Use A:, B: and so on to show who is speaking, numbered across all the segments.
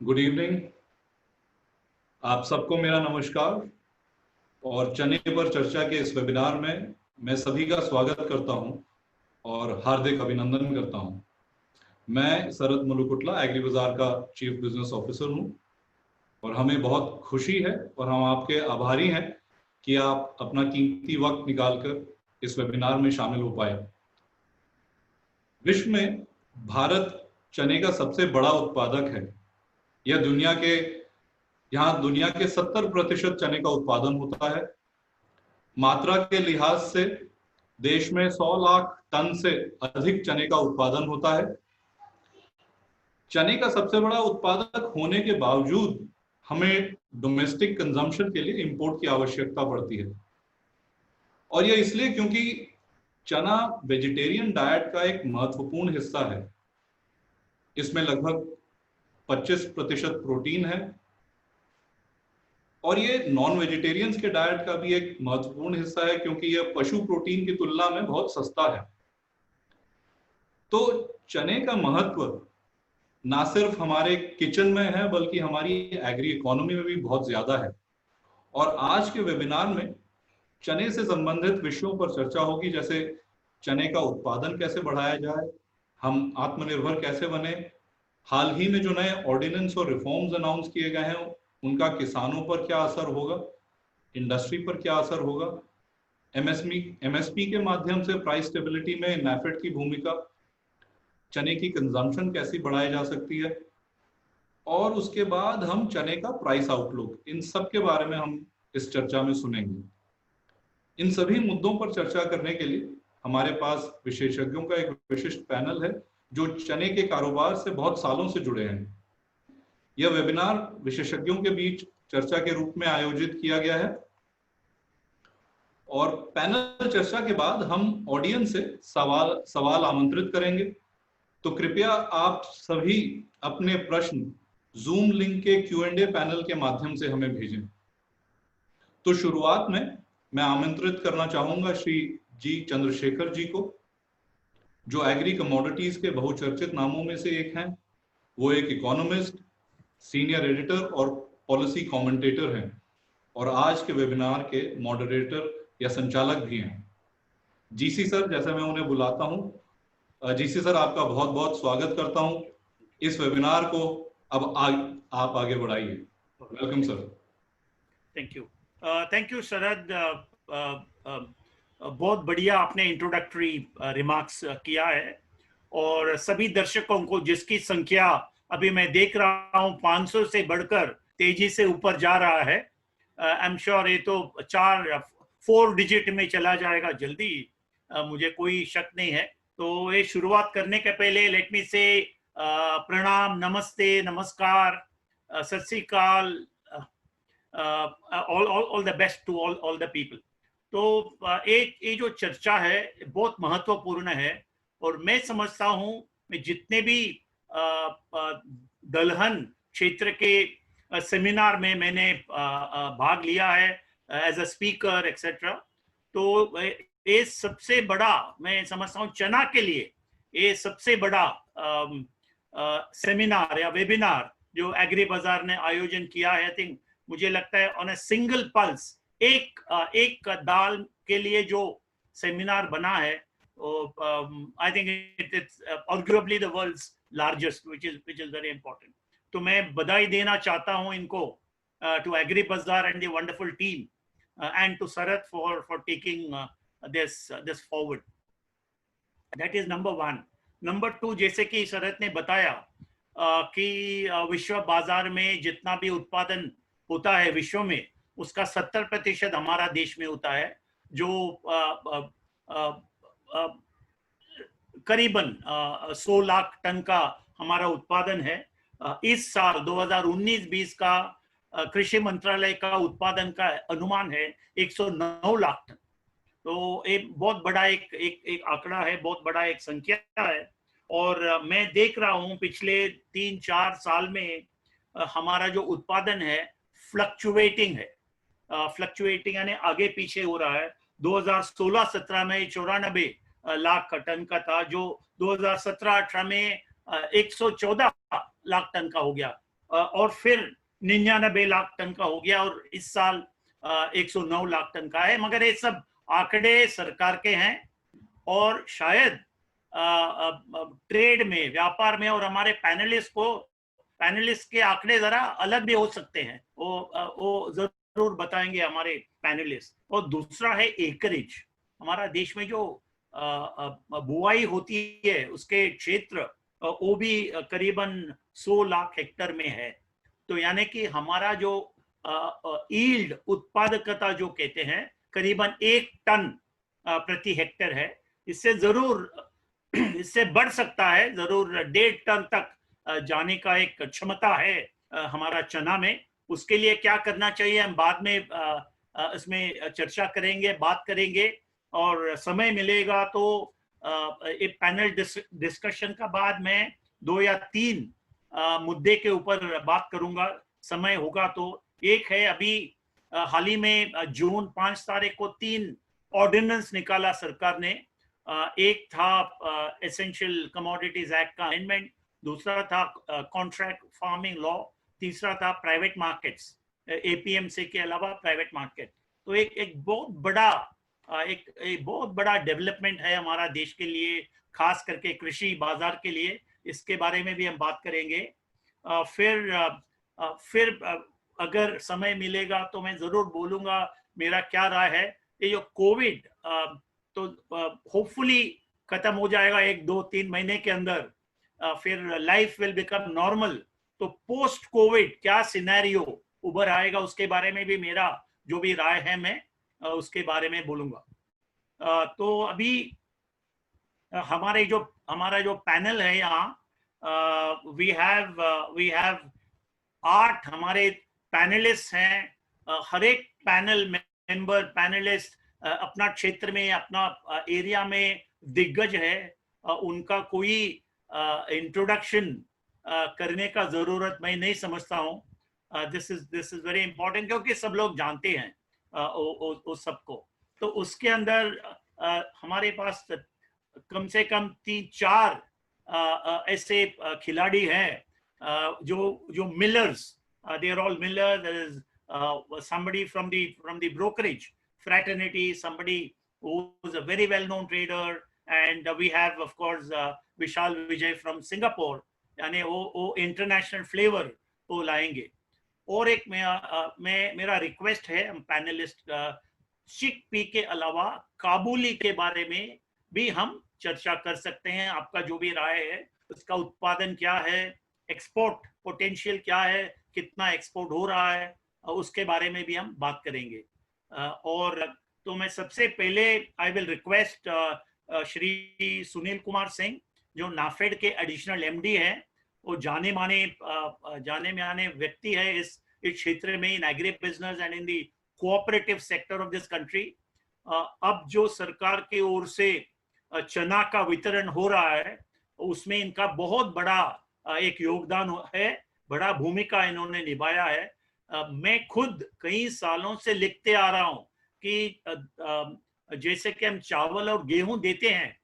A: Good evening. आप सबको मेरा नमस्कार और चने पर चर्चा के इस वेबिनार में मैं सभी का स्वागत करता हूं और हार्दिक अभिनंदन करता हूं। मैं शरद मलुकुटला एग्री बाजार का चीफ बिजनेस ऑफिसर हूं और हमें बहुत खुशी है और हम आपके आभारी हैं कि आप अपना कीमती वक्त निकालकर इस वेबिनार में शामिल हो पाए। विश्व में भारत चने का सबसे बड़ा उत्पादक है। यह यहाँ दुनिया के 70% चने का उत्पादन होता है। मात्रा के लिहाज से देश में 100 लाख टन से अधिक चने का उत्पादन होता है। चने का सबसे बड़ा उत्पादक होने के बावजूद हमें डोमेस्टिक कंजम्पशन के लिए इंपोर्ट की आवश्यकता पड़ती है और यह इसलिए क्योंकि चना वेजिटेरियन डाइट का एक महत्वपूर्ण हिस्सा है। इसमें लगभग 25% प्रोटीन है और ये नॉन वेजिटेरियंस के डाइट का भी एक महत्वपूर्ण हिस्सा है क्योंकि यह पशु प्रोटीन की तुलना में बहुत सस्ता है। तो चने का महत्व ना सिर्फ हमारे किचन में है बल्कि हमारी एग्री इकोनॉमी में भी बहुत ज्यादा है। और आज के वेबिनार में चने से संबंधित विषयों पर चर्चा होगी, जैसे चने का उत्पादन कैसे बढ़ाया जाए, हम आत्मनिर्भर कैसे बने, हाल ही में जो नए ऑर्डिनेंस और रिफॉर्म्स अनाउंस किए गए हैं उनका किसानों पर क्या असर होगा, इंडस्ट्री पर क्या असर होगा, एमएसपी के माध्यम से प्राइस स्टेबिलिटी में नैफेड की भूमिका, चने की कंजम्पशन कैसी बढ़ाई जा सकती है और उसके बाद हम चने का प्राइस आउटलुक, इन सब के बारे में हम इस चर्चा में सुनेंगे। इन सभी मुद्दों पर चर्चा करने के लिए हमारे पास विशेषज्ञों का एक विशिष्ट पैनल है जो चने के कारोबार से बहुत सालों से जुड़े हैं। यह वेबिनार विशेषज्ञों के बीच चर्चा के रूप में आयोजित किया गया है और पैनल चर्चा के बाद हम ऑडियंस से सवाल आमंत्रित करेंगे। तो कृपया आप सभी अपने प्रश्न जूम लिंक के Q&A पैनल के माध्यम से हमें भेजें। तो शुरुआत में मैं आमंत्रित करना चाहूंगा श्री जी चंद्रशेखर जी को, जो एग्री कमोडिटीज के बहुचर्चित नामों में से एक हैं। वो एक इकोनॉमिस्ट, सीनियर एडिटर और पॉलिसी कमेंटेटर हैं और आज के वेबिनार के मॉडरेटर या संचालक भी हैं। जीसी सर, जैसे मैं उन्हें बुलाता हूं, जीसी सर आपका बहुत बहुत स्वागत करता हूं इस वेबिनार को। अब आप आगे बढ़ाइए। Welcome sir.
B: थैंक यू शरद। बहुत बढ़िया आपने इंट्रोडक्टरी रिमार्क्स किया है और सभी दर्शकों को, जिसकी संख्या अभी मैं देख रहा हूँ 500 से बढ़कर तेजी से ऊपर जा रहा है। आई एम श्योर ये तो 4 डिजिट में चला जाएगा जल्दी, मुझे कोई शक नहीं है। तो ये शुरुआत करने के पहले लेट मी से प्रणाम, नमस्ते, नमस्कार, सत श्री अकाल, all the best to all the people। तो ये जो चर्चा है बहुत महत्वपूर्ण है और मैं समझता हूँ मैं जितने भी दलहन क्षेत्र के सेमिनार में मैंने भाग लिया है एज अ स्पीकर एक्सेट्रा, तो ये सबसे बड़ा मैं समझता हूँ चना के लिए ये सबसे बड़ा सेमिनार या वेबिनार जो एग्री बाजार ने आयोजन किया है। आई थिंक मुझे लगता है ऑन अ सिंगल पल्स एक दाल के लिए जो सेमिनार बना है, I think it's arguably the world's largest, which is very important. तो मैं बधाई देना चाहता हूं इनको, to Agri Bazaar and the wonderful team and to Sharad for taking this forward. That is number 1। Number 2, जैसे कि शरद ने बताया कि विश्व बाजार में जितना भी उत्पादन होता है विश्व में, उसका 70% हमारा देश में होता है, जो करीबन 100 लाख टन का हमारा उत्पादन है। इस साल 2019-20 का कृषि मंत्रालय का उत्पादन का अनुमान है 109 लाख टन। तो एक बहुत बड़ा एक आंकड़ा है, बहुत बड़ा एक संख्या है। और मैं देख रहा हूँ पिछले 3-4 साल में हमारा जो उत्पादन है फ्लक्चुएटिंग है। फ्लक्चुएटिंग यानी आगे पीछे हो रहा है। 2016-17 में 94 लाख टन का था, जो 2017-18 में 114 लाख टन का हो गया। और फिर 99 लाख टन का हो गया और इस साल 109 लाख टन का है। मगर ये सब आंकड़े सरकार के हैं और शायद ट्रेड में, व्यापार में और हमारे पैनलिस्ट के आंकड़े जरा अलग भी हो सकते हैं, वो जरूर बताएंगे हमारे पैनलिस्ट। और दूसरा है एकरेज। हमारा देश में जो बुआई होती है उसके क्षेत्र वो भी करीबन 100 लाख हेक्टेयर में है। तो यानी कि हमारा जो ईल्ड, उत्पादकता जो कहते हैं, करीबन 1 टन प्रति हेक्टेयर है। इससे बढ़ सकता है, जरूर 1.5 टन तक जाने का एक क्षमता है हमारा चना में। उसके लिए क्या करना चाहिए हम बाद में इसमें चर्चा करेंगे, बात करेंगे, और समय मिलेगा तो एक पैनल डिस्कशन का बाद में 2 या 3 मुद्दे के ऊपर बात करूंगा, समय होगा तो। एक है अभी हाल ही में जून 5 तारीख को 3 ऑर्डिनेंस निकाला सरकार ने। एक था एसेंशियल कमोडिटीज एक्ट का अमेंडमेंट, दूसरा था कॉन्ट्रैक्ट फार्मिंग लॉ, तीसरा था प्राइवेट मार्केट्स, एपीएमसी के अलावा प्राइवेट मार्केट। तो एक बहुत बड़ा डेवलपमेंट है हमारा देश के लिए, खास करके कृषि बाजार के लिए। इसके बारे में भी हम बात करेंगे। फिर अगर समय मिलेगा तो मैं जरूर बोलूंगा मेरा क्या राय है। ये जो कोविड तो होपफुली खत्म हो जाएगा 1, 2, 3 महीने के अंदर, फिर लाइफ विल बिकम नॉर्मल। तो पोस्ट कोविड क्या सिनेरियो उभर आएगा उसके बारे में भी मेरा जो भी राय है मैं उसके बारे में बोलूंगा। तो अभी हमारा जो पैनल है यहाँ, वी हैव 8 हमारे पैनलिस्ट हैं। हर एक पैनलिस्ट अपना क्षेत्र में, अपना एरिया में दिग्गज है। उनका कोई इंट्रोडक्शन करने का जरूरत मैं नहीं समझता हूँ। दिस इज वेरी इंपॉर्टेंट, क्योंकि सब लोग जानते हैं उस सबको। तो उसके अंदर हमारे पास कम से कम 3-4 ऐसे खिलाड़ी हैं जो millers, they are all millers. There is somebody from the brokerage fraternity, somebody who is a very well-known trader, and we have of course Vishal Vijay from Singapore. यानी वो इंटरनेशनल फ्लेवर वो लाएंगे। और एक मेरा रिक्वेस्ट है हम panelist, चिक पी के अलावा काबुली के बारे में भी हम चर्चा कर सकते हैं। आपका जो भी राय है, उसका उत्पादन क्या है, एक्सपोर्ट पोटेंशियल क्या है, कितना एक्सपोर्ट हो रहा है, उसके बारे में भी हम बात करेंगे। और तो मैं सबसे पहले I will request Shri Sunil Kumar Singh, जो नाफेड के एडिशनल एमडी है। वो जाने माने व्यक्ति है इस क्षेत्र में, इन agri business and in the cooperative sector of this country. अब जो सरकार की ओर से चना का वितरण हो रहा है, उसमें इनका बहुत बड़ा एक योगदान है, बड़ा भूमिका इन्होंने निभाया है। मैं खुद कई सालों से लिखते आ रहा हूं कि जैसे कि हम चावल और गेहूं देते हैं,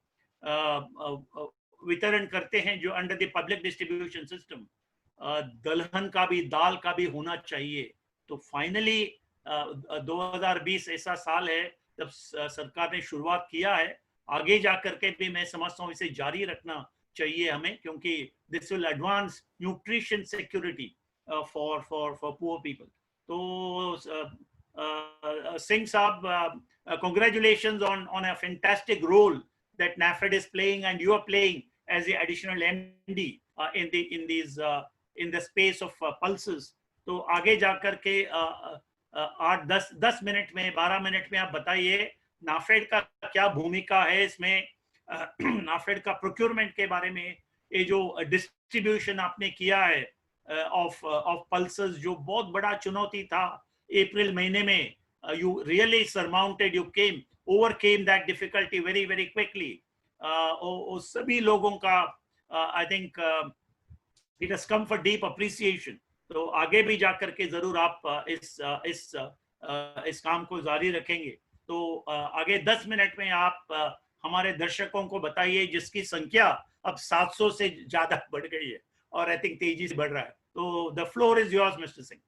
B: वितरण करते हैं जो under the public distribution system, दलहन का भी, दाल का भी होना चाहिए। तो फाइनली 2020 ऐसा साल है जब सरकार ने शुरुआत किया है। आगे जाकर के भी मैं समझता हूँ इसे जारी रखना चाहिए हमें, क्योंकि this will advance nutrition security for poor people. तो सिंह साहब, congratulations on a fantastic role that NAFED is playing and you are playing as the additional MD in the space of pulses. तो आगे जाकर के 8-10 मिनट में, 12 minute में आप बताइए नाफेड का क्या भूमिका है इसमें, नाफेड का प्रोक्योरमेंट के बारे में, ये जो डिस्ट्रीब्यूशन आपने किया है ऑफ पल्सेस, जो बहुत बड़ा चुनौती था अप्रैल महीने में, you really surmounted, you overcame that difficulty very very quickly. सभी लोगों का I think it has come for deep appreciation. तो आगे भी जाकर के जरूर आप इस काम को जारी रखेंगे। तो आगे 10 मिनट में आप हमारे दर्शकों को बताइए, जिसकी संख्या अब 700 से ज्यादा बढ़ गई है और आई थिंक तेजी से बढ़ रहा है। तो the floor is yours mister Singh.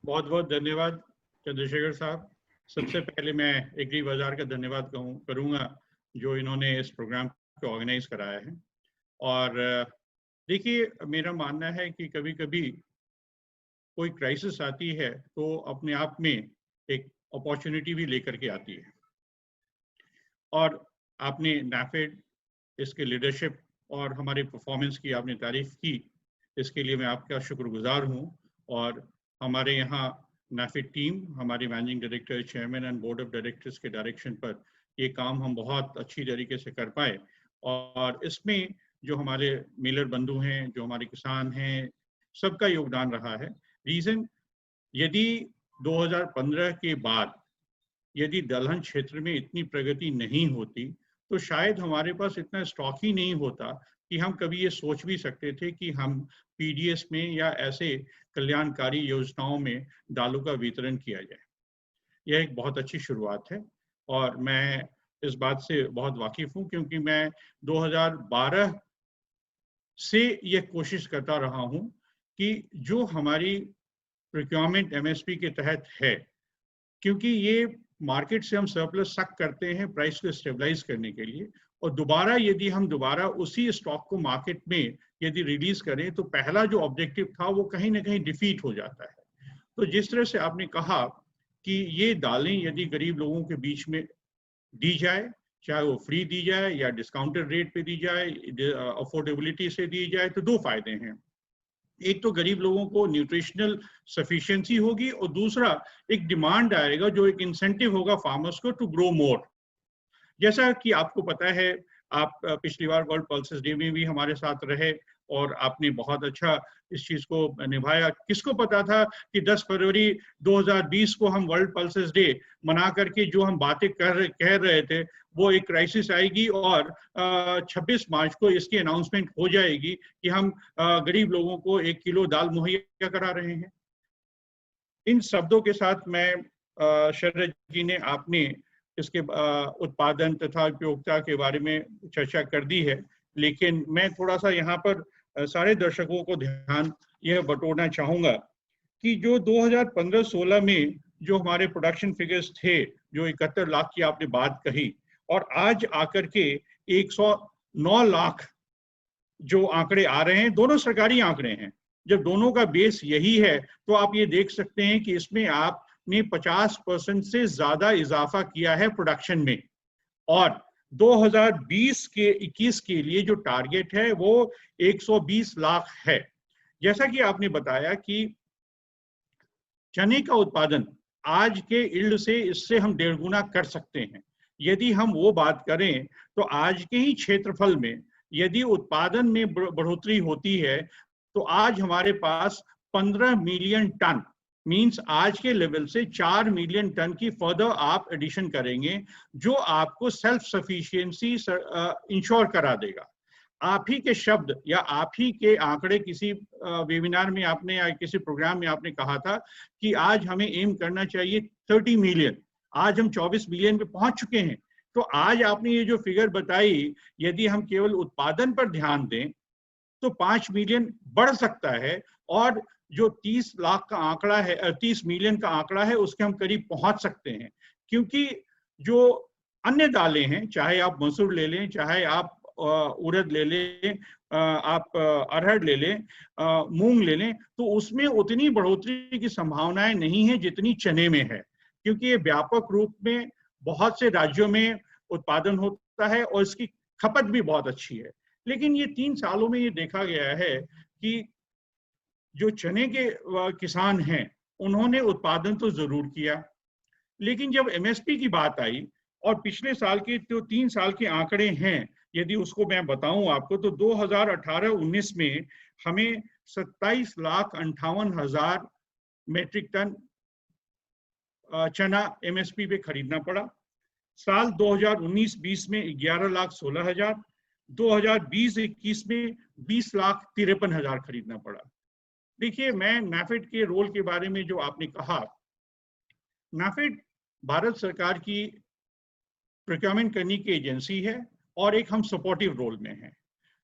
C: बहुत बहुत धन्यवाद चंद्रशेखर साहब। सबसे पहले मैं एग्री बाजार का धन्यवाद करूंगा जो इन्होंने इस प्रोग्राम को ऑर्गेनाइज कराया है। और देखिए, मेरा मानना है कि कभी कभी कोई क्राइसिस आती है तो अपने आप में एक अपॉर्चुनिटी भी लेकर के आती है। और आपने NAFED, इसके लीडरशिप और हमारे परफॉर्मेंस की आपने तारीफ की, इसके लिए मैं आपका शुक्रगुजार हूँ। और हमारे यहाँ NAFED टीम, हमारे managing director, chairman and board of directors के डायरेक्शन पर ये काम हम बहुत अच्छी तरीके से कर पाए। और इसमें जो हमारे मिलर बंधु हैं, जो हमारे किसान हैं, सबका योगदान रहा है। रीज़न, यदि 2015 के बाद यदि दलहन क्षेत्र में इतनी प्रगति नहीं होती तो शायद हमारे पास इतना स्टॉक ही नहीं होता कि हम कभी ये सोच भी सकते थे कि हम PDS में या ऐसे कल्याणकारी योजनाओं में दालों का वितरण किया जाए। यह एक बहुत अच्छी शुरुआत है और मैं इस बात से बहुत वाकिफ हूँ, क्योंकि मैं 2012 से यह कोशिश करता रहा हूँ कि जो हमारी प्रोक्योरमेंट MSP के तहत है, क्योंकि ये मार्केट से हम सरप्लस सक करते हैं प्राइस को स्टेबलाइज करने के लिए, और दोबारा यदि हम दोबारा उसी स्टॉक को मार्केट में यदि रिलीज करें तो पहला जो ऑब्जेक्टिव था वो कहीं ना कहीं डिफीट हो जाता है। तो जिस तरह से आपने कहा कि ये दालें यदि गरीब लोगों के बीच में दी जाए, चाहे वो फ्री दी जाए या डिस्काउंटेड रेट पे दी जाए, अफोर्डेबिलिटी से दी जाए, तो दो फायदे हैं। एक तो गरीब लोगों को न्यूट्रिशनल सफिशिएंसी होगी और दूसरा एक डिमांड आएगा, जो एक इंसेंटिव होगा फार्मर्स को टू ग्रो मोर। जैसा कि आपको पता है, आप पिछली बार वर्ल्ड पल्सेस डे में भी हमारे साथ रहे और आपने बहुत अच्छा इस चीज को निभाया। किसको पता था कि 10 फरवरी 2020 को हम वर्ल्ड पल्सेस डे मना करके जो हम बातें कह रहे थे वो एक क्राइसिस आएगी और 26 मार्च को इसकी अनाउंसमेंट हो जाएगी कि हम गरीब लोगों को 1 किलो दाल मुहैया करा रहे हैं। इन शब्दों के साथ मैं शरद जी ने आपने इसके उत्पादन तथा उपयोगिता के बारे में चर्चा कर दी है, लेकिन मैं थोड़ा सा यहाँ पर सारे दर्शकों को ध्यान यह बटोरना चाहूँगा कि जो 2015-16 में जो हमारे प्रोडक्शन फिगर्स थे, जो 71 लाख की आपने बात कही, और आज आकर के 109 लाख जो आंकड़े आ रहे हैं, दोनों सरकारी आंकड़े हैं। जब दोनों का बेस यही है तो आप ये देख सकते हैं कि इसमें आपने 50% से ज्यादा इजाफा किया है प्रोडक्शन में। और 2020 के 21 के लिए जो टारगेट है वो 120 लाख है। जैसा कि आपने बताया कि चने का उत्पादन आज के इल्ड से इससे हम 1.5 गुना कर सकते हैं। यदि हम वो बात करें तो आज के ही क्षेत्रफल में यदि उत्पादन में बढ़ोतरी होती है तो आज हमारे पास 15 मिलियन टन, मींस आज के लेवल से 4 मिलियन टन की फर्दर आप एडिशन करेंगे, जो आपको सेल्फ सफिशिएंसी इंश्योर करा देगा। आप ही के शब्द या आप ही के आंकड़े किसी वेबिनार में आपने या किसी प्रोग्राम में आपने कहा था कि आज हमें एम करना चाहिए 30 मिलियन, आज हम 24 मिलियन पे पहुंच चुके हैं। तो आज आपने ये जो फिगर बताई, यदि हम केवल उत्पादन पर ध्यान दें तो 5 मिलियन बढ़ सकता है, और जो 30 लाख का आंकड़ा है, 30 मिलियन का आंकड़ा है, उसके हम करीब पहुंच सकते हैं। क्योंकि जो अन्य दालें हैं, चाहे आप मसूर ले लें, चाहे आप उड़द ले लें, आप अरहर ले लें, मूंग ले लें, तो उसमें उतनी बढ़ोतरी की संभावनाएं नहीं है जितनी चने में है, क्योंकि ये व्यापक रूप में बहुत से राज्यों में उत्पादन होता है और इसकी खपत भी बहुत अच्छी है। लेकिन ये 3 सालों में ये देखा गया है कि जो चने के किसान हैं उन्होंने उत्पादन तो जरूर किया, लेकिन जब MSP की बात आई और पिछले साल के जो 3 साल के आंकड़े हैं, यदि उसको मैं बताऊं आपको, तो 2018-19 में हमें 27,58,000 मेट्रिक टन चना MSP पे खरीदना पड़ा। साल 2019-20 में 11,16,000, 2020-21 में 20,53,000 खरीदना पड़ा। देखिए, मैं NAFED के रोल के बारे में जो आपने कहा, NAFED भारत सरकार की प्रोक्योरमेंट करने की एजेंसी है और एक हम सपोर्टिव रोल में हैं।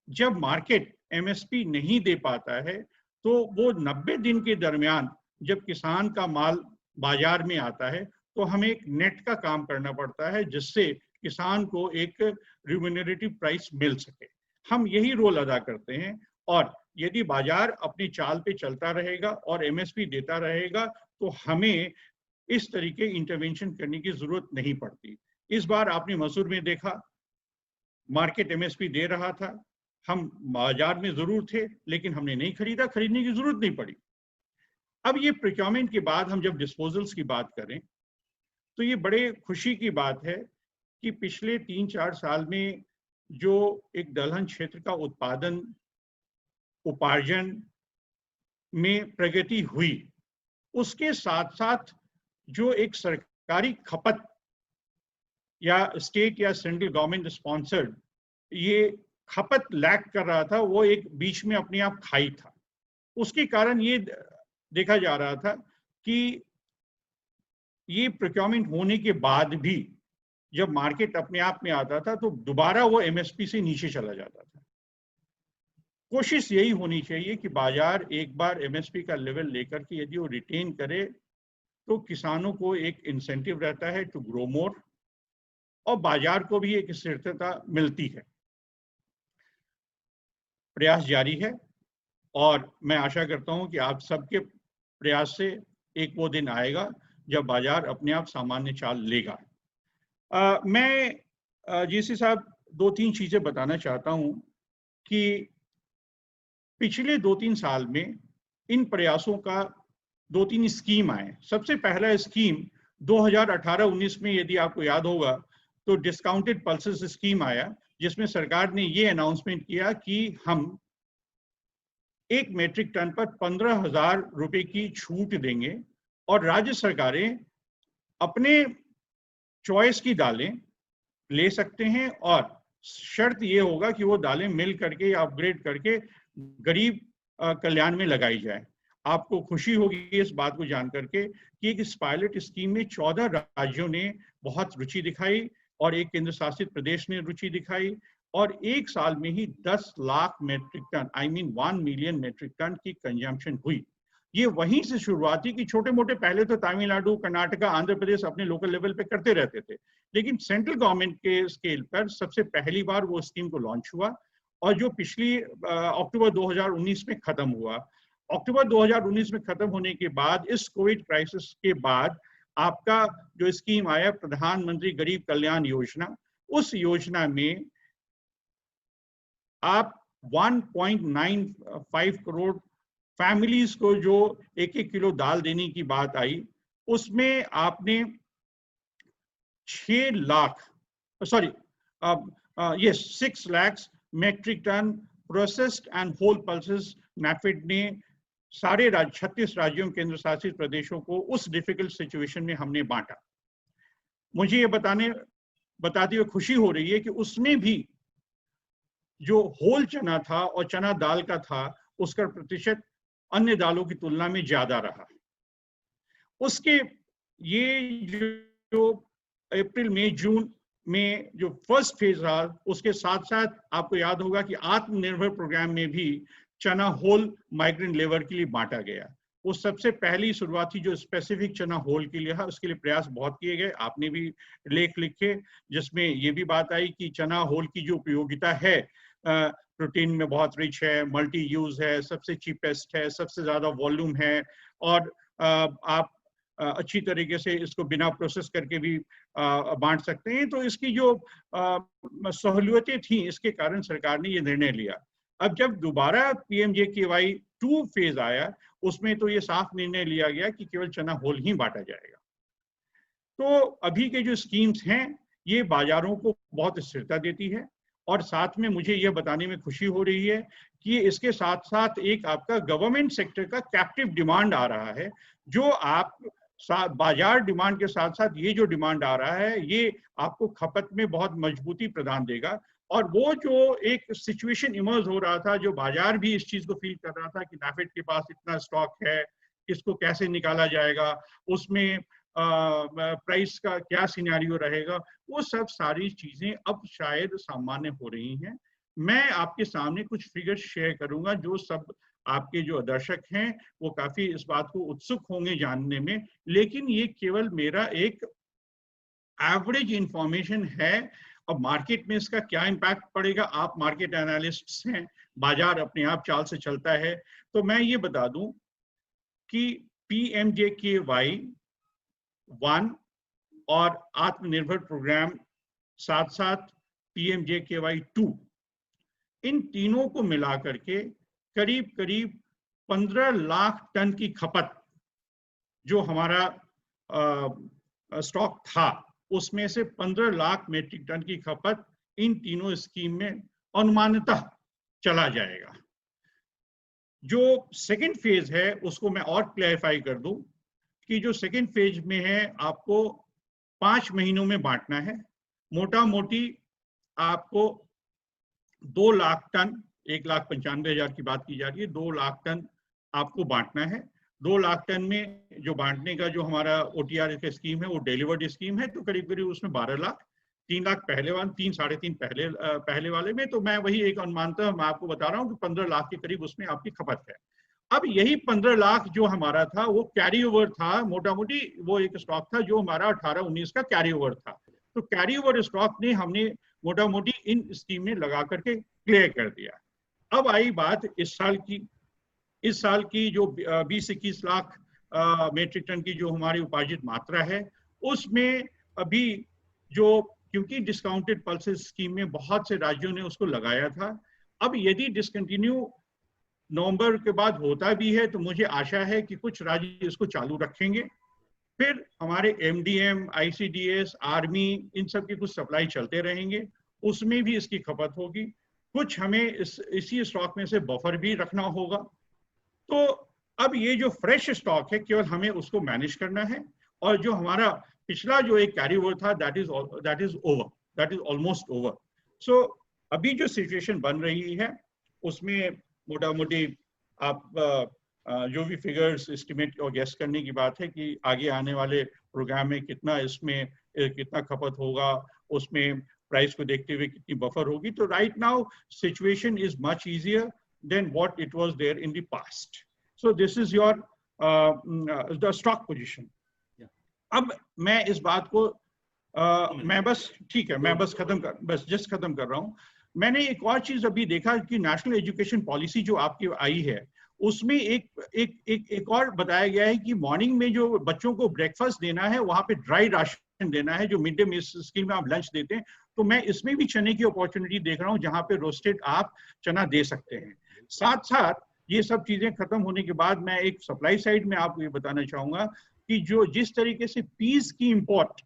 C: जब मार्केट MSP नहीं दे पाता है तो वो 90 दिन के दरमियान जब किसान का माल बाजार में आता है तो हमें एक नेट का काम करना पड़ता है जिससे किसान को एक रिम्यूनरेटिव प्राइस मिल सके। हम यही रोल अदा करते हैं और यदि बाजार अपनी चाल पे चलता रहेगा और एमएसपी देता रहेगा तो हमें इस तरीके इंटरवेंशन करने की जरूरत नहीं पड़ती। इस बार आपने मसूर में देखा, मार्केट एमएसपी दे रहा था, हम बाजार में जरूर थे लेकिन हमने नहीं खरीदा, खरीदने की जरूरत नहीं पड़ी। अब ये प्रोक्योरमेंट के बाद हम जब डिस्पोजल्स की बात करें तो ये बड़े खुशी की बात है कि पिछले 3-4 साल में जो एक दलहन क्षेत्र का उत्पादन उपार्जन में प्रगति हुई, उसके साथ साथ जो एक सरकारी खपत या स्टेट या सेंट्रल गवर्नमेंट स्पॉन्सर्ड ये खपत लैक कर रहा था, वो एक बीच में अपने आप खाई था। उसके कारण ये देखा जा रहा था कि ये प्रोक्योरमेंट होने के बाद भी जब मार्केट अपने आप में आता था तो दोबारा वो एमएसपी से नीचे चला जाता था। कोशिश यही होनी चाहिए कि बाजार एक बार एमएसपी का लेवल लेकर के यदि वो रिटेन करे तो किसानों को एक इंसेंटिव रहता है टू ग्रो मोर और बाजार को भी एक स्थिरता मिलती है। प्रयास जारी है और मैं आशा करता हूं कि आप सबके प्रयास से एक वो दिन आएगा जब बाजार अपने आप सामान्य चाल लेगा। मैं जीसी साहब 2-3 चीजें बताना चाहता हूं कि पिछले 2-3 साल में इन प्रयासों का 2-3 स्कीम आए। सबसे पहला स्कीम 2018-19 में यदि आपको याद होगा तो डिस्काउंटेड पल्सेस स्कीम आया, जिसमें सरकार ने ये अनाउंसमेंट किया कि हम 1 मेट्रिक टन पर 15,000 रुपए की छूट देंगे और राज्य सरकारें अपने चॉइस की दालें ले सकते हैं और शर्त ये होगा कि वो दालें मिल करके या अपग्रेड करके गरीब कल्याण में लगाई जाए। आपको खुशी होगी इस बात को जान करके कि इस पायलट स्कीम में 14 राज्यों ने बहुत रुचि दिखाई और एक केंद्र शासित प्रदेश ने रुचि दिखाई और एक साल में ही 10 lakh metric ton, 1 million metric ton की कंजम्पशन हुई। ये वहीं से शुरुआत थी कि छोटे मोटे पहले तो तमिलनाडु, कर्नाटका, आंध्र प्रदेश अपने लोकल लेवल पे करते रहते थे, लेकिन सेंट्रल गवर्नमेंट के स्केल पर सबसे पहली बार वो स्कीम को लॉन्च हुआ और जो पिछली अक्टूबर 2019 में खत्म हुआ। अक्टूबर 2019 में खत्म होने के बाद इस कोविड क्राइसिस के बाद आपका जो स्कीम आया प्रधानमंत्री गरीब कल्याण योजना, उस योजना में आप 1.95 करोड़ फैमिलीज को जो 1-1 किलो दाल देने की बात आई, उसमें आपने 6 lakh metric ton processed and whole pulses NAFED ने सारे 36 राज्यों केंद्र शासित प्रदेशों को उस डिफिकल्ट सिचुएशन में हमने बांटा। मुझे ये बताते हुए खुशी हो रही है कि उसमें भी जो होल चना था और चना दाल का था उसका प्रतिशत अन्य दालों की तुलना में ज्यादा रहा। उसके ये जो अप्रैल मई जून में जो फर्स्ट फेज रहा, उसके साथ साथ आपको याद होगा कि आत्मनिर्भर प्रोग्राम में भी चना होल माइग्रेंट लेबर के लिए बांटा गया। वो सबसे पहली शुरुआत थी जो स्पेसिफिक चना होल के लिए है, उसके लिए प्रयास बहुत किए गए। आपने भी लेख लिखे जिसमें ये भी बात आई कि चना होल की जो उपयोगिता है, प्रोटीन में बहुत रिच है, मल्टी यूज है, सबसे चीपेस्ट है, सबसे ज्यादा वॉल्यूम है और आप अच्छी तरीके से इसको बिना प्रोसेस करके भी बांट सकते हैं। तो इसकी जो सहूलियतें थी, इसके कारण सरकार ने ये निर्णय लिया। अब जब दोबारा PMJKY 2 फेज आया, उसमें तो ये साफ निर्णय लिया गया कि केवल चना होल ही बांटा जाएगा। तो अभी के जो स्कीम्स हैं ये बाजारों को बहुत स्थिरता देती है और साथ में मुझे यह बताने में खुशी हो रही है कि इसके साथ साथ एक आपका गवर्नमेंट सेक्टर का कैप्टिव डिमांड आ रहा है, जो आप बाजार डिमांड के साथ साथ ये जो डिमांड आ रहा है ये आपको खपत में बहुत मजबूती प्रदान देगा। और वो जो एक सिचुएशन इमर्ज हो रहा था, जो बाजार भी इस चीज को फील कर रहा था कि नाफेड के पास इतना स्टॉक है, इसको कैसे निकाला जाएगा, उसमें प्राइस का क्या सिनेरियो रहेगा, वो सब सारी चीजें अब शायद सामान्य हो रही हैं। मैं आपके सामने कुछ फिगर्स शेयर करूंगा जो सब आपके जो दर्शक हैं वो काफी इस बात को उत्सुक होंगे जानने में, लेकिन ये केवल मेरा एक एवरेज इंफॉर्मेशन है। अब मार्केट में इसका क्या इम्पैक्ट पड़ेगा, आप मार्केट एनालिस्ट्स हैं, बाजार अपने आप चाल से चलता है। तो मैं ये बता दूं कि PMJKY 1 और आत्मनिर्भर प्रोग्राम साथ साथ PMJKY 2, इन तीनों को मिला करके करीब करीब 15 लाख टन की खपत जो हमारा स्टॉक था, उसमें से 15 लाख मेट्रिक टन की खपत इन तीनों स्कीम में अनुमानतः चला जाएगा। जो सेकंड फेज है उसको मैं और क्लैरिफाई कर दूं कि जो सेकंड फेज में है आपको 5 महीनों में बांटना है। मोटा मोटी आपको 2 लाख टन, 1,95,000 की बात की जा रही है, 2 लाख टन आपको बांटना है। 2 लाख टन में जो बांटने का जो हमारा OTR का स्कीम है वो डिलीवर्ड स्कीम है, तो करीब करीब उसमें 12 लाख, 3 लाख पहले वाले, 3-3.5 पहले वाले में। तो मैं वही एक अनुमानतः मैं आपको बता रहा हूँ कि 15 लाख के करीब उसमें आपकी खपत है। अब यही 15 लाख जो हमारा था वो कैरी ओवर था, मोटा मोटी वो एक स्टॉक था जो हमारा 18-19 का कैरी ओवर था। तो कैरी ओवर स्टॉक ने हमने मोटा मोटी इन स्कीम में लगा करके क्लियर कर दिया। अब आई बात इस साल की जो 20-21 लाख मेट्रिक टन की जो हमारी उपार्जित मात्रा है, उसमें अभी जो, क्योंकि डिस्काउंटेड पल्सेस स्कीम में बहुत से राज्यों ने उसको लगाया था, अब यदि डिसकंटिन्यू नवंबर के बाद होता भी है तो मुझे आशा है कि कुछ राज्य इसको चालू रखेंगे। फिर हमारे MDM, ICDS, आर्मी, इन सब की कुछ सप्लाई चलते रहेंगे, उसमें भी इसकी खपत होगी। कुछ हमें इसी स्टॉक में से बफर भी रखना होगा। तो अब ये जो फ्रेश स्टॉक है केवल हमें उसको मैनेज करना है, और जो हमारा पिछला जो एक कैरी ओवर था दैट इज ऑलमोस्ट ओवर। सो अभी जो सिचुएशन बन रही है उसमें मोटा मोटी आप जो भी फिगर्स एस्टिमेट और गेस करने की बात है कि आगे आने वाले प्रोग्राम में कितना खपत होगा, उसमें प्राइस को देखते हुए कितनी बफर होगी। तो right now situation is much easier than what it was there in the past. So this is your the stock position. अब मैं इस बात को मैं बस जस्ट खत्म कर रहा हूँ। मैंने एक और चीज अभी देखा कि नेशनल एजुकेशन पॉलिसी जो आपकी आई है उसमें एक और बताया गया है कि मॉर्निंग में जो बच्चों को ब्रेकफास्ट देना है वहां पे ड्राई राशन देना है, जो मिड डे मील स्कीम में आप लंच देते हैं। तो मैं इसमें भी चने की अपॉर्चुनिटी देख रहा हूँ जहां पे रोस्टेड आप चना दे सकते हैं। साथ साथ ये सब चीजें खत्म होने के बाद मैं एक सप्लाई साइड में आपको ये बताना चाहूंगा कि जो जिस तरीके से पीस की इंपोर्ट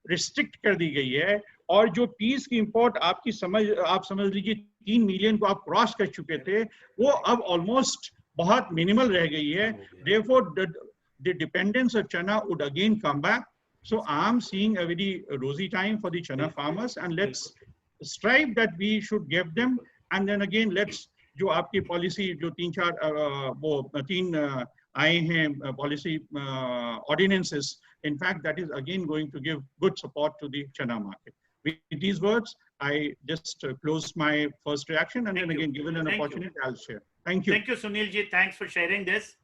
C: रिस्ट्रिक्ट कर दी गई है, और जो पीस की इंपोर्ट आप समझ लीजिए 3 मिलियन को आप क्रॉस कर चुके थे, वो अब ऑलमोस्ट बहुत मिनिमल रह गई है। Therefore, the dependence of chana would again come back. So I am seeing a very rosy time for the chana farmers, and let's strive that we should give them. And then again, let's जो आपकी policy जो 3 आए हैं policy ordinances, in fact that is again going to give good support to the chana market. With these words, I just close my first reaction, and then again given an opportunity I'll share. Thank you.
B: Thank you Sunil ji, thanks for sharing this.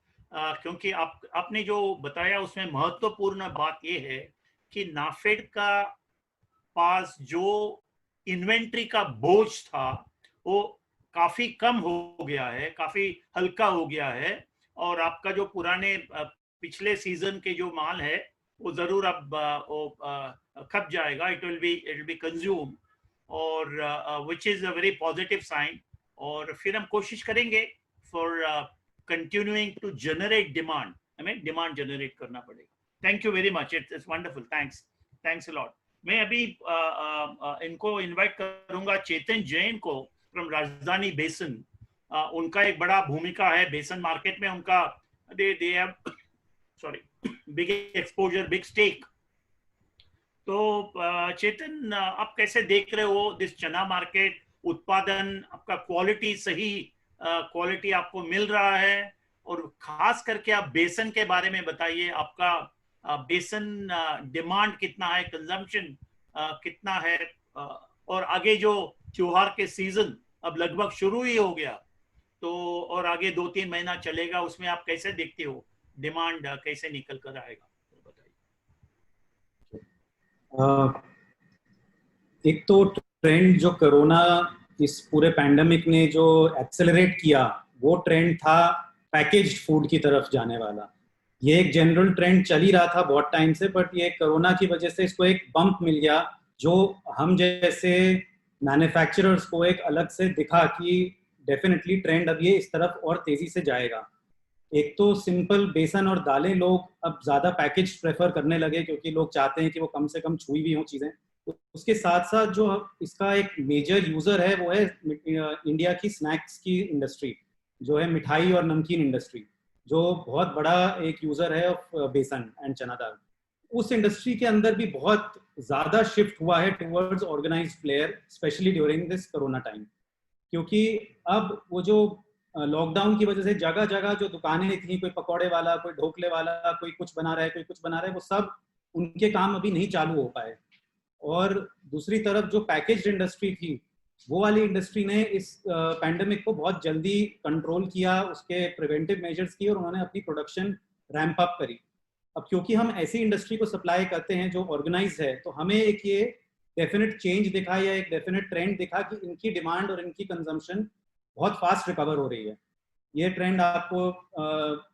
B: क्योंकि आपने जो बताया उसमें महत्वपूर्ण बात ये है कि नाफेड का पास जो इन्वेंट्री का बोझ था वो काफी कम हो गया है, काफी हल्का हो गया है, और आपका जो पुराने पिछले सीजन के जो माल है वो जरूर अब खप जाएगा, इट विल बी कंज्यूम, और which is a very positive sign. और फिर हम कोशिश करेंगे for continuing to generate demand, हमें डिमांड जनरेट करना पड़ेगा। Thank you very much, it's wonderful, thanks a lot. मैं अभी इनको इनवाइट करूंगा चेतन जैन को फ्रॉम राजधानी बेसन। उनका एक बड़ा भूमिका है बेसन मार्केट में, उनका they have big exposure, big stake. तो चेतन, आप कैसे देख रहे हो दिस चना मार्केट? उत्पादन आपका क्वालिटी सही क्वालिटी आपको मिल रहा है, और खास करके आप बेसन के बारे में बताइए, आपका बेसन डिमांड कितना है, कंजम्पशन कितना है, और आगे जो त्योहार के सीजन अब लगभग शुरू ही हो गया, तो और आगे 2-3 महीना चलेगा, उसमें आप कैसे देखते हो, डिमांड कैसे निकल कर आएगा, बताइए।
D: एक तो ट्रेंड जो कोरोना इस पूरे पैंडेमिक ने जो एक्सेलरेट किया, वो ट्रेंड था पैकेज्ड फूड की तरफ जाने वाला। ये एक जनरल ट्रेंड चल ही रहा था बहुत टाइम से, बट ये कोरोना की वजह से इसको एक बम्प मिल गया, जो हम जैसे मैन्युफैक्चरर्स को एक अलग से दिखा कि डेफिनेटली ट्रेंड अब ये इस तरफ और तेजी से जाएगा। एक तो सिंपल बेसन और दालें लोग अब ज्यादा पैकेज प्रेफर करने लगे, क्योंकि लोग चाहते हैं कि वो कम से कम छुई हुई हो चीजें। उसके साथ साथ जो इसका एक मेजर यूजर है वो है इंडिया की स्नैक्स की इंडस्ट्री, जो है मिठाई और नमकीन इंडस्ट्री, जो बहुत बड़ा एक यूजर है ऑफ बेसन एंड चना दाल। उस इंडस्ट्री के अंदर भी बहुत ज्यादा शिफ्ट हुआ है towards organised player, especially during this corona time, क्योंकि अब वो जो लॉकडाउन की वजह से जगह जगह जो दुकानें थी, कोई पकौड़े वाला, कोई ढोकले वाला, कोई कुछ बना रहा है, कोई कुछ बना रहा है, वो सब उनके काम अभी नहीं चालू हो पाए। और दूसरी तरफ जो पैकेज्ड इंडस्ट्री थी, वो वाली इंडस्ट्री ने इस पैंडेमिक को बहुत जल्दी कंट्रोल किया, उसके प्रिवेंटिव मेजर्स किए और उन्होंने अपनी प्रोडक्शन रैंप अप करी। अब क्योंकि हम ऐसी इंडस्ट्री को सप्लाई करते हैं जो ऑर्गेनाइज है, तो हमें एक ये डेफिनेट चेंज दिखा या एक डेफिनेट ट्रेंड दिखा कि इनकी डिमांड और इनकी कंजम्पशन बहुत फास्ट रिकवर हो रही है। ये ट्रेंड आपको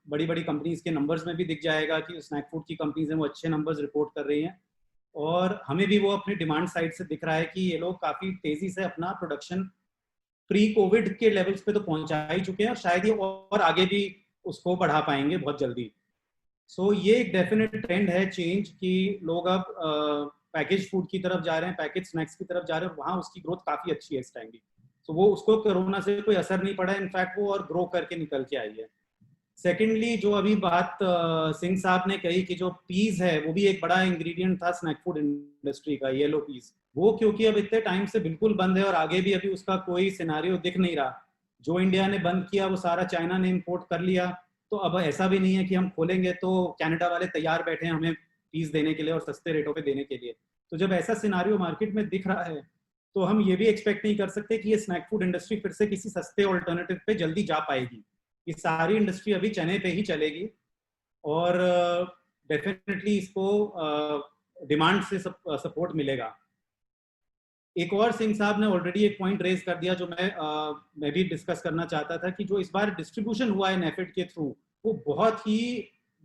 D: बड़ी बड़ी कंपनीज के नंबर्स में भी दिख जाएगा कि स्नैक फूड की कंपनीज हैं वो अच्छे नंबर्स रिपोर्ट कर रही हैं, और हमें भी वो अपनी डिमांड साइड से दिख रहा है कि ये लोग काफी तेजी से अपना प्रोडक्शन प्री कोविड के लेवल्स पे तो पहुंचा ही चुके हैं, और शायद ये और आगे भी उसको बढ़ा पाएंगे बहुत जल्दी। सो ये एक डेफिनेट ट्रेंड है चेंज, कि लोग अब पैकेज फूड की तरफ जा रहे हैं, पैकेज स्नैक्स की तरफ जा रहे हैं, वहाँ उसकी ग्रोथ काफी अच्छी है इस टाइम भी। तो वो उसको कोरोना से कोई असर नहीं पड़ा, इनफैक्ट वो और ग्रो करके निकल के आई है। सेकेंडली, जो अभी बात सिंह साहब ने कही कि जो पीज है वो भी एक बड़ा इंग्रेडिएंट था स्नैक फूड इंडस्ट्री का, येलो पीज, वो क्योंकि अब इतने टाइम से बिल्कुल बंद है और आगे भी अभी उसका कोई सिनारियो दिख नहीं रहा। जो इंडिया ने बंद किया वो सारा चाइना ने इम्पोर्ट कर लिया, तो अब ऐसा भी नहीं है कि हम खोलेंगे तो कनाडा वाले तैयार बैठे हैं हमें पीस देने के लिए और सस्ते रेटों पे देने के लिए। तो जब ऐसा सिनारियो मार्केट में दिख रहा है, तो हम ये भी एक्सपेक्ट नहीं कर सकते कि ये स्नैक फूड इंडस्ट्री फिर से किसी सस्ते ऑल्टरनेटिव पे जल्दी जा पाएगी। ये सारी इंडस्ट्री अभी चने पे ही चलेगी, और डेफिनेटली इसको डिमांड से सपोर्ट मिलेगा। एक और सिंह साहब ने ऑलरेडी एक पॉइंट रेज कर दिया जो मैं भी डिस्कस करना चाहता था, कि जो इस बार डिस्ट्रीब्यूशन हुआ है नेफेड के थ्रू, वो बहुत ही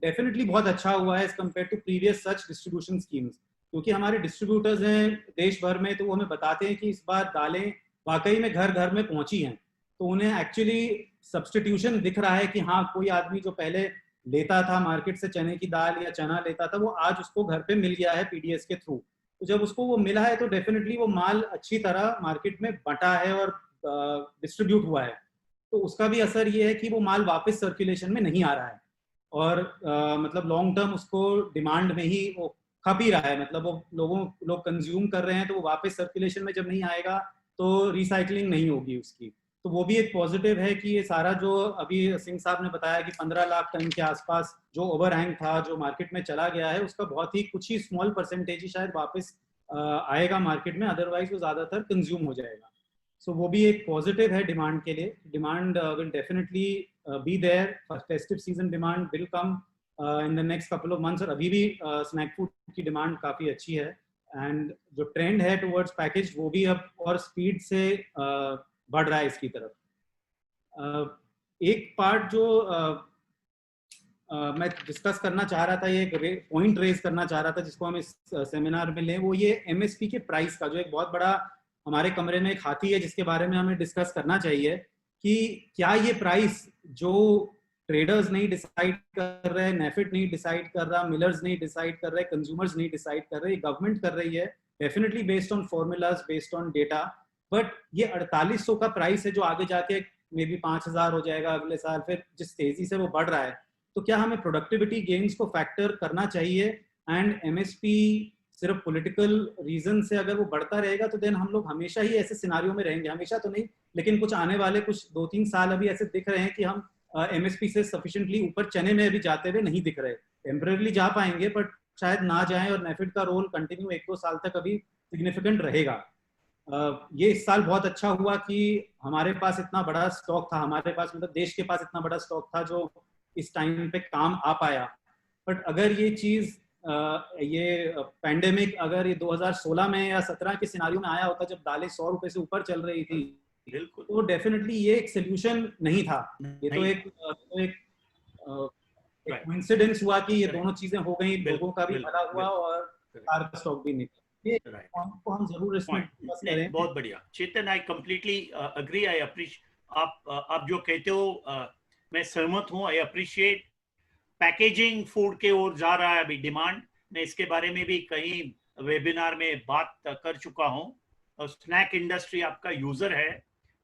D: डेफिनेटली बहुत अच्छा हुआ है as compare to previous such distribution schemes. क्योंकि हमारे डिस्ट्रीब्यूटर्स हैं देश भर में, तो वो हमें बताते हैं कि इस बार दालें वाकई में घर घर में पहुंची हैं, तो उन्हें एक्चुअली सब्सटीट्यूशन दिख रहा है कि हाँ, कोई आदमी जो पहले लेता था मार्केट से चने की दाल या चना लेता था, वो आज उसको घर पे मिल गया है पीडीएस के थ्रू। तो जब उसको वो मिला है तो डेफिनेटली वो माल अच्छी तरह मार्केट में बटा है और डिस्ट्रीब्यूट हुआ है, तो उसका भी असर ये है कि वो माल वापस सर्कुलेशन में नहीं आ रहा है, और मतलब लॉन्ग टर्म उसको डिमांड में ही वो खप ही रहा है, मतलब वो लोग कंज्यूम कर रहे हैं, तो वो वापस सर्कुलेशन में जब नहीं आएगा तो रिसाइकलिंग नहीं होगी उसकी। तो वो भी एक पॉजिटिव है कि ये सारा जो अभी सिंह साहब ने बताया कि 15 लाख टन के आसपास जो ओवरहैंग था जो मार्केट में चला गया है, उसका बहुत ही कुछ ही स्मॉल परसेंटेज ही शायद वापस आएगा मार्केट में, अदरवाइज वो ज्यादातर कंज्यूम हो जाएगा। सो वो भी एक पॉजिटिव है डिमांड के लिए। Demand will definitely be there, festive season demand will come in the next couple of months, और अभी भी स्नैक फूड की डिमांड काफी अच्छी है, एंड जो ट्रेंड है टुवर्ड्स पैकेज वो भी अब और स्पीड से बढ़ रहा है इसकी तरफ। एक पार्ट जो मैं डिस्कस करना चाह रहा था, ये पॉइंट रेज करना चाह रहा था जिसको हम इस सेमिनार में लें, वो ये एमएसपी के प्राइस का, जो एक बहुत बड़ा हमारे कमरे में एक हाथी है जिसके बारे में हमें डिस्कस करना चाहिए, कि क्या ये प्राइस जो ट्रेडर्स नहीं डिसाइड कर रहे, नेफेड नहीं डिसाइड कर रहा, मिलर्स नहीं डिसाइड कर रहे, कंज्यूमर्स नहीं डिसाइड कर रहे, गवर्नमेंट कर रही है, definitely based on formulas, based on data, but ये 4800 का प्राइस है जो आगे जाके मे बी 5000 हो जाएगा अगले साल, फिर जिस तेजी से वो बढ़ रहा है, तो क्या हमें प्रोडक्टिविटी गेन्स को फैक्टर करना चाहिए? एंड एमएसपी सिर्फ पॉलिटिकल रीजन से अगर वो बढ़ता रहेगा तो देन हम लोग हमेशा ही ऐसे सिनारियों में रहेंगे, हमेशा तो नहीं लेकिन कुछ आने वाले कुछ 2-3 साल अभी ऐसे दिख रहे हैं कि हम एमएसपी से सफिशिएंटली ऊपर चने में अभी जाते हुए नहीं दिख रहे। टेम्परेरी जा पाएंगे बट शायद ना जाएं, और नेफेड का रोल कंटिन्यू 1-2 साल तक अभी सिग्निफिकेंट रहेगा। ये इस साल बहुत अच्छा हुआ कि हमारे पास इतना बड़ा स्टॉक था, हमारे पास मतलब देश के पास इतना बड़ा स्टॉक था जो इस टाइम पे काम आ पाया। बट अगर ये चीज ये पैंडेमिक अगर ये 2016 में या 17 के सिनारियो में आया होता जब दालें 100 रुपए से ऊपर चल रही थी,
B: बिल्कुल,
D: तो डेफिनेटली ये एक सोल्यूशन नहीं था। ये तो एक कोइंसिडेंस हुआ कि ये दोनों चीजें हो गई, लोगों का भी भला हुआ और कार का स्टॉक भी निकला। ये पॉइंट को हम जरूर इसमें डिस्कस करें।
B: बहुत बढ़िया Chetan, I completely agree, I appreciate आप जो कहते हो, मैं सहमत हूँ। आई अप्रिशिएट पैकेजिंग फूड के ओर जा रहा है अभी डिमांड। मैं इसके बारे में भी कई वेबिनार में बात कर चुका हूँ। स्नैक इंडस्ट्री आपका यूजर है।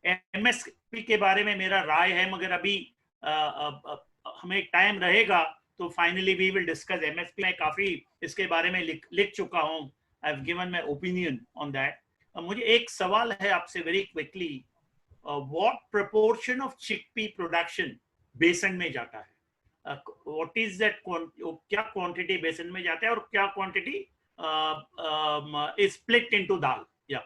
B: एमएसपी के बारे में मेरा राय है, मगर अभी हमें टाइम रहेगा तो finally we will discuss MSP. मैं काफी इसके बारे में लिख चुका हूँ। I have given my opinion on that. मुझे एक सवाल है आपसे very quickly, what proportion of chickpea production बेसन में जाता है? व्हाट इज दैट, क्या क्वांटिटी बेसन में जाता है और क्या quantity is split into dal? या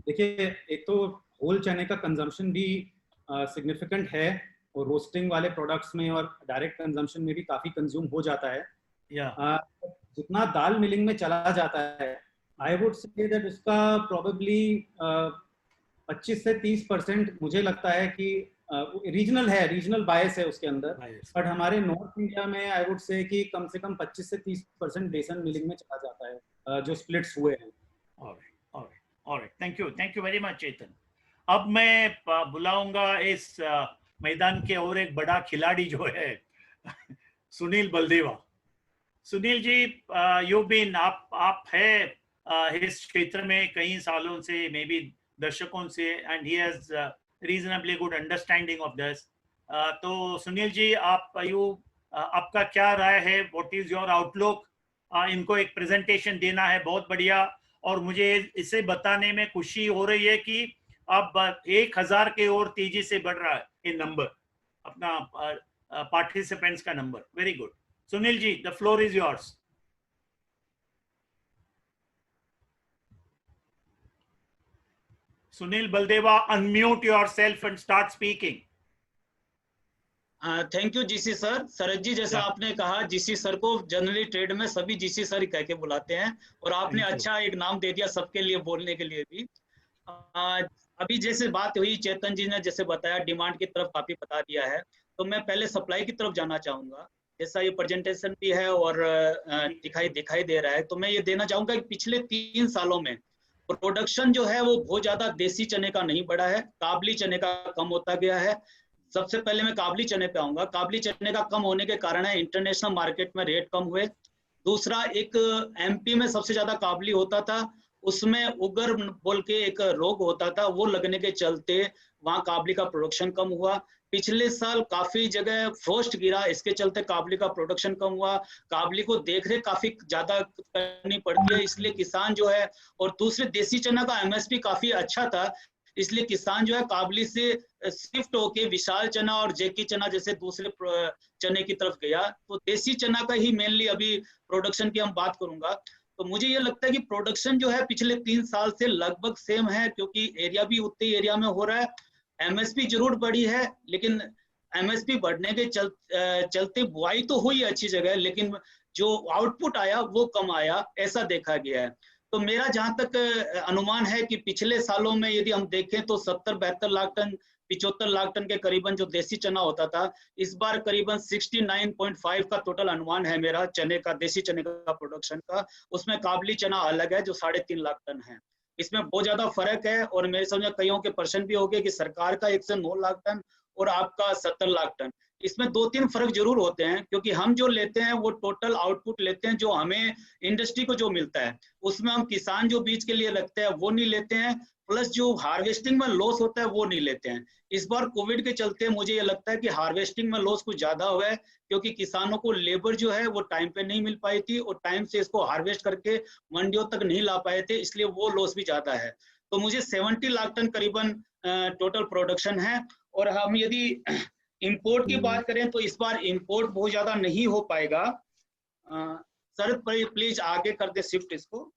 D: देखिए, एक तो होल चने का कंजम्पशन भी सिग्निफिकेंट है और रोस्टिंग वाले प्रोडक्ट्स में और डायरेक्ट कंजम्पशन में भी काफी कंज्यूम हो जाता है। जितना दाल मिलिंग में चला जाता है, आई वुड से दैट उसका प्रोबेबली 25 से 30% मुझे लगता है कि रीजनल बायस है उसके अंदर। बट हमारे नॉर्थ इंडिया में आई वुड से कि कम से कम 25 से 30% बेसन मिलिंग में चला जाता है जो स्प्लिट्स हुए हैं।
B: Alright, thank you very much Chetan. अब मैं बुलाऊंगा इस मैदान के और एक बड़ा खिलाड़ी जो है सुनील बलदेवा। सुनील जी, यू बीन आप है इस क्षेत्र में कई सालों से, मे बी दशकों से, and he has reasonably good understanding of this. तो सुनील जी, आपका क्या राय है? What is your outlook? इनको एक प्रेजेंटेशन देना है, बहुत बढ़िया। और मुझे इसे बताने में खुशी हो रही है कि अब 1000 के और तेजी से बढ़ रहा है ये नंबर, अपना पार्टिसिपेंट्स का number. Very good Sunil ji, the floor is yours. Sunil Baldeva, unmute yourself and start speaking.
E: Thank you GC sir. Sharad ji, जैसा आपने कहा, जीसी सर को जनरली ट्रेड में सभी जीसी सर ही कह के बुलाते हैं, और आपने अच्छा एक नाम दे दिया सबके लिए बोलने के लिए भी। अभी जैसे बात हुई, चेतन जी ने जैसे बताया, डिमांड की तरफ काफी बता दिया है, तो मैं पहले सप्लाई की तरफ जाना चाहूंगा। जैसा ये प्रेजेंटेशन भी है और दिखाई दे रहा है, तो मैं ये देना चाहूंगा कि पिछले 3 सालों में प्रोडक्शन जो है वो बहुत ज्यादा देसी चने का नहीं बढ़ा है, काबली चने का कम होता गया है। सबसे पहले मैं काबली चने पे आऊंगा। काबली चने का कम होने के कारण है इंटरनेशनल मार्केट में रेट कम हुए। दूसरा, एक एमपी में सबसे ज्यादा काबली होता था, उसमें उगर बोल के एक रोग होता था, वो लगने के चलते वहां काबली का प्रोडक्शन कम हुआ। पिछले साल काफी जगह फ्रोस्ट गिरा, इसके चलते काबली का प्रोडक्शन कम हुआ। काबली को देखरेख काफी ज्यादा करनी पड़ती है, इसलिए किसान जो है, और दूसरे देसी चना का एमएसपी काफी अच्छा था, इसलिए किसान जो है काबली से शिफ्ट होके विशाल चना और जेकी चना जैसे दूसरे चने की तरफ गया। तो देसी चना का ही मेनली अभी प्रोडक्शन की हम बात करूंगा। तो मुझे ये लगता है कि प्रोडक्शन जो है पिछले 3 साल से लगभग सेम है, क्योंकि एरिया भी उतने ही एरिया में हो रहा है। एमएसपी जरूर बढ़ी है, लेकिन एमएसपी बढ़ने के चलते बुआई तो हुई अच्छी जगह, लेकिन जो आउटपुट आया वो कम आया, ऐसा देखा गया है। तो मेरा जहां तक अनुमान है कि पिछले सालों में यदि हम देखें तो 70-72 लाख टन 75 लाख टन के करीबन जो देसी चना होता था, इस बार करीबन 69.5 का टोटल अनुमान है मेरा चने का, देसी चने का प्रोडक्शन का। उसमें काबली चना अलग है जो 3.5 लाख टन है। इसमें बहुत ज्यादा फर्क है, और मेरे समझ कईयों के प्रश्न भी हो गए कि सरकार का 109 लाख टन और आपका 70 लाख टन, इसमें 2-3 फर्क जरूर होते हैं, क्योंकि हम जो लेते हैं वो टोटल आउटपुट लेते हैं, जो हमें इंडस्ट्री को जो मिलता है उसमें हम किसान जो बीज के लिए रखते हैं वो नहीं लेते हैं, प्लस जो हार्वेस्टिंग में लॉस होता है वो नहीं लेते हैं। इस बार कोविड के चलते मुझे ये लगता है कि हार्वेस्टिंग में लॉस कुछ ज्यादा हुआ है, क्योंकि किसानों को लेबर जो है वो टाइम पे नहीं मिल पाई थी और टाइम से इसको हार्वेस्ट करके मंडियों तक नहीं ला पाए थे, इसलिए वो लॉस भी ज्यादा है। तो मुझे 70 लाख टन करीबन टोटल प्रोडक्शन है। और हम यदि इंपोर्ट की बात करें तो इस बार इंपोर्ट बहुत ज्यादा नहीं हो पाएगा। सर प्लीज आगे कर दे शिफ्ट इसको।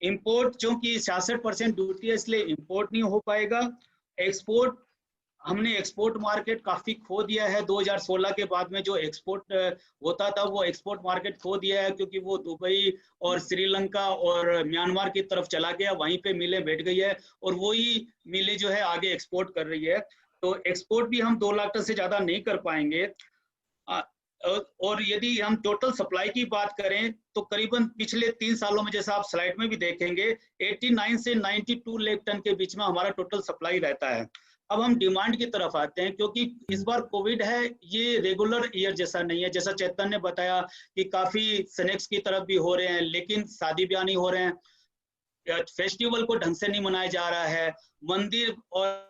E: इंपोर्ट चूंकि 66% ड्यूटी है इसलिए इंपोर्ट नहीं हो पाएगा। एक्सपोर्ट हमने एक्सपोर्ट मार्केट काफी खो दिया है। 2016 के बाद में जो एक्सपोर्ट होता था वो एक्सपोर्ट मार्केट खो दिया है, क्योंकि वो दुबई और श्रीलंका और म्यांमार की तरफ चला गया, वहीं पे मिलें बैठ गई है और वही मिलें जो है आगे एक्सपोर्ट कर रही है। तो एक्सपोर्ट भी हम 2 लाख टन से ज्यादा नहीं कर पाएंगे। और यदि हम टोटल सप्लाई की बात करें तो करीबन पिछले 3 सालों में, जैसा आप स्लाइड में भी देखेंगे, 89 से 92 लाख टन के बीच में हमारा टोटल सप्लाई रहता है। अब हम डिमांड की तरफ आते हैं, क्योंकि इस बार कोविड है, ये रेगुलर ईयर जैसा नहीं है। जैसा चेतन ने बताया कि काफी स्नैक्स की तरफ भी हो रहे हैं, लेकिन शादी ब्याह नहीं हो रहे हैं, फेस्टिवल को ढंग से नहीं मनाया जा रहा है, मंदिर और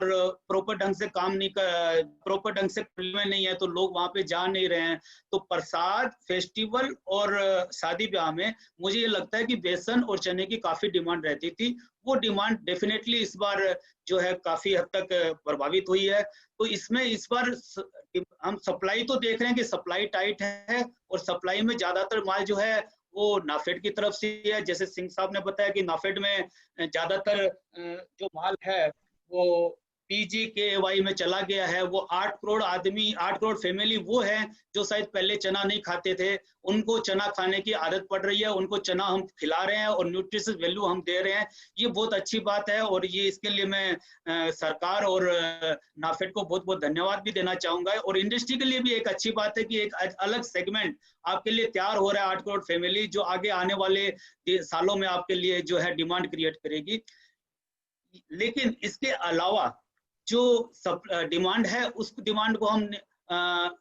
E: प्रॉपर ढंग से काम नहीं कर, प्रॉपर ढंग से खुले नहीं है तो लोग वहां पे जा नहीं रहे हैं। तो प्रसाद, फेस्टिवल और शादी ब्याह में मुझे ये लगता है कि बेसन और चने की काफी डिमांड रहती थी। वो डिमांड डेफिनेटली इस बार जो है काफी हद तक प्रभावित हुई है। तो इसमें इस बार हम सप्लाई तो देख रहे हैं कि सप्लाई टाइट है और सप्लाई में ज्यादातर माल जो है वो नाफेड की तरफ से है। जैसे सिंह साहब ने बताया कि नाफेड में ज्यादातर जो माल है वो PGKY में चला गया है। वो 8 करोड़ आदमी, 8 करोड़ फैमिली वो है जो शायद पहले चना नहीं खाते थे, उनको चना खाने की आदत पड़ रही है, उनको चना हम खिला रहे हैं और न्यूट्रिशियस वैल्यू हम दे रहे हैं। ये बहुत अच्छी बात है और ये इसके लिए मैं सरकार और नाफेड को बहुत बहुत धन्यवाद भी देना चाहूंगा। और इंडस्ट्री के लिए भी एक अच्छी बात है कि एक अलग सेगमेंट आपके लिए तैयार हो रहा है, 8 करोड़ फैमिली, जो आगे आने वाले सालों में आपके लिए जो है डिमांड क्रिएट करेगी। लेकिन इसके अलावा जो डिमांड है उस डिमांड को हम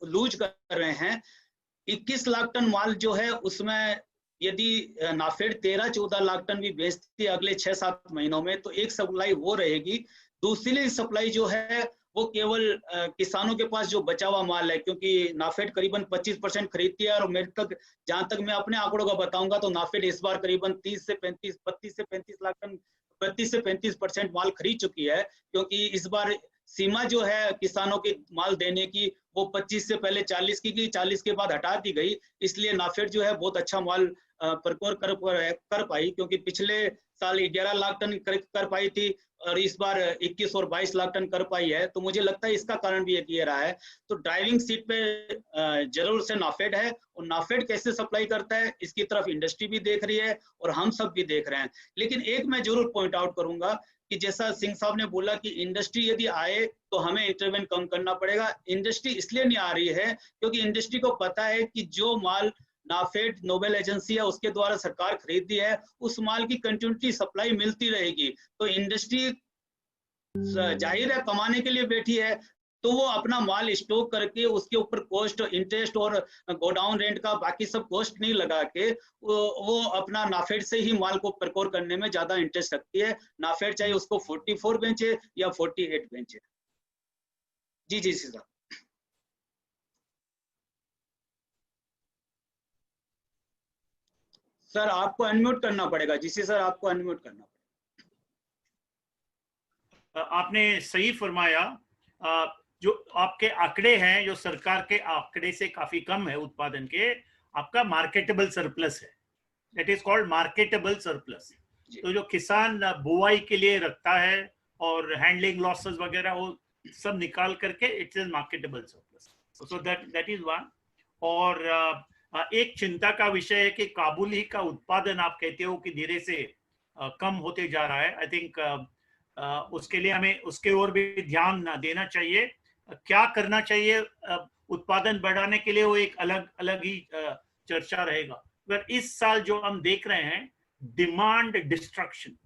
E: लूज कर रहे हैं। 21 लाख टन माल जो है उसमें यदि नाफेड 13-14 लाख टन भी बेचती है अगले 6-7 महीनों में, तो एक सप्लाई वो रहेगी। दूसरी सप्लाई जो है वो केवल किसानों के पास जो बचा हुआ माल है, क्योंकि नाफेड करीबन 25% खरीदती है और मेरे तक जहां तक मैं अपने आंकड़ों का बताऊंगा तो नाफेड इस बार करीबन 32 से 35 लाख टन 32 से 35% माल खरीद चुकी है, क्योंकि इस बार सीमा जो है किसानों के माल देने की वो 25 से पहले 40 की गई, 40 के बाद हटा दी गई। इसलिए नाफेड जो है बहुत अच्छा माल प्रकोर कर पाई, क्योंकि पिछले साल 11 लाख टन कर पाई थी और इस बार 21 और 22 लाख टन कर पाई है। तो मुझे लगता है इसका कारण भी एक ये रहा है। तो ड्राइविंग सीट पे जरूर से नाफेड है और नाफेड कैसे सप्लाई करता है इसकी तरफ इंडस्ट्री भी देख रही है और हम सब भी देख रहे हैं। लेकिन एक मैं जरूर पॉइंट आउट करूंगा कि जैसा सिंह साहब ने बोला कि इंडस्ट्री यदि आए तो हमें इंटरवेंट कम करना पड़ेगा। इंडस्ट्री इसलिए नहीं आ रही है क्योंकि इंडस्ट्री को पता है कि जो माल नाफेड नोबेल एजेंसी है उसके द्वारा सरकार खरीदी है, उस माल की कंटिन्यूटी सप्लाई मिलती रहेगी। तो इंडस्ट्री जाहिर है कमाने के लिए बैठी है, तो वो अपना माल स्टॉक करके उसके ऊपर कॉस्ट, इंटरेस्ट और गोडाउन रेंट का बाकी सब कॉस्ट नहीं लगा के वो अपना नाफेड से ही माल को प्रकोर करने में ज्यादा इंटरेस्ट रखती है। नाफेड चाहे उसको 44 बेचे या 48 बेचे। जी जी साहब। सर आपको अनम्यूट करना पड़ेगा। जीसी सर आपको अनम्यूट करना पड़ेगा।
B: आपने सही फरमाया। जो आपके आंकड़े हैं जो सरकार के आंकड़े से काफी कम है उत्पादन के, आपका मार्केटेबल सरप्लस है। That is called marketable surplus. तो जो किसान बुआई के लिए रखता है और हैंडलिंग लॉसेस वगैरह वो सब निकाल करके it is marketable surplus. So that is one. और एक चिंता का विषय है कि काबुली का उत्पादन आप कहते हो कि धीरे से कम होते जा रहा है। आई थिंक उसके लिए हमें उसके ओर भी ध्यान देना चाहिए। क्या करना चाहिए उत्पादन बढ़ाने के लिए, वो एक अलग ही चर्चा रहेगा। पर इस साल जो हम देख रहे हैं डिमांड डिस्ट्रक्शन,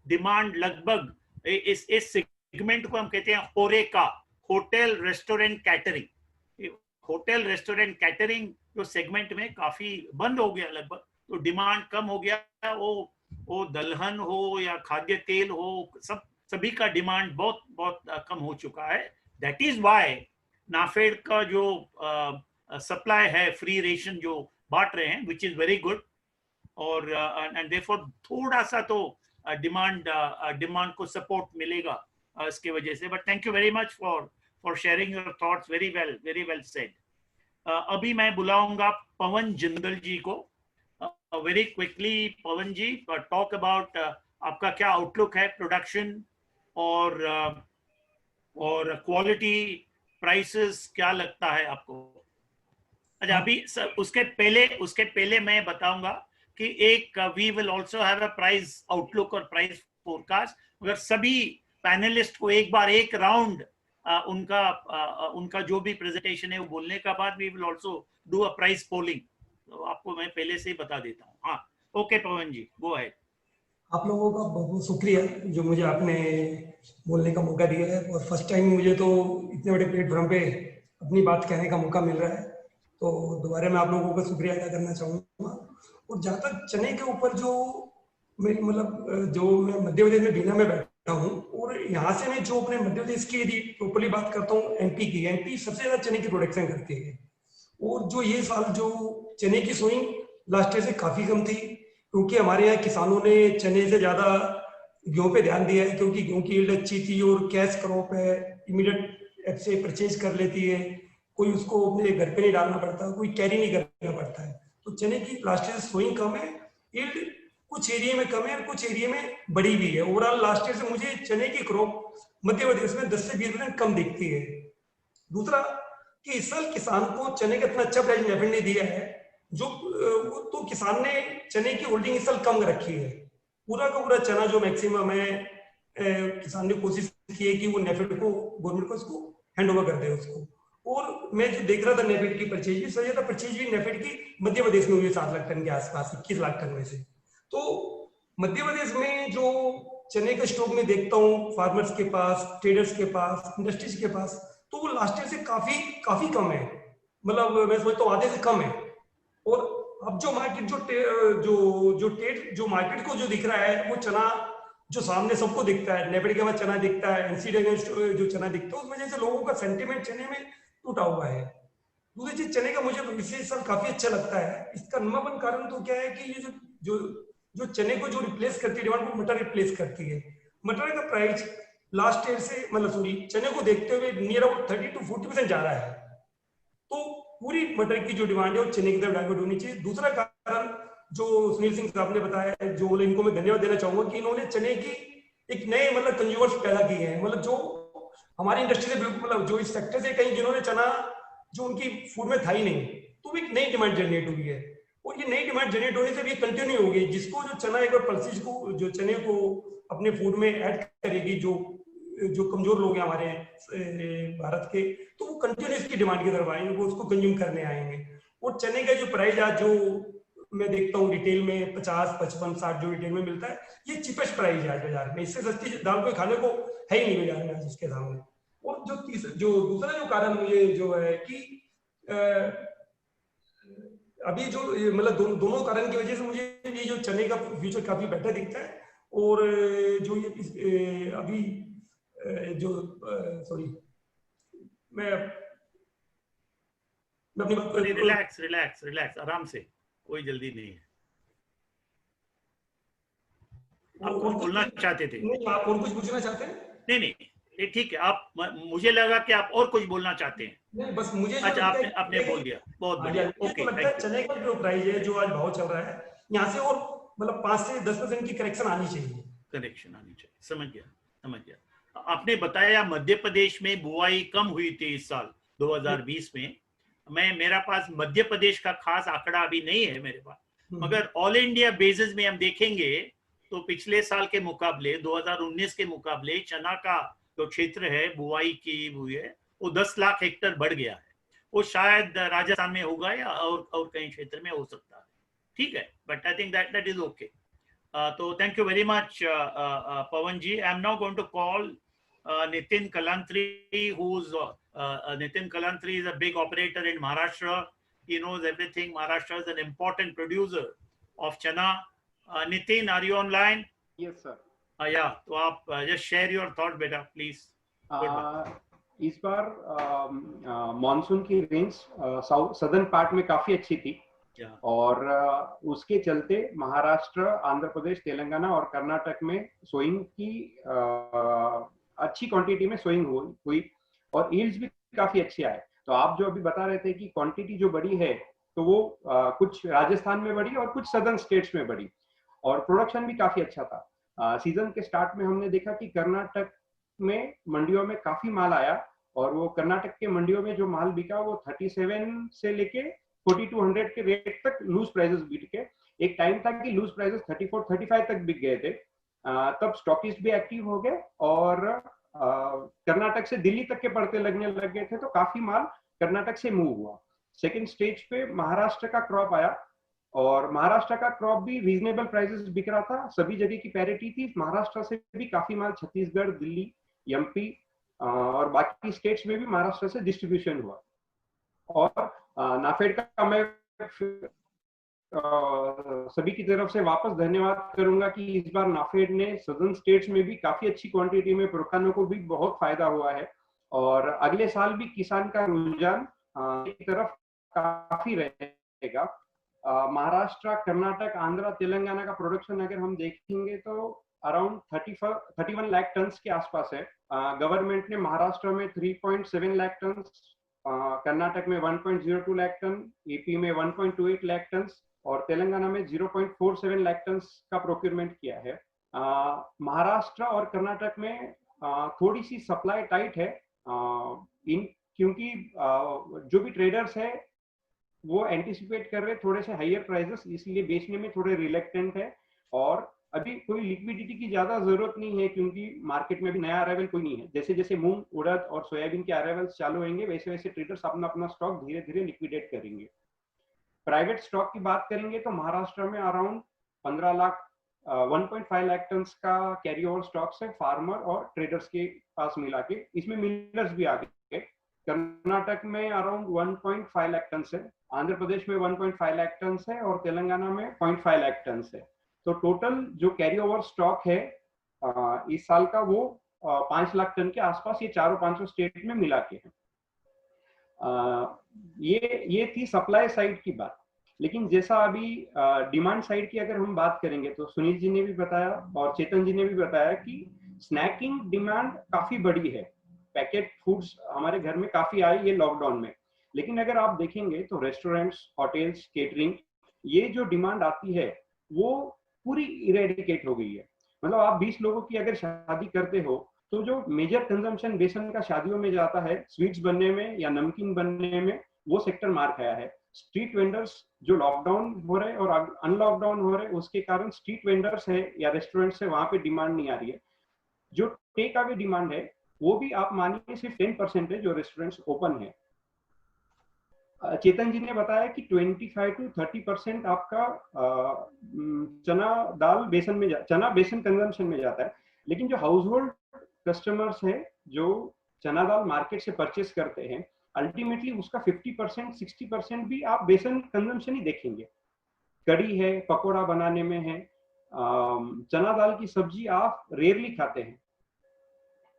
B: डिमांड लगभग इस सेगमेंट को हम कहते हैं होरेका, hotel restaurant catering. Hotel restaurant catering जो सेगमेंट में काफी बंद हो गया लगभग, तो डिमांड कम हो गया। वो दलहन हो या खाद्य तेल हो, सभी का डिमांड बहुत कम हो चुका है। दैट इज वाई नाफेड का जो सप्लाई है, फ्री रेशन जो बांट रहे हैं, विच इज वेरी गुड। और एंड देयरफॉर थोड़ा सा तो डिमांड को सपोर्ट मिलेगा इसके वजह से। But thank you very much for sharing your thoughts. Very well said. अभी मैं बुलाऊंगा पवन जिंदल जी को। Very quickly Pawan ji talk about आपका क्या आउटलुक है प्रोडक्शन और क्वालिटी प्राइसेस क्या लगता है आपको? अच्छा, अभी उसके पहले मैं बताऊंगा कि एक we will also have a price outlook और प्राइस फोरकास्ट। अगर सभी पैनलिस्ट को एक बार एक राउंड उनका जो भी प्रेजेंटेशन है वो बोलने का बाद we will also do a price polling. तो आपको मैं पहले से ही बता देता हूँ। हाँ, ओके पवन जी, गो अहेड।
F: आप लोगों का बहुत बहुत शुक्रिया जो मुझे आपने बोलने का मौका दिया है, और फर्स्ट टाइम मुझे तो इतने बड़े प्लेटफॉर्म पे अपनी बात कहने का मौका मिल रहा है, तो दोबारा मैं आप लोगों का शुक्रिया अदा करना चाहूँगा। और जहाँ तक चने के ऊपर जो मेरी जो मैं मध्य प्रदेश में बीना में बैठा हूँ, और यहाँ से मैं जो अपने मध्य प्रदेश की यदि प्रॉपरली बात करता हूँ, एमपी सबसे ज़्यादा चने की प्रोडक्शन करती है। और जो ये साल जो चने की सोइंग लास्ट ईयर से काफ़ी कम थी, क्योंकि हमारे यहाँ किसानों ने चने से ज़्यादा गेहूं पे ध्यान दिया है, क्योंकि गेहूं की यील्ड अच्छी थी और कैश क्रॉप है, इमीडिएट ऐप से परचेज कर लेती है, कोई उसको अपने घर पे नहीं डालना पड़ता, कोई कैरी नहीं करना पड़ता है। तो चने की लास्ट ईयर सोइंग कम है, यील्ड कुछ एरिया में कम है और कुछ एरिया में बड़ी भी है। ओवरऑल लास्ट ईयर से मुझे चने की क्रॉप मध्य प्रदेश में 10 से 20% कम दिखती है। दूसरा कि इस साल किसान को चने का इतना अच्छा प्राइस नेफेड ने दिया है, जो तो किसान ने चने की होल्डिंग इस साल कम रखी है। पूरा का पूरा चना जो मैक्सिमम है, किसान ने कोशिश की है कि वो नेफेड को, गवर्नमेंट को इसको हैंड ओवर कर दे उसको। और मैं जो देख रहा था नेफेड की परचेज भी, सही था, परचेज भी नेफेड की मध्य प्रदेश में हुई 7 लाख टन के आसपास, 21 लाख टन में से। तो मध्य प्रदेश में जो चने के स्टॉक में देखता हूँ फार्मर्स के पास, ट्रेडर्स के पास, इंडस्ट्रीज के पास, तो वो लास्ट ईयर से काफी कम है, मतलब मैं समझता हूँ आधे से कम है। और अब जो मार्केट जो मार्केट को जो दिख रहा है, वो चना जो सामने सबको दिखता है, नेफेड के बाद चना दिखता है, एनसीडी जो चना दिखता है, उस वजह से लोगों का सेंटीमेंट चने में टूटा हुआ है। दूसरी चीज, चने का मुझे विशेष साल काफी अच्छा लगता है। इसका नंबर वन कारण तो क्या है कि ये जो चने को जो रिप्लेस करती है डिमांड, वो मटर रिप्लेस करती है। मटर का प्राइस लास्ट ईयर से, चने को देखते हुए नियर अबाउट 30 to 40% जा रहा है। तो पूरी मटर की जो डिमांड है वो चने की तरफ डाइवर्ट होनी चाहिए। दूसरा कारण जो सुनील सिंह साहब ने बताया है, जो इनको मैं धन्यवाद देना चाहूंगा कि इन्होंने चने की एक नए कंज्यूमर्स पैदा किए हैं, जो हमारी इंडस्ट्री से बिल्कुल जो इस सेक्टर से कहीं जिन्होंने चना जो उनकी फूड में था ही नहीं, तो एक नई डिमांड जनरेट हुई है। और ये नई डिमांड जनरेट होने से भी कंटिन्यू होगी, जिसको जो चना एक बार पल्सिस को, जो चने को अपने फूड में ऐड करेगी, जो कमजोर लोग हैं हमारे भारत के, तो वो कंटिन्यूस की डिमांड की तरफ आएंगे, वो उसको कंज्यूम करने आएंगे। और चने का जो प्राइस आज जो मैं देखता हूँ रिटेल में 50, 55, 60 जो रिटेल में मिलता है, ये चीपेस्ट प्राइस है आज बाजार में। इससे सस्ती दाल कोई खाने को है ही नहीं बाजार में आज इसके सामने। और जो दूसरा जो कारण मुझे जो है कि अभी जो दोनों कारण की वजह से मुझे ये जो चने का फ्यूचर काफी बेटर दिखता है। और जो ये अभी जो सॉरी मैं अपनी
B: रिलैक्स आराम से, कोई जल्दी नहीं है। आप कुछ बोलना चाहते थे?
F: नहीं, आप और कुछ पूछना चाहते हैं?
B: नहीं, ये ठीक है। आप, मुझे लगा कि आप और कुछ बोलना चाहते हैं।
F: नहीं, बस मुझे
B: अच्छा, आपने बोल दिया, बहुत बढ़िया, ओके।
F: लगता है चने का जो प्राइस है, जो आज भाव चल रहा है, यहाँ से और 5 से 10% की करेक्शन आनी चाहिए।
B: समझ गया। आपने बताया मध्य प्रदेश में बुआई कम हुई थी इस साल 2020 में। मेरा पास मध्य प्रदेश का खास आंकड़ा अभी नहीं है मेरे पास, मगर ऑल इंडिया बेसिस में हम देखेंगे तो पिछले साल के मुकाबले, 2019 के मुकाबले, चना का जो क्षेत्र है बुआई की हुई है, वो 10 लाख हेक्टेयर बढ़ गया है। वो शायद राजस्थान में होगा या और कई क्षेत्र में हो सकता है, ठीक है, but I think that is okay. तो thank you very much Pawan ji. I am now going to call Nitin Kalantri, Nitin Kalantri is a big operator in Maharashtra. He knows everything. Maharashtra is an important producer of chana. Nitin, are you online?
G: Yes, sir.
B: Yeah. तो आप just share your thought, बेटा, please.
G: इस बार monsoon की range southern part में काफी अच्छी थी, और उसके चलते महाराष्ट्र, आंध्र प्रदेश, तेलंगाना और कर्नाटक में सोइंग की अच्छी क्वांटिटी में सोइंग हुई और यील्ड्स भी काफी अच्छे आए। तो आप जो अभी बता रहे थे कि क्वांटिटी जो बड़ी है तो वो कुछ राजस्थान में बढ़ी और कुछ सदर्न स्टेट्स में बढ़ी, और प्रोडक्शन भी काफी अच्छा था। सीजन के स्टार्ट में हमने देखा कि कर्नाटक में मंडियों में काफी माल आया, और वो कर्नाटक के मंडियों में जो माल बिका वो 37 से लेके 4200 के रेट तक लूज प्राइसेस बिक के, एक टाइम था कि लूज प्राइसेस 34-35 तक बिक गए थे। तब स्टॉकिस्ट भी एक्टिव हो गए और कर्नाटक से दिल्ली तक के पड़ते लगने लग गए थे, तो काफी माल कर्नाटक से मूव हुआ। सेकंड स्टेज पे महाराष्ट्र का क्रॉप आया, और महाराष्ट्र का क्रॉप भी रीजनेबल प्राइसेस बिक रहा था, सभी जगह की पैरिटी थी। महाराष्ट्र से भी काफी माल छत्तीसगढ़, दिल्ली, एमपी और बाकी स्टेट्स में भी महाराष्ट्र से डिस्ट्रीब्यूशन हुआ। और नाफेड का मैं सभी की तरफ से वापस धन्यवाद करूंगा कि इस बार नाफेड ने सदर्न स्टेट्स में भी काफी अच्छी क्वांटिटी में किसानों को भी बहुत फायदा हुआ है, और अगले साल भी किसान का रुझान की तरफ काफी रहेगा। महाराष्ट्र, कर्नाटक, आंध्र, तेलंगाना का प्रोडक्शन अगर हम देखेंगे तो अराउंड 31 लाख टन के आसपास है। गवर्नमेंट ने महाराष्ट्र में 3.7 लाख टन, कर्नाटक में 1.02 लाख टन, ईपी में 1.28 लाख टन और तेलंगाना में 0.47 लाख टन का प्रोक्योरमेंट किया है। महाराष्ट्र और कर्नाटक में थोड़ी सी सप्लाई टाइट है, क्योंकि जो भी ट्रेडर्स है वो एंटिसिपेट कर रहे थोड़े से हायर प्राइसेस, इसलिए बेचने में थोड़े रिलेक्टेंट है, और अभी कोई लिक्विडिटी की ज्यादा जरूरत नहीं है, क्योंकि मार्केट में भी नया अराइवल कोई नहीं है। जैसे जैसे मूंग, उड़द और सोयाबीन के अराइवल्स चालू होंगे, वैसे वैसे ट्रेडर्स अपना अपना स्टॉक धीरे धीरे लिक्विडेट करेंगे। प्राइवेट स्टॉक की बात करेंगे तो महाराष्ट्र में अराउंड 1.5 लाख टन का कैरी ओवर स्टॉक्स है फार्मर और ट्रेडर्स के पास मिला के, इसमें मिलर्स भी आ गए। कर्नाटक में अराउंड 1.5 लाख टन है, आंध्र प्रदेश में 1.5 लाख टन है और तेलंगाना में 0.5 लाख टन है। तो टोटल जो कैरी ओवर स्टॉक है इस साल का वो 5 लाख टन के आसपास ये चारों पांचों स्टेट में मिला के है। ये थी सप्लाई साइड की बात। लेकिन जैसा अभी डिमांड साइड की अगर हम बात करेंगे तो सुनील जी ने भी बताया और चेतन जी ने भी बताया कि स्नैकिंग डिमांड काफी बड़ी है। पैकेट फूड्स हमारे घर में काफी आई ये लॉकडाउन में, लेकिन अगर आप देखेंगे तो रेस्टोरेंट्स, होटल्स, केटरिंग, ये जो डिमांड आती है वो पूरी इरेडिकेट हो गई है। मतलब आप 20 लोगों की अगर शादी करते हो तो जो मेजर कंजम्पशन बेसन का शादियों में जाता है, स्वीट्स बनने में या नमकीन बनने में, वो सेक्टर मार खाया है। स्ट्रीट वेंडर्स जो लॉकडाउन हो रहे और अनलॉकडाउन हो रहे, उसके कारण स्ट्रीट वेंडर्स है या रेस्टोरेंट्स है, वहां पे डिमांड नहीं आ रही है। जो टेक अवे डिमांड है वो भी आप मानिए सिर्फ 10% है जो रेस्टोरेंट्स ओपन है। चेतन जी ने बताया कि 25 to 30% आपका चना दाल बेसन में चना बेसन कंजम्पशन में जाता है, लेकिन जो हाउस होल्ड कस्टमर्स है जो चना दाल मार्केट से परचेस करते हैं, अल्टीमेटली उसका 50% 60% भी आप बेसन कंजम्पशन ही देखेंगे। कड़ी है, पकोड़ा बनाने में है, चना दाल की सब्जी आप रेयरली खाते हैं।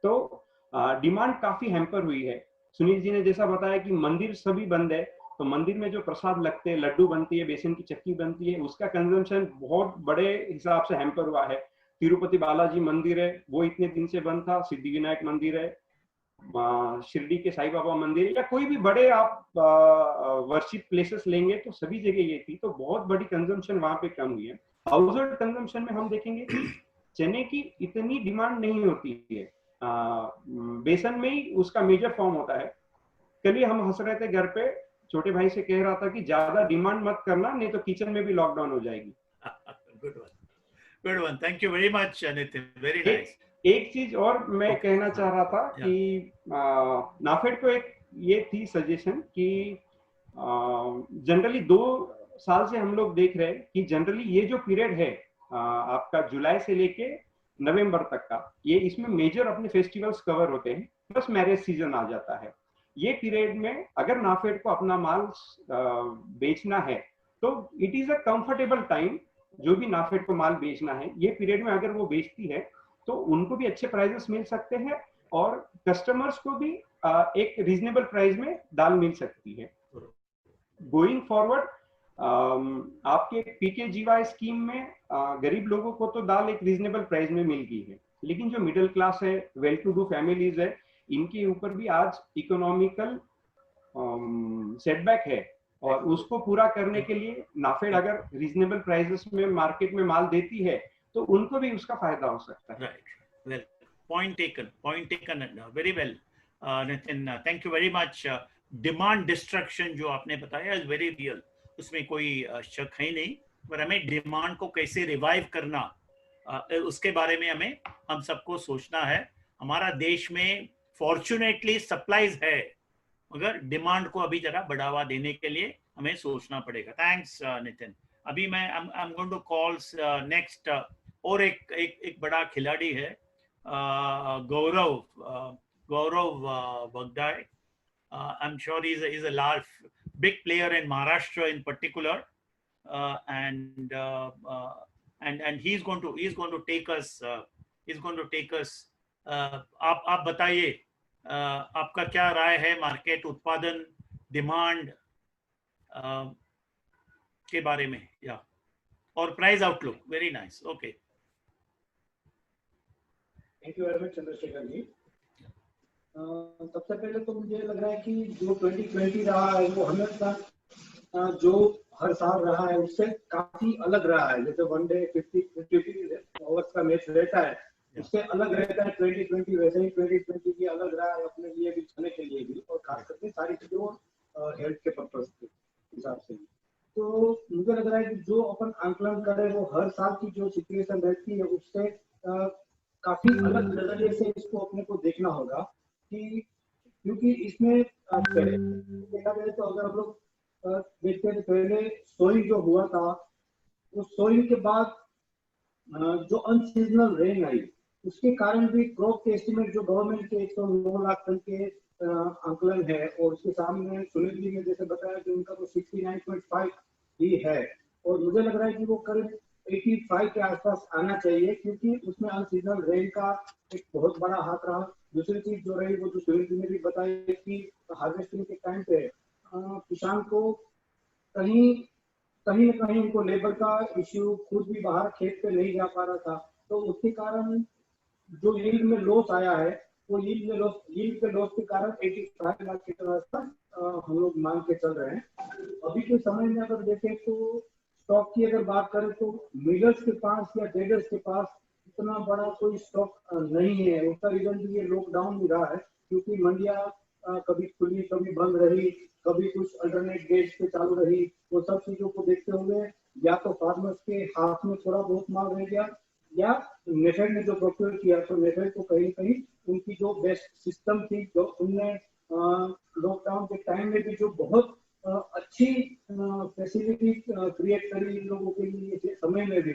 G: तो डिमांड काफी हैम्पर हुई है। सुनील जी ने जैसा बताया कि मंदिर सभी बंद है, तो मंदिर में जो प्रसाद लगते हैं, लड्डू बनती है, बेसन की चक्की बनती है, उसका कंजम्पशन बहुत बड़े हिसाब से हैम्पर हुआ है। तिरुपति बालाजी मंदिर है वो इतने दिन से बंद था, सिद्धि विनायक मंदिर है, शिरडी के साईं बाबा मंदिर, या कोई भी बड़े आप वर्शिप प्लेसेस लेंगे तो सभी जगह ये थी, तो बहुत बड़ी कंजम्पशन वहां पे कम हुई है। हाउस होल्ड कंजम्पशन में हम देखेंगे कि चने की इतनी डिमांड नहीं होती है, बेसन में ही उसका मेजर फॉर्म होता है। कल ही हम हंस रहे थे घर पे, छोटे भाई से कह रहा था कि ज्यादा डिमांड मत करना, नहीं तो किचन में भी लॉकडाउन हो जाएगी।
B: Good one, thank you very much Nitin, very nice.
G: एक चीज और मैं कहना चाह रहा था कि नाफेड को एक ये थी सजेशन कि जनरली 2 साल से हम लोग देख रहे हैं कि जनरली ये जो पीरियड है आपका जुलाई से लेके नवंबर तक का, ये इसमें मेजर अपने फेस्टिवल्स कवर होते हैं, प्लस मैरिज सीजन आ जाता है। ये पीरियड में अगर नाफेड को अपना माल बेचना है तो it is a comfortable time. जो भी नाफेड को माल बेचना है ये पीरियड में अगर वो बेचती है तो उनको भी अच्छे प्राइसेस मिल सकते हैं और कस्टमर्स को भी एक रीजनेबल प्राइस में दाल मिल सकती है। गोइंग फॉरवर्ड आपके पीकेजीवाई स्कीम में गरीब लोगों को तो दाल एक रीजनेबल प्राइस में मिल गई है, लेकिन जो मिडिल क्लास है, वेल टू डू फैमिलीज है, इनके ऊपर भी आज इकोनॉमिकल सेटबैक है और उसको पूरा करने के लिए नाफेड अगर रीजनेबल प्राइसेस में मार्केट में माल देती है तो उनको भी उसका फायदा हो सकता है।
B: Right, well point taken very well Nitin, thank you very much. Demand destruction जो आपने बताया इज वेरी रियल, उसमें कोई शक है ही नहीं, पर हमें डिमांड को कैसे रिवाइव करना उसके बारे में हम सबको सोचना है। हमारा देश में फॉर्चुनेटली सप्लाईज है, मगर डिमांड को अभी जरा बढ़ावा देने के लिए हमें सोचना पड़ेगा। थैंक्स नितिन। अभी मैं I am going to calls next, और एक बड़ा खिलाड़ी है Gaurav Bagdai. I am sure he is a large big player in Maharashtra in particular, and he's going to take us आप बताइए आपका क्या राय है मार्केट, उत्पादन, डिमांड के बारे में, या और price outlook. Very nice, okay.
H: Thank you very much Chandrashekhar ji. सबसे पहले तो मुझे लग रहा है कि जो 2020 रहा है वो हमेशा जो हर साल रहा है उससे काफी अलग रहा है। जैसे वनडे 50 ओवर्स का मैच रहता है उससे अलग रहता है 2020, वैसे ही 2020 भी अलग रहा है अपने लिए भी, चलने के लिए भी, और खास करके सारी चीजों हेल्थ के पर्पज के हिसाब से। तो मुझे लग रहा है कि जो अपन आंकलन करें वो हर साल की जो सिचुएशन रहती है उससे काफी अलग नजरिए से इसको अपने को देखना होगा, कि क्योंकि इसमें देखा जाए तो अगर हम लोग देखते हैं पहले सोइंग जो हुआ था, उस सोइंग के बाद जो अनसीजनल रेन आई उसके कारण भी क्रॉप के एस्टिमेट जो गवर्नमेंट के 109 लाख टन के आंकलन है, और उसके सामने सुनील जी ने जैसे बताया कि उनका तो 69.5 ही है, और मुझे लग रहा है कि वो करीब 85 के आसपास आना चाहिए, क्योंकि उसमें अनसीजनल रेन का एक बहुत बड़ा हाथ रहा। दूसरी चीज जो रही वो जो सुनील जी ने भी बताया कि हार्वेस्टिंग के टाइम पे किसान को कहीं न कहीं उनको लेबर का इश्यू, खुद भी बाहर खेत पे नहीं जा पा रहा था, तो उसके कारण जो यील्ड में लॉस आया है वो यील्ड के लॉस के कारण 85 लाख के तरह हम लोग मान के चल रहे हैं। अभी के समय में अगर देखें तो स्टॉक की अगर बात करें तो मिलर्स के पास या ट्रेडर्स के पास इतना बड़ा कोई स्टॉक नहीं है। उसका रीजन भी ये लॉकडाउन भी रहा है, क्योंकि मंडियां कभी खुली कभी बंद रही, कभी कुछ अल्टरनेट डेट्स पे चालू रही। वो सब चीजों को देखते हुए या तो फार्मर्स के हाथ में थोड़ा बहुत माल रह गया, या नेफेड ने जो प्रोक्योर किया तो नेफेड को कहीं कहीं उनकी जो बेस्ट सिस्टम थी, जो उनने लॉकडाउन के टाइम में भी जो बहुत अच्छी फैसिलिटी क्रिएट करी इन लोगों के लिए समय में भी,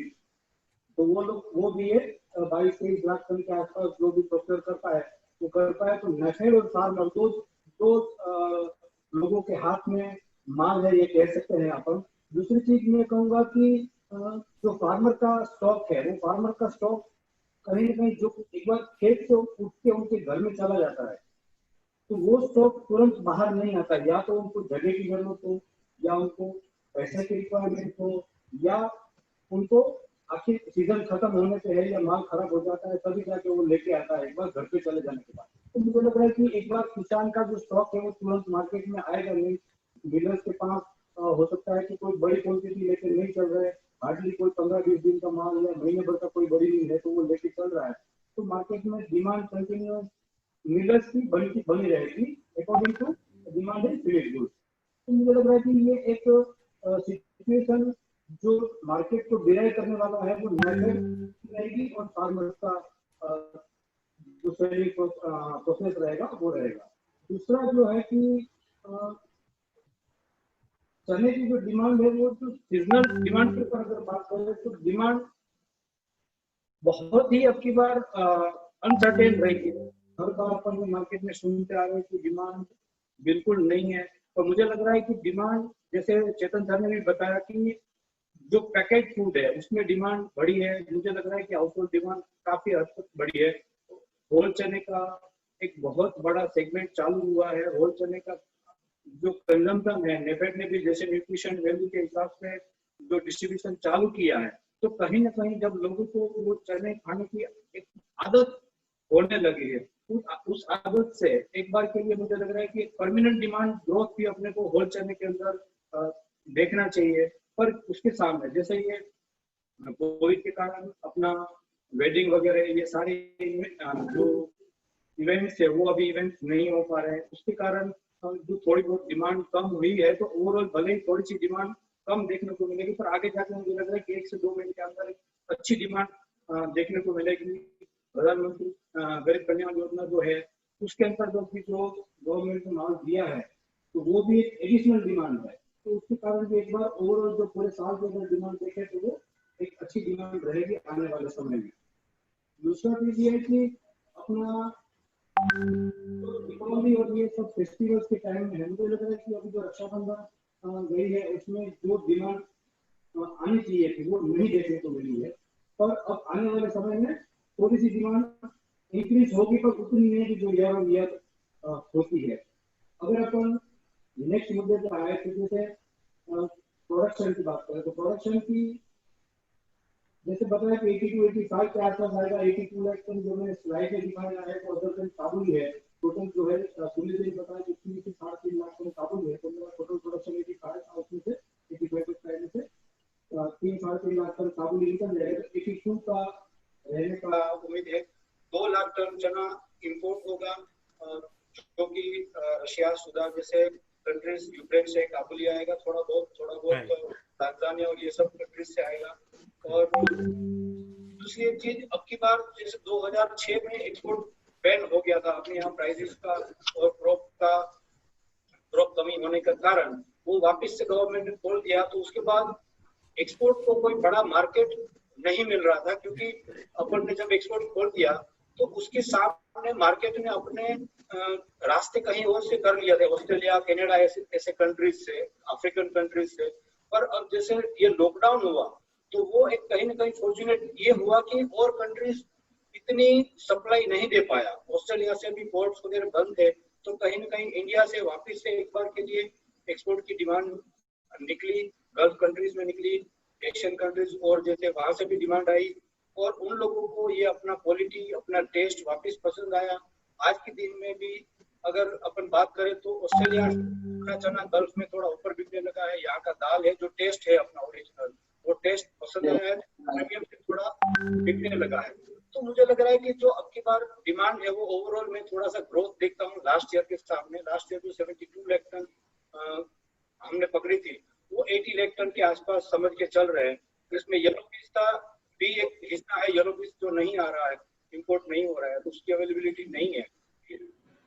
H: तो वो भी है 22-23 लाख टन के आसपास जो भी प्रोक्योर कर पाए वो कर पाए। तो नेफेड और फार्मर दो लोगों के हाथ में माल है, ये कह सकते हैं अपन। दूसरी चीज मैं कहूंगा कि जो फार्मर का स्टॉक है वो फार्मर का स्टॉक कहीं ना कहीं जो एक बार खेत से उठ के उनके घर में चला जाता है तो वो स्टॉक तुरंत बाहर नहीं आता, या तो उनको जगह की जरूरत हो, या उनको पैसे की रिक्वायरमेंट हो, या उनको आखिर सीजन खत्म होने पे है या माल खराब हो जाता है तभी जाके वो लेके आता है एक बार घर पे चले जाने के बाद। तो मुझे लग रहा है कि एक बार किसान का जो स्टॉक है वो तुरंत मार्केट में आएगा नहीं। डीलर्स के पास हो सकता है कि कोई बड़ी क्वांटिटी लेके नहीं चल रहे, हार्डली कोई 15-20 दिन का माल या महीने भर का कोई बड़ी नहीं है तो वो लेके चल रहा है, तो मार्केट में डिमांड कंटिन्यूअस मिलर्स की बनी रहेगी according to demand in finished goods. तो मुझे लग रहा है कि ये एक सिचुएशन जो मार्केट को डिराइव करने वाला है वो नेफेड रहेगी, और फार्मर्स का जो सेलिंग प्रोसेस रहेगा वो रहेगा। दूसरा जो है कि चने की जो डिमांड है वो जो सीजनल डिमांड के ऊपर अगर बात करें तो डिमांड बहुत ही अब की बार अनसर्टेन रहेगी। हर बार अपन मार्केट में सुनते आ रहे हैं कि डिमांड बिल्कुल नहीं है, और मुझे लग रहा है कि डिमांड, जैसे चेतन सर ने भी बताया कि जो पैकेज फूड है उसमें डिमांड बढ़ी है। मुझे लग रहा है कि हाउस होल्ड डिमांड काफी हद तक बढ़ी है। होल चने का एक बहुत बड़ा सेगमेंट चालू हुआ है। होल चने का जो कंजम्पशन है, नेफेड ने भी जैसे न्यूट्रिशन वैल्यू के हिसाब से जो डिस्ट्रीब्यूशन चालू किया है, तो कहीं ना कहीं जब लोगों को वो चने खाने की एक आदत होने लगी है, उस आदत से एक बार के लिए मुझे लग रहा है कि परमानेंट डिमांड ग्रोथ भी अपने को होल चने के अंदर देखना चाहिए। पर उसके सामने जैसे ये कोविड के कारण अपना वेडिंग वगैरह ये सारे जो इवेंट्स है वो अभी इवेंट्स नहीं हो पा रहे हैं, उसके कारण जो थोड़ी बहुत डिमांड कम हुई है, तो ओवरऑल भले ही थोड़ी सी डिमांड कम देखने को मिलेगी, पर आगे जाकर मुझे लग रहा है कि 1 से 2 महीने के अंदर अच्छी डिमांड देखने को मिलेगी। प्रधानमंत्री गरीब कल्याण योजना जो है उसके अंतर्गत भी जो गवर्नमेंट ने माल दिया है, तो वो भी एक एडिशनल डिमांड है, तो उसके कारण भी एक बार ओवरऑल जो पूरे साल के अंदर डिमांड देखे तो वो एक अच्छी डिमांड रहेगी आने वाले समय में। दूसरा चीज ये है कि अपना दीपावली और ये सब फेस्टिवल्स के टाइम में मुझे लग रहा है कि अभी जो रक्षाबंधन गई है उसमें जो डिमांड आनी चाहिए थी वो नहीं देखने को मिली है, पर अब आने वाले समय में थोड़ी सी डिमांड इंक्रीज होगी, पर उतनी नहीं जो ईयर ऑन ईयर होती है। अगर अपन नेक्स्ट मुद्दे पर आए तो जैसे प्रोडक्शन की बात करें, तो प्रोडक्शन की जैसे बताया कि 82-85 के आसपास आएगा। 82 लाख टन जो मैंने स्लाइड में दिखाया है तो अदर देन काबुल है, टोटल जो है सुनील जी ने बताया कि 3 से 3.5 लाख टन काबुल है, तो मेरा टोटल प्रोडक्शन 85 था, उसमें से 85 में से 3-3.5 लाख टन काबुल निकल जाएगा। 82 का रहने का उम्मीद है। 2 लाख टन चना इम्पोर्ट होगा, जो कि रशिया, सूडान जैसे कंट्रीज, यूक्रेन से काबुल आएगा, थोड़ा बहुत तांजानिया और ये सब कंट्रीज से आएगा। और दूसरी एक चीज, अब की बार जैसे 2006 में एक्सपोर्ट बैन हो गया था, अपने यहाँ प्राइसेस का और क्रॉप कमी होने के कारण वो वापस से गवर्नमेंट ने खोल दिया, तो उसके बाद एक्सपोर्ट को कोई बड़ा मार्केट नहीं मिल रहा था, क्योंकि अपन ने जब एक्सपोर्ट खोल दिया तो उसके सामने मार्केट ने अपने रास्ते कहीं और से कर लिया थे, ऑस्ट्रेलिया, कनाडा ऐसे कंट्रीज से, अफ्रीकन कंट्रीज से। पर अब जैसे ये लॉकडाउन हुआ तो वो एक कहीं ना कहीं फॉर्चुनेट ये हुआ कि और कंट्रीज इतनी सप्लाई नहीं दे पाया, ऑस्ट्रेलिया से भी पोर्ट्स वगैरह बंद थे, तो कहीं ना कहीं इंडिया से वापस से एक बार के लिए एक्सपोर्ट की डिमांड निकली, गल्फ कंट्रीज में निकली, एशियन कंट्रीज और जैसे वहां से भी डिमांड आई, और उन लोगों को ये अपना क्वालिटी, अपना टेस्ट वापस पसंद आया। आज के दिन में भी अगर अपन बात करें तो ऑस्ट्रेलिया का चना गल्फ में थोड़ा ऊपर बिकने लगा है, यहाँ का दाल है जो टेस्ट है अपना ओरिजिनल, वो टेस्ट पसंद आया है, प्रीमियम से थोड़ा बिकने लगा है। तो मुझे लग रहा है कि जो अब की बार डिमांड है वो ओवरऑल में थोड़ा सा ग्रोथ देखता हूँ लास्ट ईयर के सामने। लास्ट ईयर जो 72 लाख टन हमने पकड़ी थी वो 80 लाख टन के आसपास समझ के चल रहे हैं। इसमें येलो पीस का भी एक हिस्सा है, येलो पीस जो नहीं आ रहा है, इंपोर्ट नहीं हो रहा है, तो उसकी अवेलेबिलिटी नहीं है,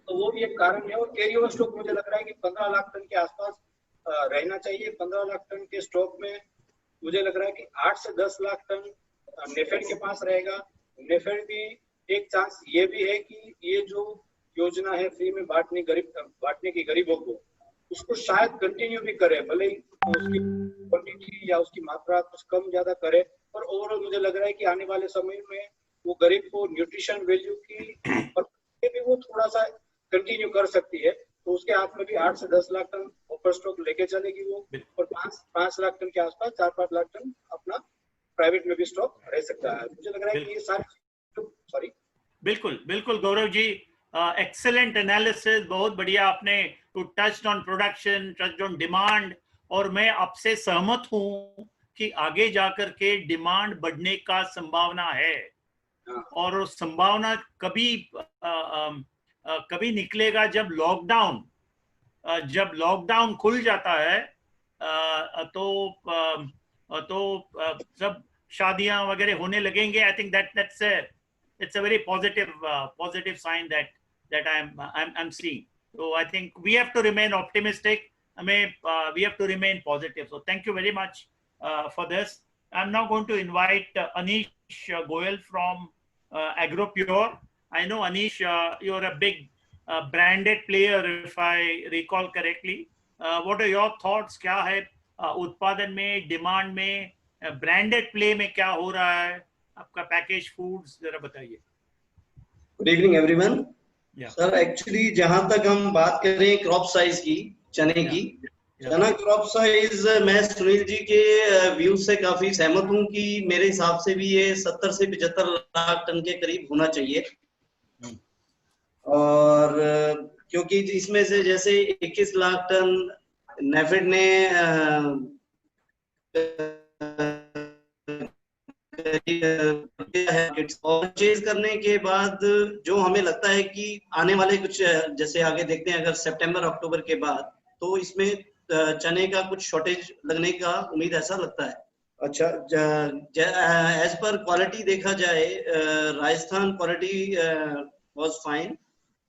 H: तो वो भी एक कारण है। और कैरी ओवर स्टॉक मुझे लग रहा है कि 15 लाख टन के आसपास रहना चाहिए। 15 लाख टन के स्टॉक में मुझे लग रहा है कि 8 से 10 लाख टन नेफेड के पास रहेगा। नेफेड भी एक चांस ये भी है कि ये जो योजना है फ्री में बांटने की गरीबों को, उसको शायद कंटिन्यू भी करे, भले ही उसकी क्वांटिटी या उसकी मात्रा कुछ कम ज्यादा करे, पर ओवरऑल मुझे लग रहा है कि आने वाले समय में वो गरीब को न्यूट्रिशन वैल्यू की भी वो थोड़ा सा कंटिन्यू कर सकती है। तो उसके हाथ में भी 8 से 10 लाख टन ओपर स्टॉक लेके चलेगी वो, और 5 लाख टन के आसपास 4-5 लाख टन अपना प्राइवेट में भी स्टॉक रह सकता है। मुझे लग रहा है कि ये सारी
B: बिल्कुल गौरव जी, एक्सेलेंट एनालिसिस, बहुत बढ़िया आपने to touched on production, touched on demand, और मैं आपसे सहमत हूं कि आगे जाकर के डिमांड बढ़ने का संभावना है, और संभावना कभी निकलेगा जब लॉकडाउन खुल जाता है, तो सब शादियां वगैरह होने लगेंगे। I think it's a very positive sign that I'm seeing. So I think we have to remain optimistic. We have to remain positive. So thank you very much for this. I'm now going to invite Anish Goyal from AgroPure. I know, Anish, you're a big branded player, if I recall correctly. What are your thoughts? क्या है उत्पादन में, demand में, branded play में क्या हो रहा है आपका पैकेज फूड्स, जरा बताइए।
I: Good evening everyone. Sir actually जहां तक हम बात कर रहे हैं क्रॉप साइज की, चने की, चना क्रॉप साइज, मैं सुनील जी के व्यू से काफी सहमत हूं कि मेरे हिसाब से भी ये 70 से 75 लाख टन के करीब होना चाहिए। और क्योंकि इसमें से जैसे 21 लाख टन नेफेड ने परचेज करने के बाद जो हमें लगता है कि आने वाले कुछ जैसे आगे देखते हैं अगर सितंबर अक्टूबर के बाद तो इसमें चने का कुछ शॉर्टेज लगने का उम्मीद ऐसा लगता है। अच्छा, एज पर क्वालिटी देखा जाए राजस्थान क्वालिटी वाज फाइन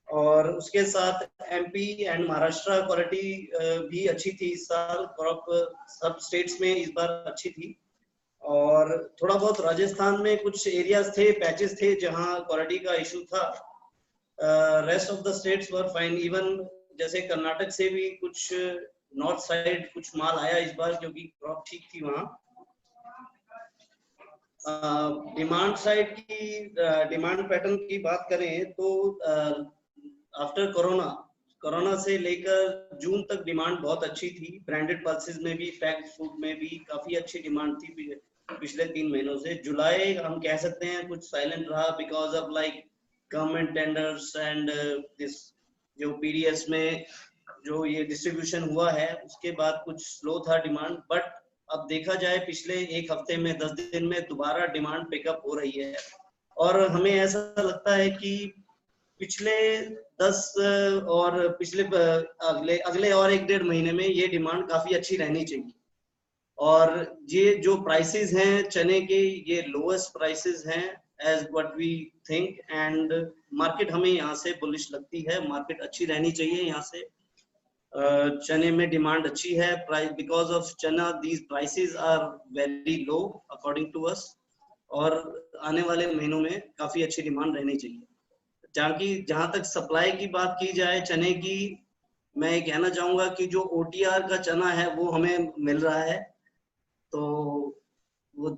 I: और उसके साथ एमपी एंड महाराष्ट्र क्वालिटी भी अच्छी थी इस साल। क्रॉप सब स्टेट्स में इस बार अच्छी थी और थोड़ा बहुत राजस्थान में कुछ एरियाज थे, पैचेस थे जहां क्वालिटी का इशू था। Rest of the states were fine. Even जैसे कर्नाटक से भी कुछ नॉर्थ साइड कुछ माल आया इस बार क्योंकि क्रॉप ठीक थी वहां। डिमांड साइड की डिमांड पैटर्न की बात करें तो आफ्टर कोरोना से लेकर जून तक डिमांड बहुत अच्छी थी। ब्रांडेड पल्सेस में भी, पैक्ड फूड में भी काफी अच्छी डिमांड थी पिछले 3 महीनों से। जुलाई हम कह सकते हैं कुछ साइलेंट रहा because of like government tenders and this जो पीडीएस में जो ये डिस्ट्रीब्यूशन हुआ है उसके बाद कुछ स्लो था डिमांड। बट अब देखा जाए पिछले एक हफ्ते में 10 दिन में दोबारा डिमांड पिकअप हो रही है और हमें ऐसा लगता है कि पिछले 10 और पिछले अगले और 1-1.5 महीने में ये डिमांड काफी अच्छी रहनी चाहिए। और ये जो प्राइसेस हैं चने के ये लोएस्ट प्राइसेस हैं as what we think and market हमें यहाँ से बुलिश लगती है। मार्केट अच्छी रहनी चाहिए यहाँ से। चने में डिमांड अच्छी है because of chana these prices are very low according to us और आने वाले महीनों में काफी अच्छी डिमांड रहनी चाहिए। जहां तक सप्लाई की बात की जाए चने की, मैं ये कहना चाहूंगा कि जो ओटीआर का चना है वो हमें मिल रहा है तो वो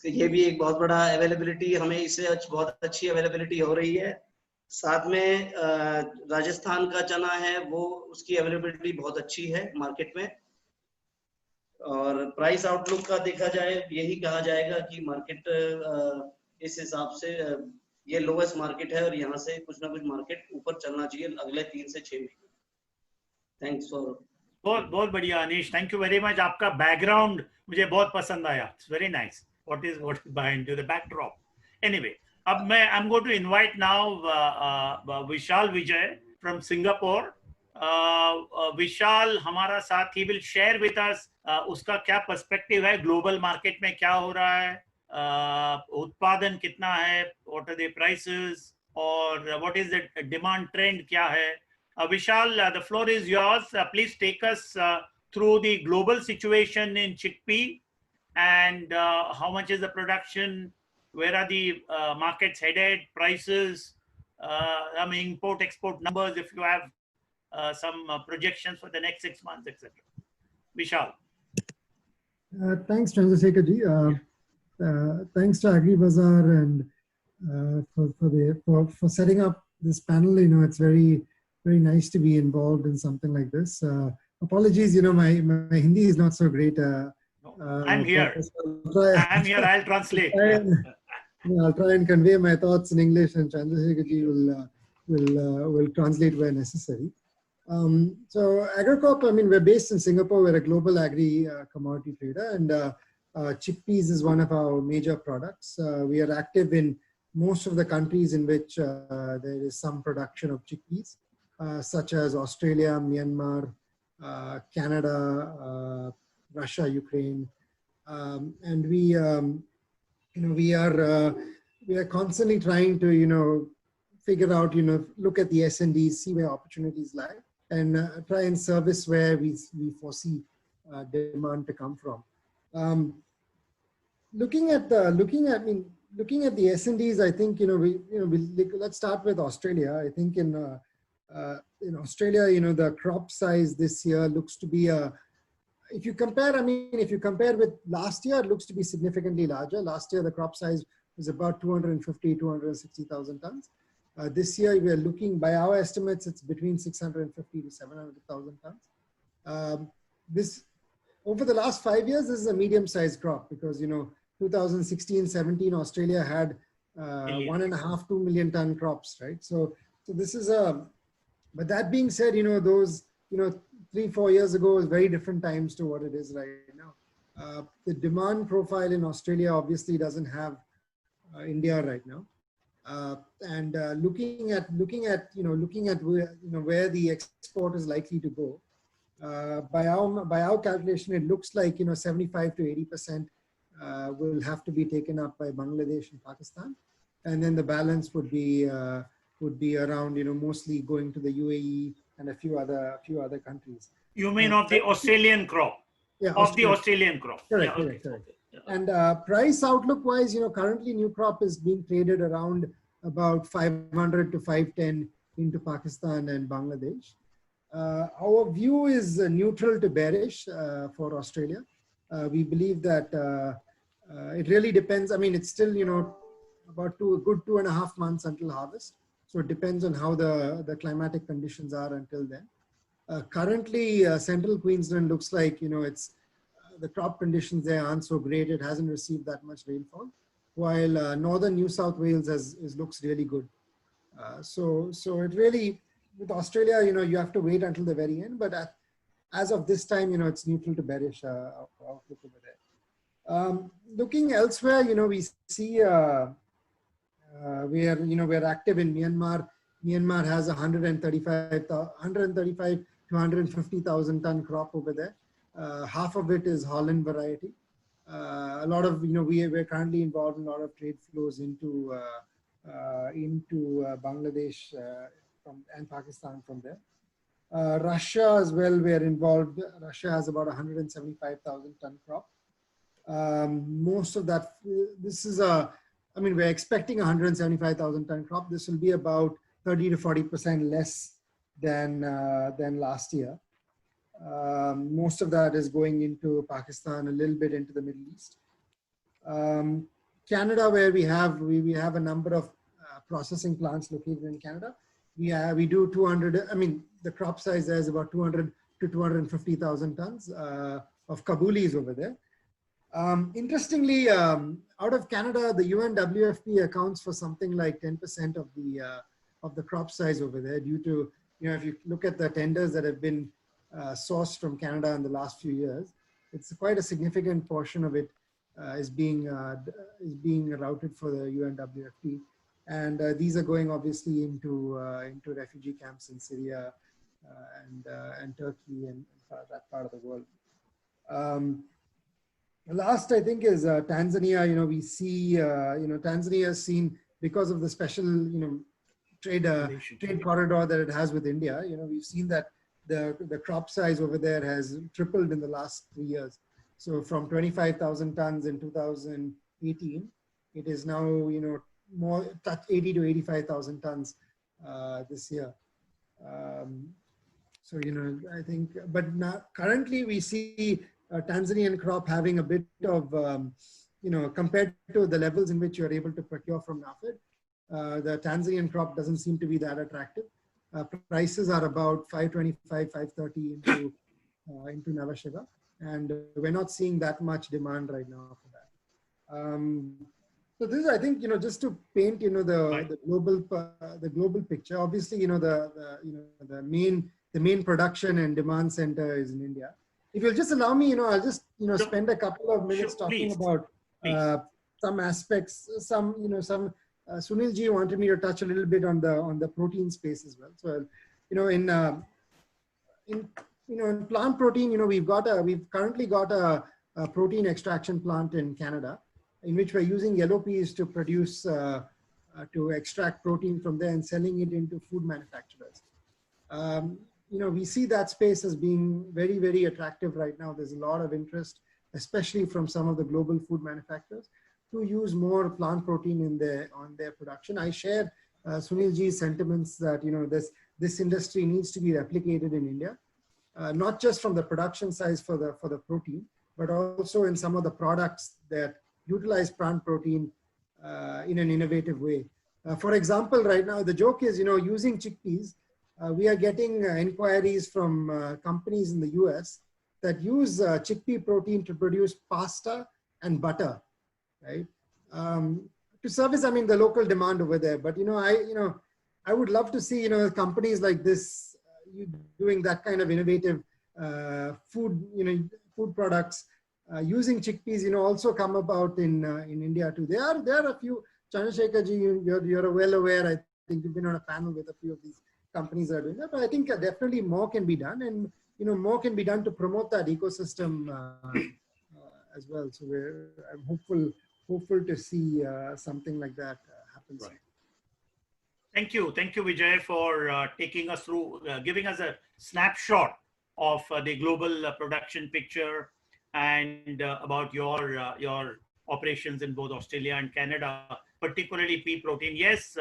I: ये भी एक बहुत बड़ा अवेलेबिलिटी, हमें इससे बहुत अच्छी अवेलेबिलिटी हो रही है। साथ में राजस्थान का चना है वो उसकी अवेलेबिलिटी बहुत अच्छी है मार्केट में। और प्राइस आउटलुक का देखा जाए यही कहा जाएगा कि मार्केट इस हिसाब से ये लोएस्ट मार्केट है और यहाँ से कुछ ना कुछ मार्केट ऊपर चलना चाहिए अगले 3 से 6 महीने। थैंक्स फॉर
B: बहुत बढ़िया Anish, thank you very much. आपका बैकग्राउंड मुझे बहुत पसंद आया, it's very nice. What is behind the backdrop. Anyway, अब मैं I am going to invite now Vishal Vijay from Singapore. Vishal हमारा साथ, he will share with us उसका क्या पर्सपेक्टिव है, ग्लोबल मार्केट में क्या हो रहा है, उत्पादन कितना है, व्हाट आर द प्राइसेस और what is the demand trend क्या है। Vishal, the floor is yours. Please take us through the global situation in chickpea and how much is the production, where are the markets headed, prices, I mean import export numbers if you have some projections for the next 6 months, etc. Vishal.
J: Thanks Chandrasekhar ji. Thanks to AgriBazaar and for setting up this panel. You know, it's very nice to be involved in something like this. Apologies, you know, my Hindi is not so great.
B: I'm here. I'm here. I'll translate.
J: I'll try and convey my thoughts in English, and Chandrasekhar ji will translate where necessary. So Agricop, I mean, we're based in Singapore. We're a global agri commodity trader, and chickpeas is one of our major products. We are active in most of the countries in which there is some production of chickpeas. Such as Australia, Myanmar, Canada, Russia, Ukraine, and we are constantly trying to figure out look at the S&Ds, see where opportunities lie, and try and service where we foresee demand to come from. Looking at the S&Ds, I think let's start with Australia. I think in Australia, the crop size this year looks to be if you compare with last year, it looks to be significantly larger. Last year, the crop size was about 260,000 tons. This year, we are looking, by our estimates, it's between 650 to 700,000 tons. This, over the last 5 years, this is a medium-sized crop because, 2016-17, Australia had 1.5-2 million ton crops, right? So this is but that being said, those, 3-4 years ago was very different times to what it is right now. The demand profile in Australia obviously doesn't have India right now. Looking at where the export is likely to go, by our calculation, it looks like 75 to 80% will have to be taken up by Bangladesh and Pakistan, and then the balance would be around mostly going to the UAE and a few other countries.
B: You mean of the Australian crop?
J: Yeah,
B: of the Australian crop.
J: Correct,
B: Yeah,
J: correct, correct.
B: Okay. Yeah.
J: And price outlook wise, currently new crop is being traded around about 500 to 510 into Pakistan and Bangladesh. Our view is neutral to bearish for Australia. We believe that it really depends. I mean, it's still, about a good 2.5 months until harvest. So it depends on how the climatic conditions are until then. Currently, central Queensland looks like, it's the crop conditions there aren't so great. It hasn't received that much rainfall, while northern New South Wales looks really good. So it really, with Australia, you have to wait until the very end. But as of this time, it's neutral to bearish outlook over there. Looking elsewhere, we see we're active in Myanmar. Myanmar has 135 to 150,000 ton crop over there. Half of it is Holland variety. A lot of, we're currently involved in a lot of trade flows into Bangladesh and Pakistan from there. Russia as well, we're involved. Russia has about 175,000 ton crop. Most of that, we're expecting 175,000 ton crop. This will be about 30 to 40% less than last year. Most of that is going into Pakistan, a little bit into the Middle East. Canada, where we have a number of processing plants located in Canada. We do 200. The crop size there is about 200 to 250,000 tons of Kabulis over there. Interestingly, out of Canada, the UNWFP accounts for something like 10% of the crop size over there, due to, if you look at the tenders that have been sourced from Canada in the last few years, it's quite a significant portion of it is being routed for the UNWFP, and these are going obviously into refugee camps in Syria and Turkey and that part of the world. Last, I think, is Tanzania. We see Tanzania has seen, because of the special trade corridor that it has with India. We've seen that the crop size over there has tripled in the last 3 years. So from 25,000 tons in 2018, it is now more 80 to 85,000 tons this year. I think, but now currently we see Tanzanian crop having a bit of compared to the levels in which you're able to procure from NAFED, the Tanzanian crop doesn't seem to be that attractive. Prices are about 525, 530 into Navashaga, and we're not seeing that much demand right now for that. So this is, I think, just to paint, the global picture. Obviously, the main production and demand center is in India. If you'll just allow me, I'll just spend a couple of minutes talking about some aspects. Sunil ji wanted me to touch a little bit on the protein space as well. So, in plant protein, we've currently got a protein extraction plant in Canada, in which we're using yellow peas to produce to extract protein from there and selling it into food manufacturers. We see that space as being very, very attractive right now. There's a lot of interest, especially from some of the global food manufacturers, to use more plant protein on their production. I share Sunil ji's sentiments that this industry needs to be replicated in India, not just from the production size for the protein, but also in some of the products that utilize plant protein in an innovative way. For example, right now the joke is using chickpeas. We are getting inquiries from companies in the US that use chickpea protein to produce pasta and butter, right? To service, the local demand over there. But I would love to see companies like this doing that kind of innovative food products using chickpeas, also come about in India too. There are a few. Chandrasekhar ji, you're well aware. I think you've been on a panel with a few of these companies that are doing that. But I think definitely more can be done, and more can be done to promote that ecosystem as well. So I'm hopeful to see something like that happen.
B: Right. Thank you, Vijay, for taking us through, giving us a snapshot of the global production picture and about your operations in both Australia and Canada, particularly pea protein. Yes,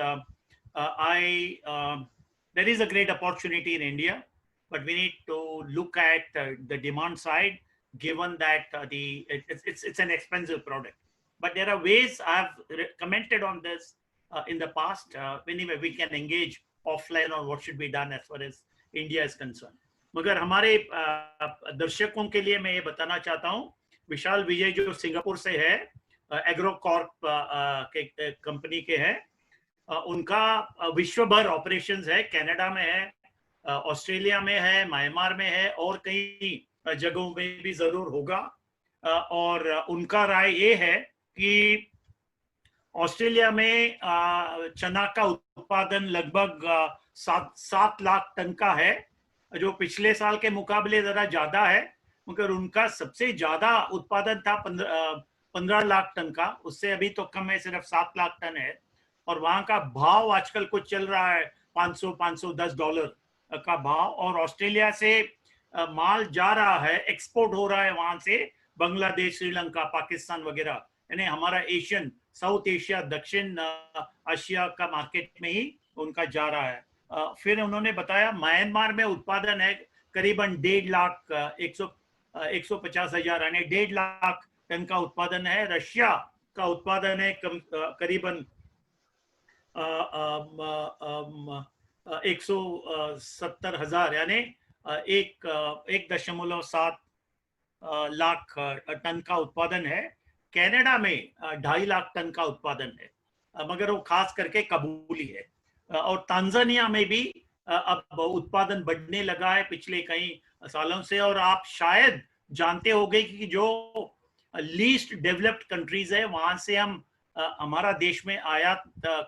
B: there is a great opportunity in India, but we need to look at the demand side, given that it's an expensive product. But there are ways. I've commented on this in the past. Anyway, we can engage offline on what should be done as far as India is concerned. मगर हमारे दर्शकों के लिए मैं ये बताना चाहता हूँ, विशाल विजय जो सिंगापुर से है, एग्रोकॉर्प के कंपनी के हैं, उनका विश्व भर ऑपरेशंस है, कनाडा में है, ऑस्ट्रेलिया में है, म्यांमार में है और कई जगहों में भी जरूर होगा। और उनका राय ये है कि ऑस्ट्रेलिया में चना का उत्पादन लगभग 7 लाख टन का है, जो पिछले साल के मुकाबले जरा ज्यादा है, मगर उनका सबसे ज्यादा उत्पादन था 15 लाख टन का, उससे अभी तो कम है, सिर्फ 7 लाख टन है। और वहां का भाव आजकल कुछ चल रहा है $500-510 का भाव, और ऑस्ट्रेलिया से माल जा रहा है, एक्सपोर्ट हो रहा है वहां से, बांग्लादेश, श्रीलंका, पाकिस्तान वगैरह, यानी हमारा एशियन, साउथ एशिया, दक्षिण एशिया का मार्केट में ही उनका जा रहा है। फिर उन्होंने बताया म्यांमार में उत्पादन है करीबन 1.5 लाख 150 हजार, यानी 1.5 लाख टन का उत्पादन है। रशिया का उत्पादन है करीबन 170 हजार, यानी 1.7 लाख टन का उत्पादन है। कनाडा में 2.5 लाख टन का उत्पादन है, मगर वो खास करके कबूली है। और तांजानिया में भी अब उत्पादन बढ़ने लगा है पिछले कई सालों से। और आप शायद जानते होंगे कि जो लीस्ट डेवलप्ड कंट्रीज है, वहां से हम हमारा देश में आयात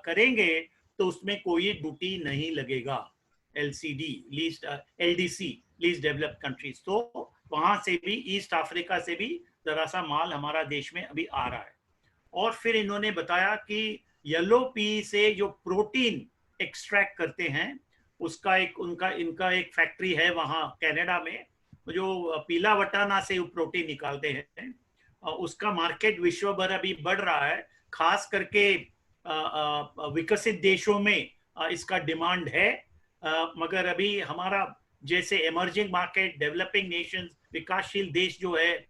B: करेंगे तो उसमें कोई ड्यूटी नहीं लगेगा, LDC, लीस्ट डेवलप्ड कंट्रीज। तो वहां से भी, ईस्ट अफ्रीका से भी जरा सा माल हमारा देश में अभी आ रहा है। और फिर इन्होंने बताया कि येलो पी से जो प्रोटीन एक्सट्रैक्ट करते हैं, उसका इनका एक फैक्ट्री है वहां कनाडा में, जो पीला वटाना से प्रोटीन निकालते हैं, उसका मार्केट विश्व भर अभी बढ़ रहा है, खास करके विकसित देशों में इसका डिमांड है। मगर अभी हमारा जैसे इमर्जिंग मार्केट, डेवलपिंग नेशंस, विकासशील देश जो है,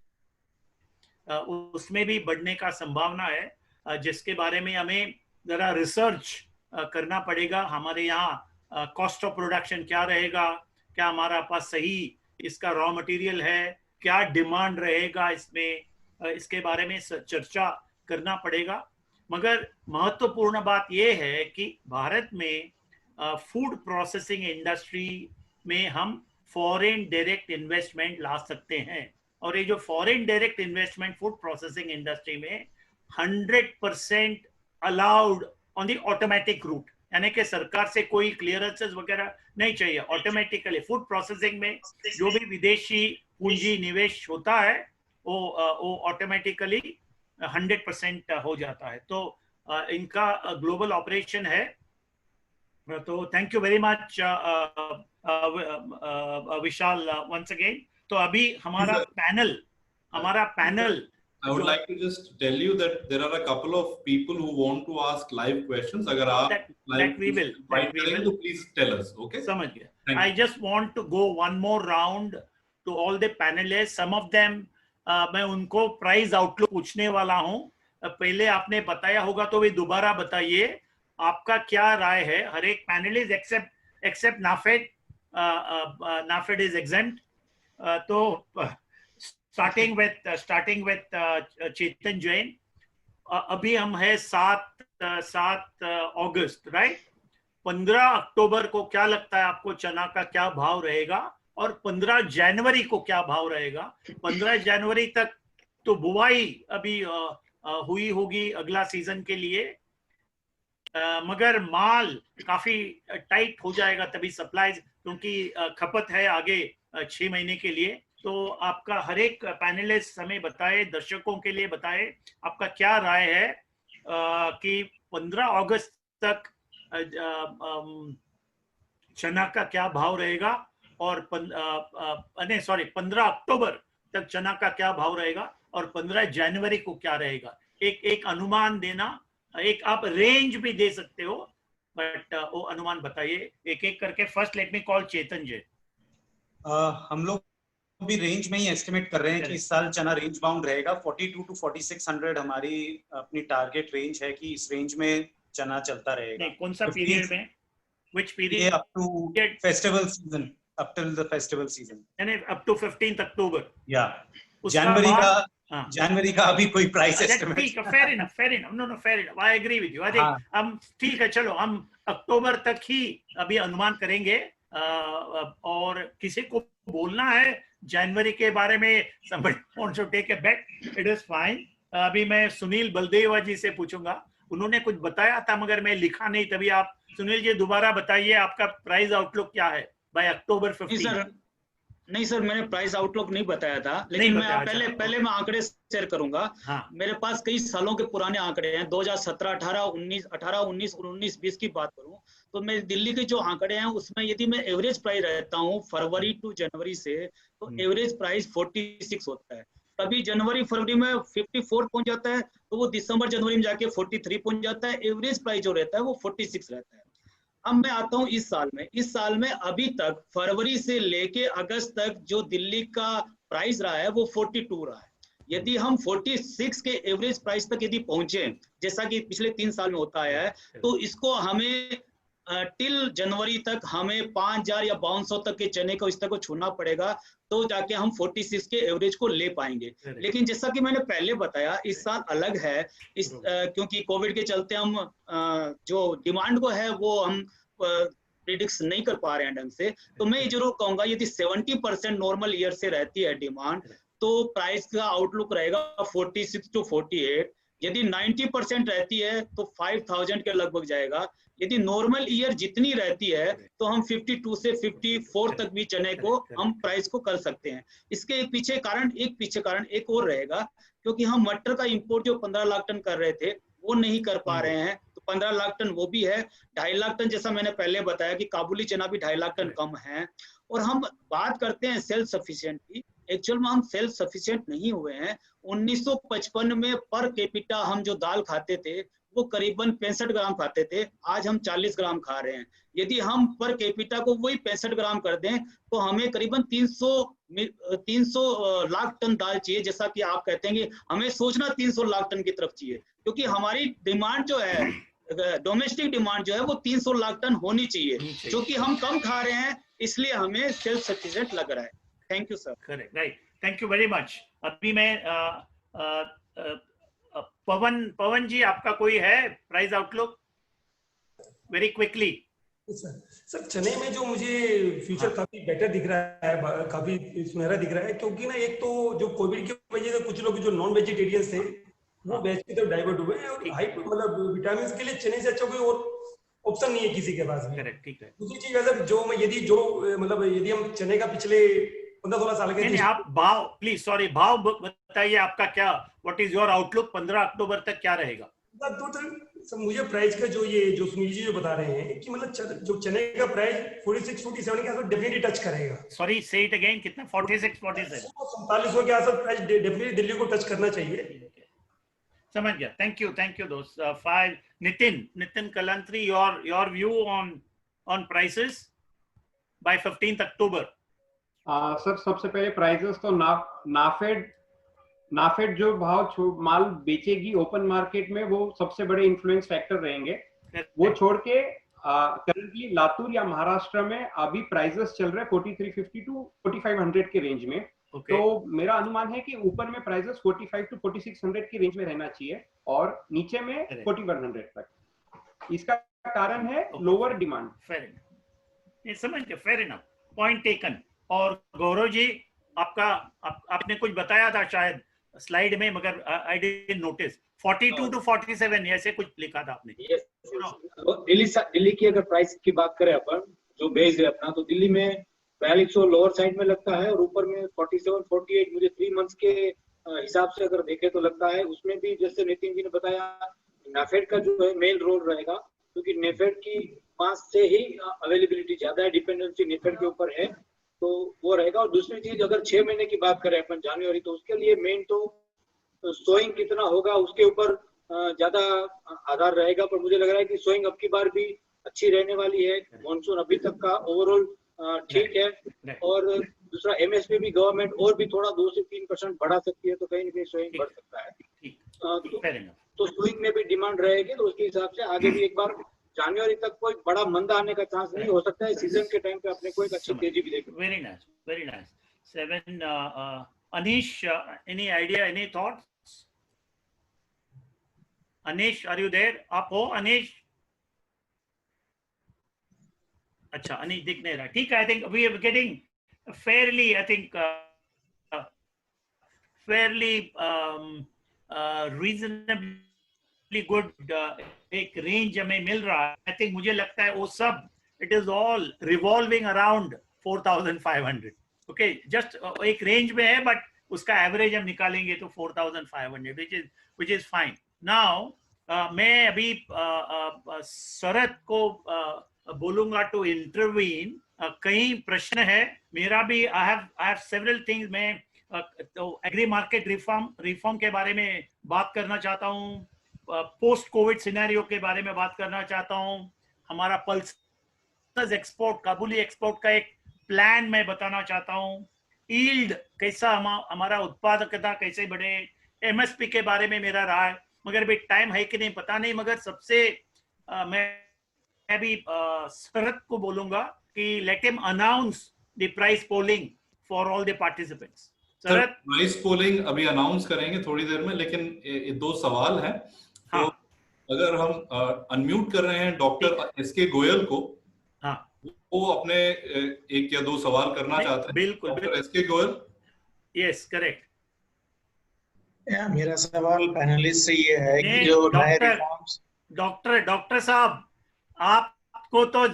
B: उसमें भी बढ़ने का संभावना है, जिसके बारे में हमें जरा रिसर्च करना पड़ेगा। हमारे यहाँ कॉस्ट ऑफ प्रोडक्शन क्या रहेगा, क्या हमारा पास सही इसका रॉ मटेरियल है, क्या डिमांड रहेगा इसमें, इसके बारे में चर्चा करना पड़ेगा। मगर महत्वपूर्ण बात यह है कि भारत में फूड प्रोसेसिंग इंडस्ट्री में हम फॉरेन डायरेक्ट इन्वेस्टमेंट ला सकते हैं। और ये जो foreign direct investment food processing industry में 100% allowed on the automatic route, यानी कि सरकार से कोई क्लियरेंसेस वगैरह नहीं चाहिए, ऑटोमेटिकली फूड प्रोसेसिंग में जो भी विदेशी पूंजी निवेश होता है वो ऑटोमेटिकली 100% हो जाता है। तो इनका ग्लोबल ऑपरेशन है। तो thank you very much Vishal once again. तो अभी हमारा panel
A: I would like to just tell you that there are a couple of people who want to ask live questions. अगर आप
B: that we will,
A: तो please tell us, okay?
B: समझ गया। I just want to go one more round to all the panelists. Some of them मैं उनको price outlook पूछने वाला हूँ। पहले आपने बताया होगा तो वे दोबारा बताइए, आपका क्या राय है? हर एक panelist except NAFED is exempt. तो starting with चेतन जैन, अभी हम है 7 अगस्त, राइट? 15 अक्टूबर को क्या लगता है आपको चना का क्या भाव रहेगा? और 15 जनवरी को क्या भाव रहेगा। 15 जनवरी तक तो बुवाई अभी हुई होगी अगला सीजन के लिए, मगर माल काफी टाइट हो जाएगा तभी सप्लाई, क्योंकि खपत है आगे 6 महीने के लिए। तो आपका हर एक पैनलिस्ट हमें बताए, दर्शकों के लिए बताए, आपका क्या राय है कि 15 अगस्त तक चना का क्या भाव रहेगा और 15 अक्टूबर तक चना का क्या भाव रहेगा और 15 जनवरी को क्या रहेगा। एक अनुमान देना, एक आप रेंज भी दे सकते हो, बट वो अनुमान बताइए एक एक करके। फर्स्ट लेट मी कॉल चेतन जी।
D: हम लोग भी रेंज में ही एस्टिमेट कर रहे हैं कि इस साल चना रेंज बाउंड रहेगा। 42 to 4600 हमारी अपनी टारगेट रेंज है कि इस रेंज में चना चलता रहेगा।
B: नहीं, कौन सा पीरियड में? Which period?
D: Up to festival season, up till the festival season.
B: यानी up to 15th October.
D: Yeah. जनवरी का अभी कोई प्राइस एस्टिमेट।
B: ठीक है, fair enough, fair enough. No, fair enough. I agree with you. I think हम ठीक है, चलो हम अक्टूबर तक ही अभी अनुमान करेंगे। और किसी को बोलना है जनवरी के बारे में, somebody wants to take a bet, it is fine. अभी मैं सुनील बलदेवा जी से पूछूंगा, उन्होंने कुछ बताया था मगर मैं लिखा नहीं, तभी आप सुनील जी दोबारा बताइए आपका प्राइस आउटलुक क्या है बाय अक्टूबर 15।
E: नहीं सर, मैंने प्राइस आउटलुक नहीं बताया था, लेकिन मैं पहले मैं आंकड़े शेयर करूंगा। मेरे पास कई सालों के पुराने आंकड़े हैं, 2017, 18, 19 और 19-20 की बात करूं तो मैं दिल्ली के जो आंकड़े हैं उसमें यदि मैं एवरेज प्राइस रहता हूं फरवरी टू जनवरी से, तो एवरेज प्राइस 46 होता है। कभी जनवरी फरवरी में 54 पहुंच जाता है, तो वो दिसंबर जनवरी में जाके 43 पहुंच जाता है। एवरेज प्राइस जो रहता है वो 46 रहता है। अब मैं आता हूं इस साल में अभी तक फरवरी से लेके अगस्त तक जो दिल्ली का प्राइस रहा है वो 42 रहा है। यदि हम 46 के एवरेज प्राइस तक यदि पहुंचे, जैसा कि पिछले 3 साल में होता है, तो इसको हमें टिल जनवरी तक हमें 5000 या 5200 तक के चने को स्तर को छूना पड़ेगा, तो जाके हम 46 के एवरेज को ले पाएंगे। लेकिन जैसा कि मैंने पहले बताया, इस साल अलग है, क्योंकि कोविड के चलते हम जो डिमांड को है वो हम प्रिडिक्ट नहीं कर पा रहे हैं ढंग से। तो मैं जरूर कहूंगा यदि 70% नॉर्मल ईयर से रहती है डिमांड, तो प्राइस का आउटलुक रहेगा 46 to 48। यदि 90% रहती है तो 5000 के लगभग जाएगा। यदि नॉर्मल ईयर जितनी रहती है तो हम 52 से 54 तक भी चने को हम प्राइस को कर सकते हैं। इसके एक पीछे कारण एक और रहेगा, क्योंकि हम मटर का इंपोर्ट जो 15 लाख टन कर रहे थे वो नहीं कर पा रहे हैं, तो 15 लाख टन वो भी है। 2.5 लाख टन जैसा मैंने पहले बताया कि काबुली चना भी 2.5 लाख टन कम है। और हम बात करते हैं सेल्फ सफिशिएंट की, एक्चुअल में हम सेल्फ सफिशिएंट नहीं हुए हैं। 1955 में पर कैपिटा हम जो दाल खाते थे वो करीबन 65 ग्राम खाते थे, आज हम 40 ग्राम खा रहे हैं। यदि हम पर कैपिटा को वही 65 ग्राम कर दें तो हमें करीबन 300 लाख टन दाल चाहिए। जैसा कि आप कहते हैं कि हमें सोचना 300 लाख टन की तरफ चाहिए, क्योंकि हमारी डिमांड जो है, डोमेस्टिक डिमांड जो है वो 300 लाख टन होनी चाहिए, जो कि हम कम खा रहे हैं, इसलिए हमें सेल्फ सफिशिएंट लग रहा है। Thank you sir.
B: Correct, right, thank you very much. अभी मैं पवन जी, आपका कोई है price outlook very quickly?
F: Sir चने में जो मुझे फ्यूचर काफी बेटर दिख रहा है, काफी सुनहरा दिख रहा है, क्योंकि ना एक तो जो कोविड की वजह से कुछ लोग जो नॉन वेजिटेरियन थे वो वेज की तरफ डाइवर्ट हुए हैं, और हाई मतलब विटामिन के लिए चने से अच्छा कोई और ऑप्शन नहीं है किसी के पास भी।
B: करेक्ट, ठीक है।
F: दूसरी चीज अगर जो मैं यदि हम चने का पिछले 15-16 साल के
B: आप भाव प्लीज, सॉरी, भाव बताइए आपका क्या, व्हाट इज योर आउटलुक 15 अक्टूबर तक क्या रहेगा?
F: तो मुझे प्राइस का जो सुनील जी जो बता रहे हैं कि मतलब जो चने का प्राइस 46-47 के आसपास डेफिनेटली टच करेगा।
B: सॉरी, से इट अगेन, कितना? 46-47
F: 4700 के आसपास प्राइस डेफिनेटली दिल्ली को टच करना चाहिए।
B: समझ गया, थैंक यू दोस्त। 5 Nitin Kalantri, your view on prices by 15th October.
G: Sir सबसे पहले प्राइसेस तो नाफेड जो भाव माल बेचेगी ओपन मार्केट में, वो सबसे बड़े इन्फ्लुएंस फैक्टर रहेंगे। वो छोड़ के करंटली लातूर या महाराष्ट्र में अभी प्राइसेस चल रहे 4350 to 4500 के रेंज में। तो मेरा अनुमान है कि ऊपर में प्राइसेस 45 to 4600 की रेंज में रहना चाहिए और नीचे में 4100 तक। इसका कारण है लोअर डिमांड।
B: फेयर इनफ, समझ गया, फेयर इनफ, पॉइंट टेकन। और गौरव जी आपने कुछ बताया था शायद स्लाइड में, मगर आई डिडंट नोटिस 42 to 47 ऐसे कुछ लिखा था आपने।
H: दिल्ली की अगर प्राइस की बात करें अपन, जो बेस है अपना, तो दिल्ली में 4200 लोअर साइड में लगता है और ऊपर में 47 48 मुझे 3 मंथ्स के हिसाब से अगर देखें तो लगता है। उसमें भी जैसे नितिन जी ने बताया, नेफेड का जो है मेन रोल रहेगा, क्योंकि नेफेड की पास से ही अवेलेबिलिटी ज्यादा है, डिपेंडेंसी नेफेड के ऊपर है, तो वो रहेगा। और दूसरी चीज, अगर 6 महीने की बात करें अपन जनवरी, तो उसके लिए मेन तो सोइंग कितना होगा उसके ऊपर ज्यादा आधार रहेगा। पर मुझे लग रहा है कि सोइंग अब की बार भी अच्छी रहने वाली है। मॉनसून अभी तक का ओवरऑल ठीक है। और दूसरा एमएसपी भी गवर्नमेंट और भी थोड़ा 2 से 3% बढ़ा सकती है, तो कहीं ना कहीं सोइंग बढ़ सकता है। तो सोइंग में भी डिमांड रहेगी, तो उसके हिसाब से आगे भी एक बार जनवरी तक कोई बड़ा मंदा आने का चांस नहीं हो सकता है। सीजन के टाइम पे अपने को एक अच्छी तेजी भी देखेंगे।
B: Very nice, very nice. 7 Anish, any idea, any thoughts? Anish, are you there? आप हो Anish? अच्छा, Anish दिख नहीं रहा। ठीक है, I think we are getting fairly, I think fairly reasonably good एक रेंज हमें मिल रहा है। I think मुझे लगता है वो सब it is all revolving around 4500. Okay, just एक रेंज में है, बट उसका एवरेज हम निकालेंगे तो 4500, which is fine. Now मैं अभी शरद को बोलूंगा टू इंटरवीन। कई प्रश्न है मेरा भी। I have several things. मैं तो एग्री मार्केट रिफॉर्म के बारे में बात करना चाहता हूँ, पोस्ट कोविड सिनेरियो के बारे में बात करना चाहता हूँ, हमारा पल्सेस एक्सपोर्ट, काबुली एक्सपोर्ट का एक प्लान मैं बताना चाहता हूँ, यील्ड कैसा, हमारा उत्पादकता कैसे बढ़े, एमएसपी के बारे में मेरा राय। मगर भी टाइम है कि नहीं पता नहीं, मगर सबसे मैं भी शरद को बोलूंगा कि let him announce the price polling for all the participants. Sharad,
A: price polling अभी अनाउंस करेंगे थोड़ी देर में, लेकिन ये 2 सवाल हैं।
B: हाँ।
A: तो अगर हम अनम्यूट कर रहे हैं डॉक्टर एसके गोयल को,
B: हाँ,
A: वो अपने 1 या 2 सवाल करना चाहते हैं।
B: बिल्कुल,
A: doctor SK Goyal.
B: Yes, correct.
K: मेरा सवाल पैनलिस्ट से ये है कि जो नए रिफॉर्म्स,
B: डॉक्टर साहब, आपको तो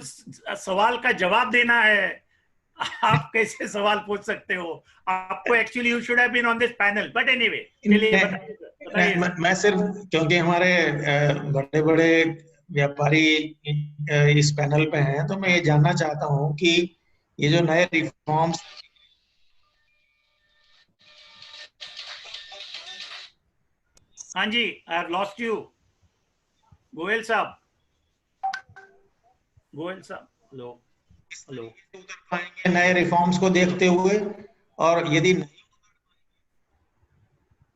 B: सवाल का जवाब देना है। आप कैसे सवाल पूछ सकते हो? आपको actually you should have been on this panel, but anyway बताइए।
K: मैं सिर्फ, क्योंकि हमारे बड़े बड़े व्यापारी इस पैनल पे हैं, तो मैं ये जानना चाहता हूँ कि ये जो नए रिफॉर्म्स।
B: हाँ जी, I have lost you Goyal sahab. Hello hello,
K: पाएंगे नए रिफॉर्म्स को देखते हुए? और यदि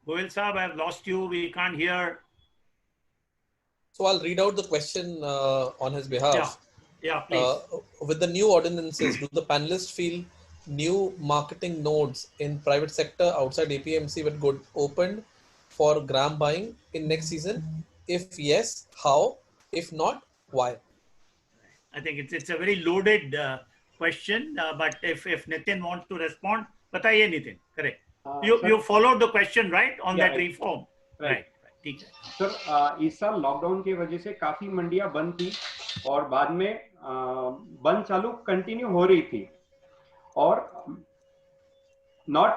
B: गोयल साहब, I have lost you, we can't hear.
L: So I'll read out the question on his behalf.
B: Yeah, please.
L: With the new ordinances, do the panelists feel new marketing nodes in private sector outside APMC will get opened for gram buying in next season? If yes, how? If not, why?
B: I think it's a very loaded question, but if Nitin wants to respond, बताइए Nitin. Correct. You followed the question, right, on that reform, right? ठीक है
G: sir. इस साल lockdown की वजह से काफी मंडियां बंद थी और बाद में बंद चालू कंटिन्यू हो रही थी, और not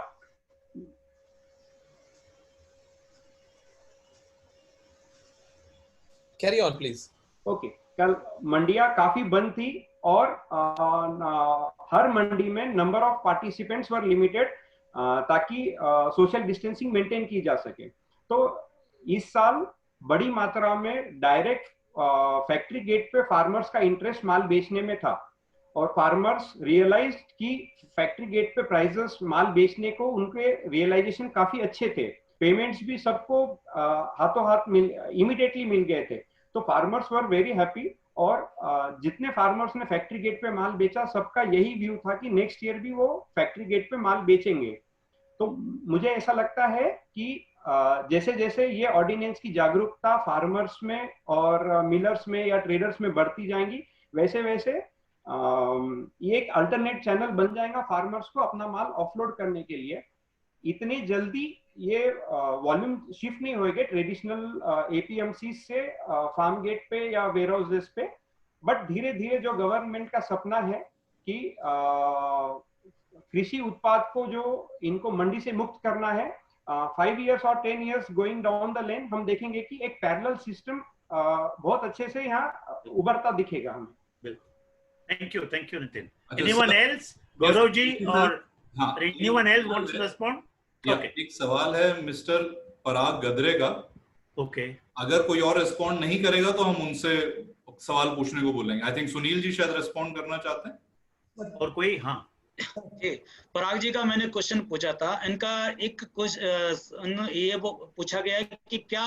L: carry on please.
G: Okay, कल मंडियां काफी बंद थी और हर मंडी में number of participants were limited, ताकि सोशल डिस्टेंसिंग मेंटेन की जा सके। तो इस साल बड़ी मात्रा में डायरेक्ट फैक्ट्री गेट पे फार्मर्स का इंटरेस्ट माल बेचने में था, और फार्मर्स रियलाइज कि फैक्ट्री गेट पे प्राइसेस माल बेचने को उनके रियलाइजेशन काफी अच्छे थे, पेमेंट्स भी सबको हाथों हाथ इमीडिएटली मिल गए थे। तो फार्मर्स वर वेरी हैप्पी, और जितने फार्मर्स ने फैक्ट्री गेट पे माल बेचा सबका यही व्यू था कि नेक्स्ट ईयर भी वो फैक्ट्री गेट पे माल बेचेंगे। तो मुझे ऐसा लगता है कि जैसे जैसे ये ऑर्डिनेंस की जागरूकता फार्मर्स में और मिलर्स में या ट्रेडर्स में बढ़ती जाएंगी, वैसे वैसे ये एक अल्टरनेट चैनल बन जाएगा फार्मर्स को अपना माल ऑफलोड करने के लिए। इतनी जल्दी ये वॉल्यूम शिफ्ट नहीं होएंगे ट्रेडिशनल एपीएमसी से फार्म गेट पे या वेयर हाउसेस पे, बट धीरे धीरे जो गवर्नमेंट का सपना है कि कृषि उत्पाद को जो इनको मंडी से मुक्त करना है, 5 years और 10 years going down the lane हम देखेंगे कि एक पैरेलल सिस्टम बहुत अच्छे से यहाँ उभरता दिखेगा हमें।
B: Thank you Nitin. Anyone else? Gaurav ji और anyone else wants to respond?
A: Okay, एक सवाल है मिस्टर पराग गदरे का।
B: ओके,
A: अगर कोई और रिस्पॉन्ड नहीं करेगा तो हम उनसे सवाल पूछने को बोलेंगे। आई थिंक सुनील जी शायद रिस्पॉन्ड करना चाहते हैं
B: और कोई। हाँ
E: पराग जी का मैंने क्वेश्चन पूछा था, इनका एक ये वो पूछा गया है कि क्या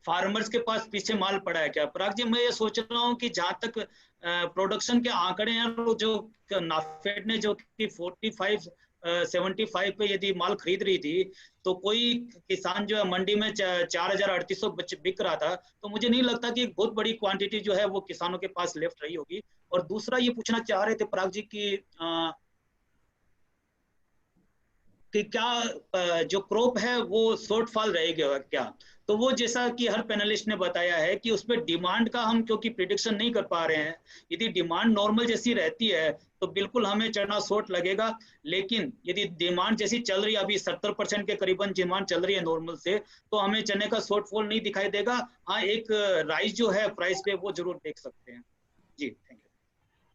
E: फार्मर्स के पास पीछे माल पड़ा है क्या? पराग जी मैं ये सोच रहा हूँ कि जहाँ तक प्रोडक्शन के आंकड़े हैं, जो नाफेड ने जो कि 75 पे यदि माल खरीद रही थी, तो कोई किसान जो है मंडी में 4,3800 बिक रहा था, तो मुझे नहीं लगता कि एक बहुत बड़ी क्वांटिटी जो है वो किसानों के पास लेफ्ट रही होगी। और दूसरा ये पूछना चाह रहे थे पराग जी कि क्या जो क्रॉप है वो शॉर्टफॉल रहेगा क्या? तो वो जैसा कि हर पैनलिस्ट ने बताया है कि उस पर डिमांड का हम क्योंकि प्रिडिक्शन नहीं कर पा रहे हैं, यदि डिमांड नॉर्मल जैसी रहती है तो बिल्कुल हमें चना शॉर्ट लगेगा, लेकिन यदि डिमांड जैसी चल रही है, अभी 70% के करीबन डिमांड चल रही है नॉर्मल से, तो हमें चने का शॉर्टफॉल नहीं दिखाई देगा। हाँ, एक राइज जो है प्राइस पे वो जरूर देख सकते हैं। जी थैंक यू।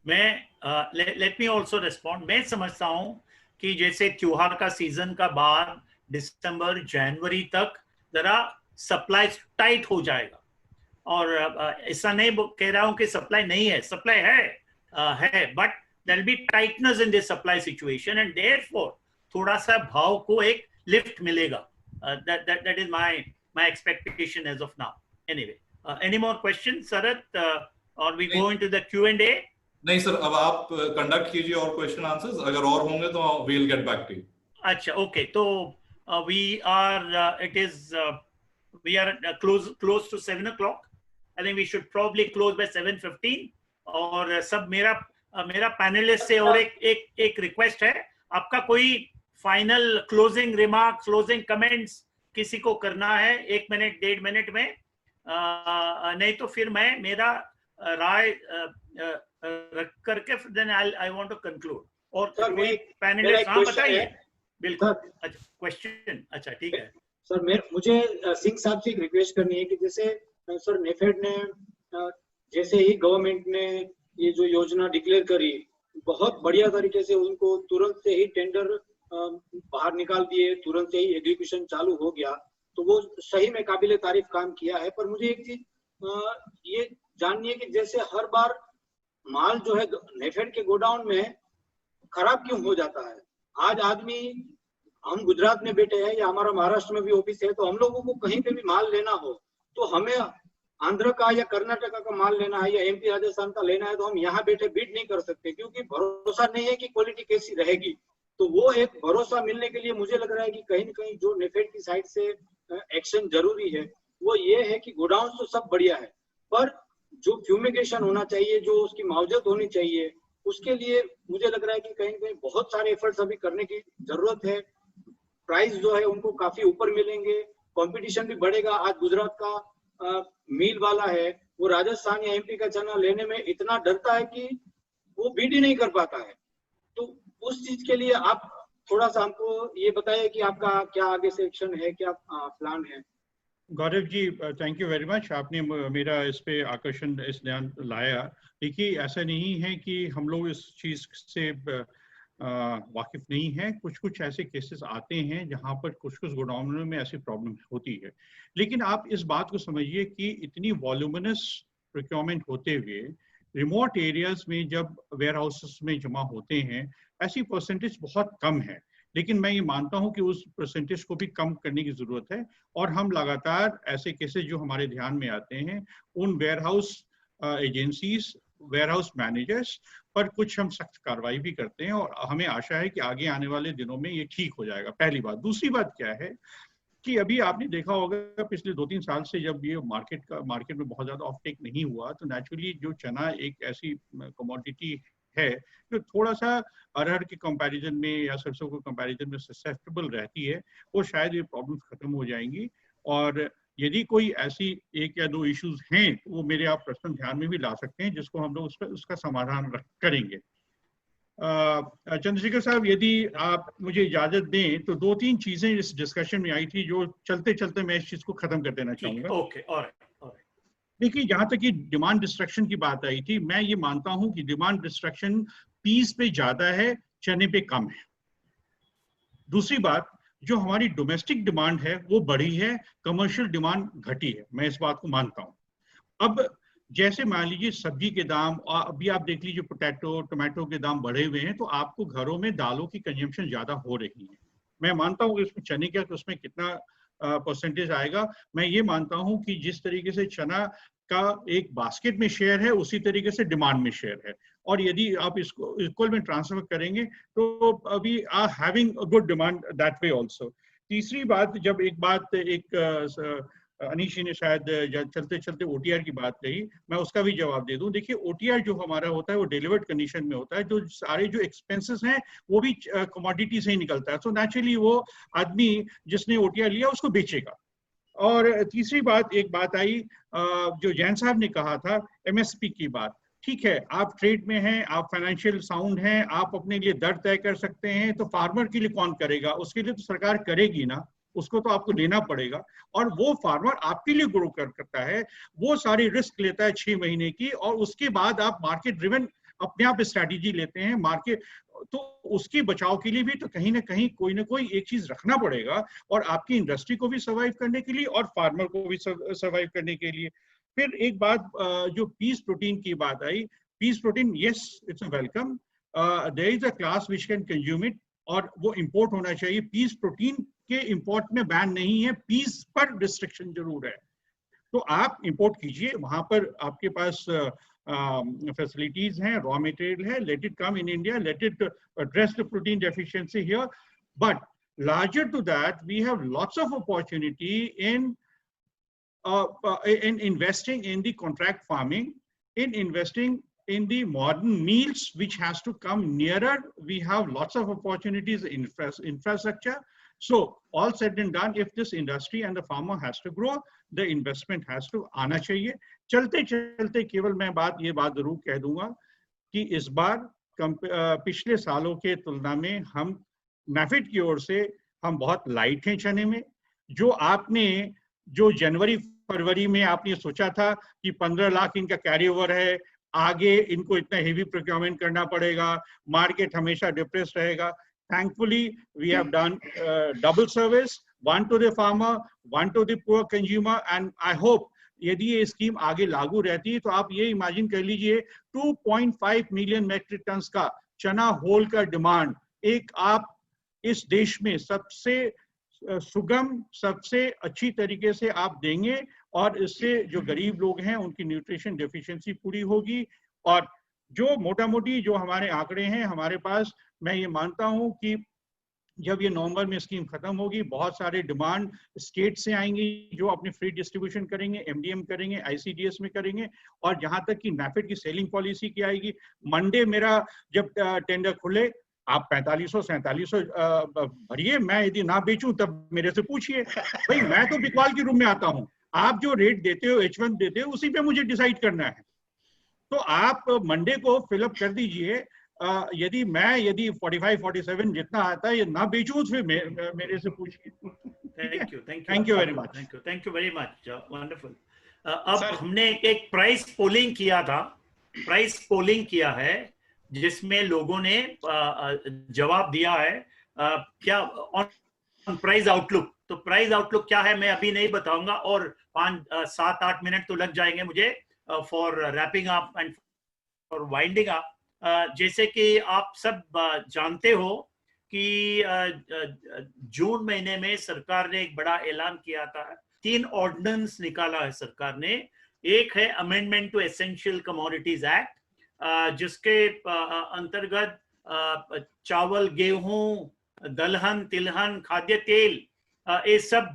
B: मैं लेट मी ऑल्सो रिस्पॉन्ड। मैं समझता हूँ कि जैसे त्योहार का सीजन का बाद दिसंबर जनवरी तक जरा सप्लाई टाइट हो जाएगा, और ऐसा नहीं कह रहा हूं कि सप्लाई नहीं है, सप्लाई है, but there will be tightness in this supply situation and therefore थोड़ा सा भाव को एक लिफ्ट मिलेगा। That is my expectation as of now. Anyway, any more question Sharad, और we go into the Q&A?
A: नहीं सर, अब आप कंडक्ट कीजिए और क्वेश्चन आंसर्स, अगर और होंगे तो we will get back to you.
B: अच्छा, ओके, तो we are close to 7 o'clock. I think we should probably close by 7:15. और सब मेरा पैनलिस्ट से और एक रिक्वेस्ट है, आपका कोई final closing remark, closing comments किसी को करना है 1 मिनट 1.5 मिनट में, नहीं तो फिर मैं मेरा राय रख करके then I want to conclude. और कोई पैनलिस्ट? हाँ बताइए। बिल्कुल। अच्छा, क्वेश्चन, अच्छा ठीक है
H: सर। मुझे सिंह साहब से एक रिक्वेस्ट करनी है कि जैसे सर नेफेड ने जैसे ही गवर्नमेंट ने ये जो योजना डिक्लेयर करी, बहुत बढ़िया तरीके से उनको तुरंत से ही टेंडर बाहर निकाल दिए, तुरंत से ही एग्जीक्यूशन चालू हो गया, तो वो सही में काबिले तारीफ काम किया है। पर मुझे एक चीज ये जाननी है कि जैसे हर बार माल जो है नेफेड के गोडाउन में खराब क्यों हो जाता है? आज आदमी, हम गुजरात में बैठे हैं या हमारा महाराष्ट्र में भी ऑफिस है, तो हम लोगों को कहीं पे भी माल लेना हो तो हमें आंध्र का या कर्नाटका का माल लेना है या MP राजस्थान का लेना है, तो हम यहाँ बैठे बिड नहीं कर सकते, क्योंकि भरोसा नहीं है कि क्वालिटी कैसी रहेगी। तो वो एक भरोसा मिलने के लिए मुझे लग रहा है कि कहीं न कहीं जो नेफेड की साइड से एक्शन जरूरी है वो ये है कि गोडाउन तो सब बढ़िया है, पर जो फ्यूमिगेशन होना चाहिए, जो उसकी मुआवजत होनी चाहिए, उसके लिए मुझे लग रहा है कि कहीं न कहीं बहुत सारे एफर्ट्स अभी करने की जरूरत है। प्राइस जो है उनको काफी ऊपर मिलेंगे, कंपटीशन भी बढ़ेगा। आज गुजरात का मील वाला है, वो राजस्थान या MP का चना लेने में इतना डरता है कि वो बिड ही नहीं कर पाता है। तो उस चीज के लिए आप थोड़ा सा हमको ये बताइए कि आपका क्या आगे से एक्शन है, क्या प्लान है?
C: Gaurav ji, thank you very much. आपने मेरा इस पे आकर्षण, इस ध्यान लाया। देखिए, ऐसा नहीं है कि हम लोग इस चीज से वाकिफ नहीं है। कुछ ऐसे केसेस आते हैं जहां पर कुछ गोडाउनों में ऐसी प्रॉब्लम होती है, लेकिन आप इस बात को समझिए कि इतनी वॉल्यूमिनस प्रोक्योरमेंट होते हुए रिमोट एरियाज में जब वेयर हाउसेस में जमा होते हैं, ऐसी परसेंटेज बहुत कम है। लेकिन मैं ये मानता हूं कि उस परसेंटेज को भी कम करने की जरूरत है, और हम लगातार ऐसे केसेस जो हमारे ध्यान में आते हैं उन warehouse agencies, warehouse managers पर कुछ हम सख्त कार्रवाई भी करते हैं, और हमें आशा है कि आगे आने वाले दिनों में ये ठीक हो जाएगा। पहली बात। दूसरी बात क्या है कि अभी आपने देखा होगा पिछले 2-3 साल से जब ये मार्केट में बहुत ज्यादा ऑफटेक नहीं हुआ, तो नेचुरली जो चना एक ऐसी कमोडिटी है जो थोड़ा सा अरहर के कंपैरिजन में या सरसों के कंपैरिजन में ससेप्टेबल रहती है, वो शायद ये प्रॉब्लम्स खत्म हो जाएंगी। और यदि कोई ऐसी एक या दो इश्यूज हैं तो वो मेरे आप पर्सनल ध्यान में भी ला सकते हैं, जिसको हम लोग उसका समाधान करेंगे। चंद्रशेखर साहब, यदि आप मुझे इजाजत दें तो 2-3 चीजें इस डिस्कशन में आई थी जो चलते चलते मैं इस चीज को खत्म कर देना चाहूंगा।
B: Okay, alright.
C: देखिए, जहां तक कि डिमांड डिस्ट्रक्शन की बात आई थी, मैं ये मानता हूं कि डिमांड डिस्ट्रक्शन पीस पे ज्यादा है, चने पे कम है। दूसरी बात, जो हमारी डोमेस्टिक डिमांड है वो बढ़ी है, कमर्शियल डिमांड घटी है, मैं इस बात को मानता हूं। अब जैसे मान लीजिए सब्जी के दाम, अभी आप देख लीजिए टोमेटो के दाम बढ़े हुए हैं, तो आपको घरों में दालों की कंजम्पशन ज्यादा हो रही है। मैं मानता हूँ इसमें चने का, उसमें कितना परसेंटेज आएगा, मैं ये मानता हूँ कि जिस तरीके से चना का एक बास्केट में शेयर है, उसी तरीके से डिमांड में शेयर है। और यदि आप इसको इक्वल में ट्रांसफर करेंगे तो अभी are having a good demand that way also. तीसरी बात, जब एक अनीश जी ने शायद चलते चलते ओटीआर की बात कही, मैं उसका भी जवाब दे दूं। देखिए, ओटीआर जो हमारा होता है वो डिलीवर्ड कंडीशन में होता है, जो सारे जो एक्सपेंसेस हैं वो भी कमोडिटी से ही निकलता है। सो नेचुरली वो आदमी जिसने ओटीआर लिया उसको बेचेगा। और तीसरी बात, एक बात आई जो जैन साहब ने कहा था एमएसपी की बात। ठीक है, आप ट्रेड में हैं, आप फाइनेंशियल साउंड हैं, आप अपने लिए दर तय कर सकते हैं, तो फार्मर के लिए कौन करेगा? उसके लिए तो सरकार करेगी ना, उसको तो आपको लेना पड़ेगा। और वो फार्मर आपके लिए ग्रो करता है, वो सारी रिस्क लेता है 6 महीने की, और उसके बाद आप मार्केट ड्रिवन अपने आप स्ट्रैटेजी लेते हैं मार्केट, तो उसके बचाव के लिए भी तो कहीं ना कहीं कोई ना कोई एक चीज रखना पड़ेगा, और आपकी इंडस्ट्री को भी सर्वाइव करने के लिए और फार्मर को भी सर्वाइव करने के लिए। फिर एक बात, जो पीस प्रोटीन की बात आई, peas protein, yes, it's a welcome, there is a class which can consume it, और वो इंपोर्ट होना चाहिए। पीस प्रोटीन के इंपोर्ट में बैन नहीं है, पीस पर रिस्ट्रिक्शन जरूर है। तो आप इंपोर्ट कीजिए, वहां पर आपके पास फैसिलिटीज हैं, रॉ मटेरियल है, let it come in India, let it address the protein deficiency here. But larger to that, we have lots of opportunity in investing in the contract farming, in investing in the modern meals, which has to come nearer. We have lots of opportunities in infrastructure. So all said and done, if this industry and the farmer has to grow, the investment has to आना चाहिए। चलते चलते केवल मैं ये बात जरूर कह दूंगा कि इस बार पिछले सालों के तुलना में हम नाफेड की ओर से हम बहुत लाइट हैं चने में। जो जनवरी फरवरी में आपने सोचा था कि 15 लाख इनका कैरी ओवर है, आगे इनको इतना हेवी प्रोक्योरमेंट करना पड़ेगा, मार्केट हमेशा डिप्रेस्ड रहेगा। Thankfully, we have done double service, one to the farmer, one to the poor consumer, and I hope यदि ये स्कीम आगे लागू रहती है तो आप ये इमेजिन कर लीजिए 2.5 मिलियन मेट्रिक टन का चना होल का डिमांड एक आप इस देश में सबसे सुगम, सबसे अच्छी तरीके से आप देंगे, और इससे जो गरीब लोग हैं उनकी न्यूट्रिशन डेफिशिएंसी पूरी होगी। और जो मोटा मोटी जो हमारे आंकड़े हैं हमारे पास, मैं ये मानता हूं कि जब ये नवंबर में स्कीम खत्म होगी, बहुत सारे डिमांड स्टेट से आएंगी जो अपने फ्री डिस्ट्रीब्यूशन करेंगे, एमडीएम करेंगे, आईसीडीएस में करेंगे। और जहां तक कि नाफेड की सेलिंग पॉलिसी की आएगी, मंडे मेरा जब टेंडर खुले, आप 4500-4700 भरिए, मैं यदि ना बेचूं तब मेरे से पूछिए। भाई मैं तो बिकवाल के रूम में आता हूं, आप जो रेट देते हो, H1 देते हो, उसी पे मुझे डिसाइड करना है। तो आप मंडे को फिलअप कर दीजिए। यदि 45-47 जितना आता है ये ना बेचूं, फिर मेरे से पूछिए।
B: Thank you very much, wonderful. अब हमने एक प्राइस पोलिंग किया था, प्राइस पोलिंग किया है जिसमें लोगों ने जवाब दिया है क्या ऑन प्राइस आउटलुक। तो प्राइस आउटलुक क्या है मैं अभी नहीं बताऊंगा, और 5-7-8 मिनट तो लग जाएंगे मुझे for wrapping up and for winding up. जैसे कि आप सब जानते हो कि जून महीने में सरकार ने एक बड़ा ऐलान किया था, 3 ऑर्डिनेंस निकाला है सरकार ने। एक है amendment to essential commodities act, जिसके अंतर्गत चावल, गेहूं, दलहन, तिलहन, खाद्य तेल, ये सब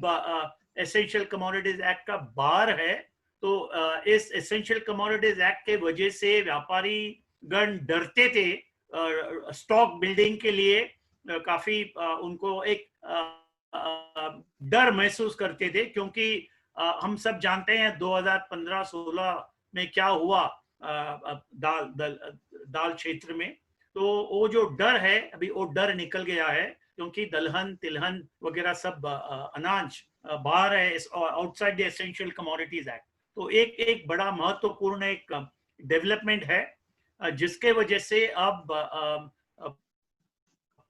B: एसेंशियल कमोडिटीज एक्ट का बार है। तो इस एसेंशियल कमोडिटीज एक्ट के वजह से व्यापारी गण डरते थे स्टॉक बिल्डिंग के लिए, काफी उनको एक डर महसूस करते थे, क्योंकि हम सब जानते हैं 2015-16 में क्या हुआ दाल क्षेत्र में। तो वो जो डर है अभी वो डर निकल गया है, क्योंकि दलहन तिलहन वगैरह सब अनाज बाहर है outside the essential commodities act. तो एक बड़ा महत्वपूर्ण एक डेवलपमेंट है, जिसके वजह से अब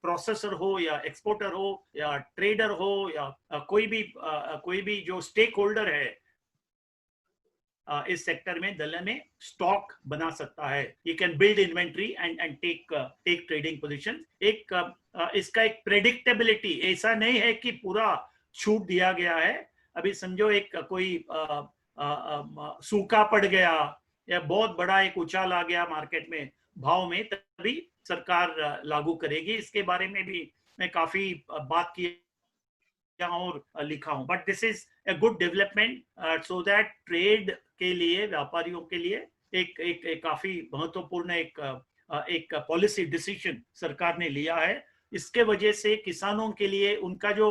B: प्रोसेसर हो या एक्सपोर्टर हो या ट्रेडर हो या कोई भी जो स्टेक होल्डर है इस सेक्टर में दलहन में स्टॉक बना सकता है। You can build inventory and take trading position. इसका एक प्रेडिक्टेबिलिटी ऐसा नहीं है कि पूरा छूट दिया गया है। अभी समझो एक कोई सूखा पड़ गया या बहुत बड़ा एक उछाल आ गया मार्केट में भाव में, तभी सरकार लागू करेगी। इसके बारे में भी मैं काफी बात किया और लिखा हूं। But this is a good development so that trade के लिए, व्यापारियों के लिए एक काफी महत्वपूर्ण एक पॉलिसी डिसीजन सरकार ने लिया है। इसके वजह से किसानों के लिए उनका जो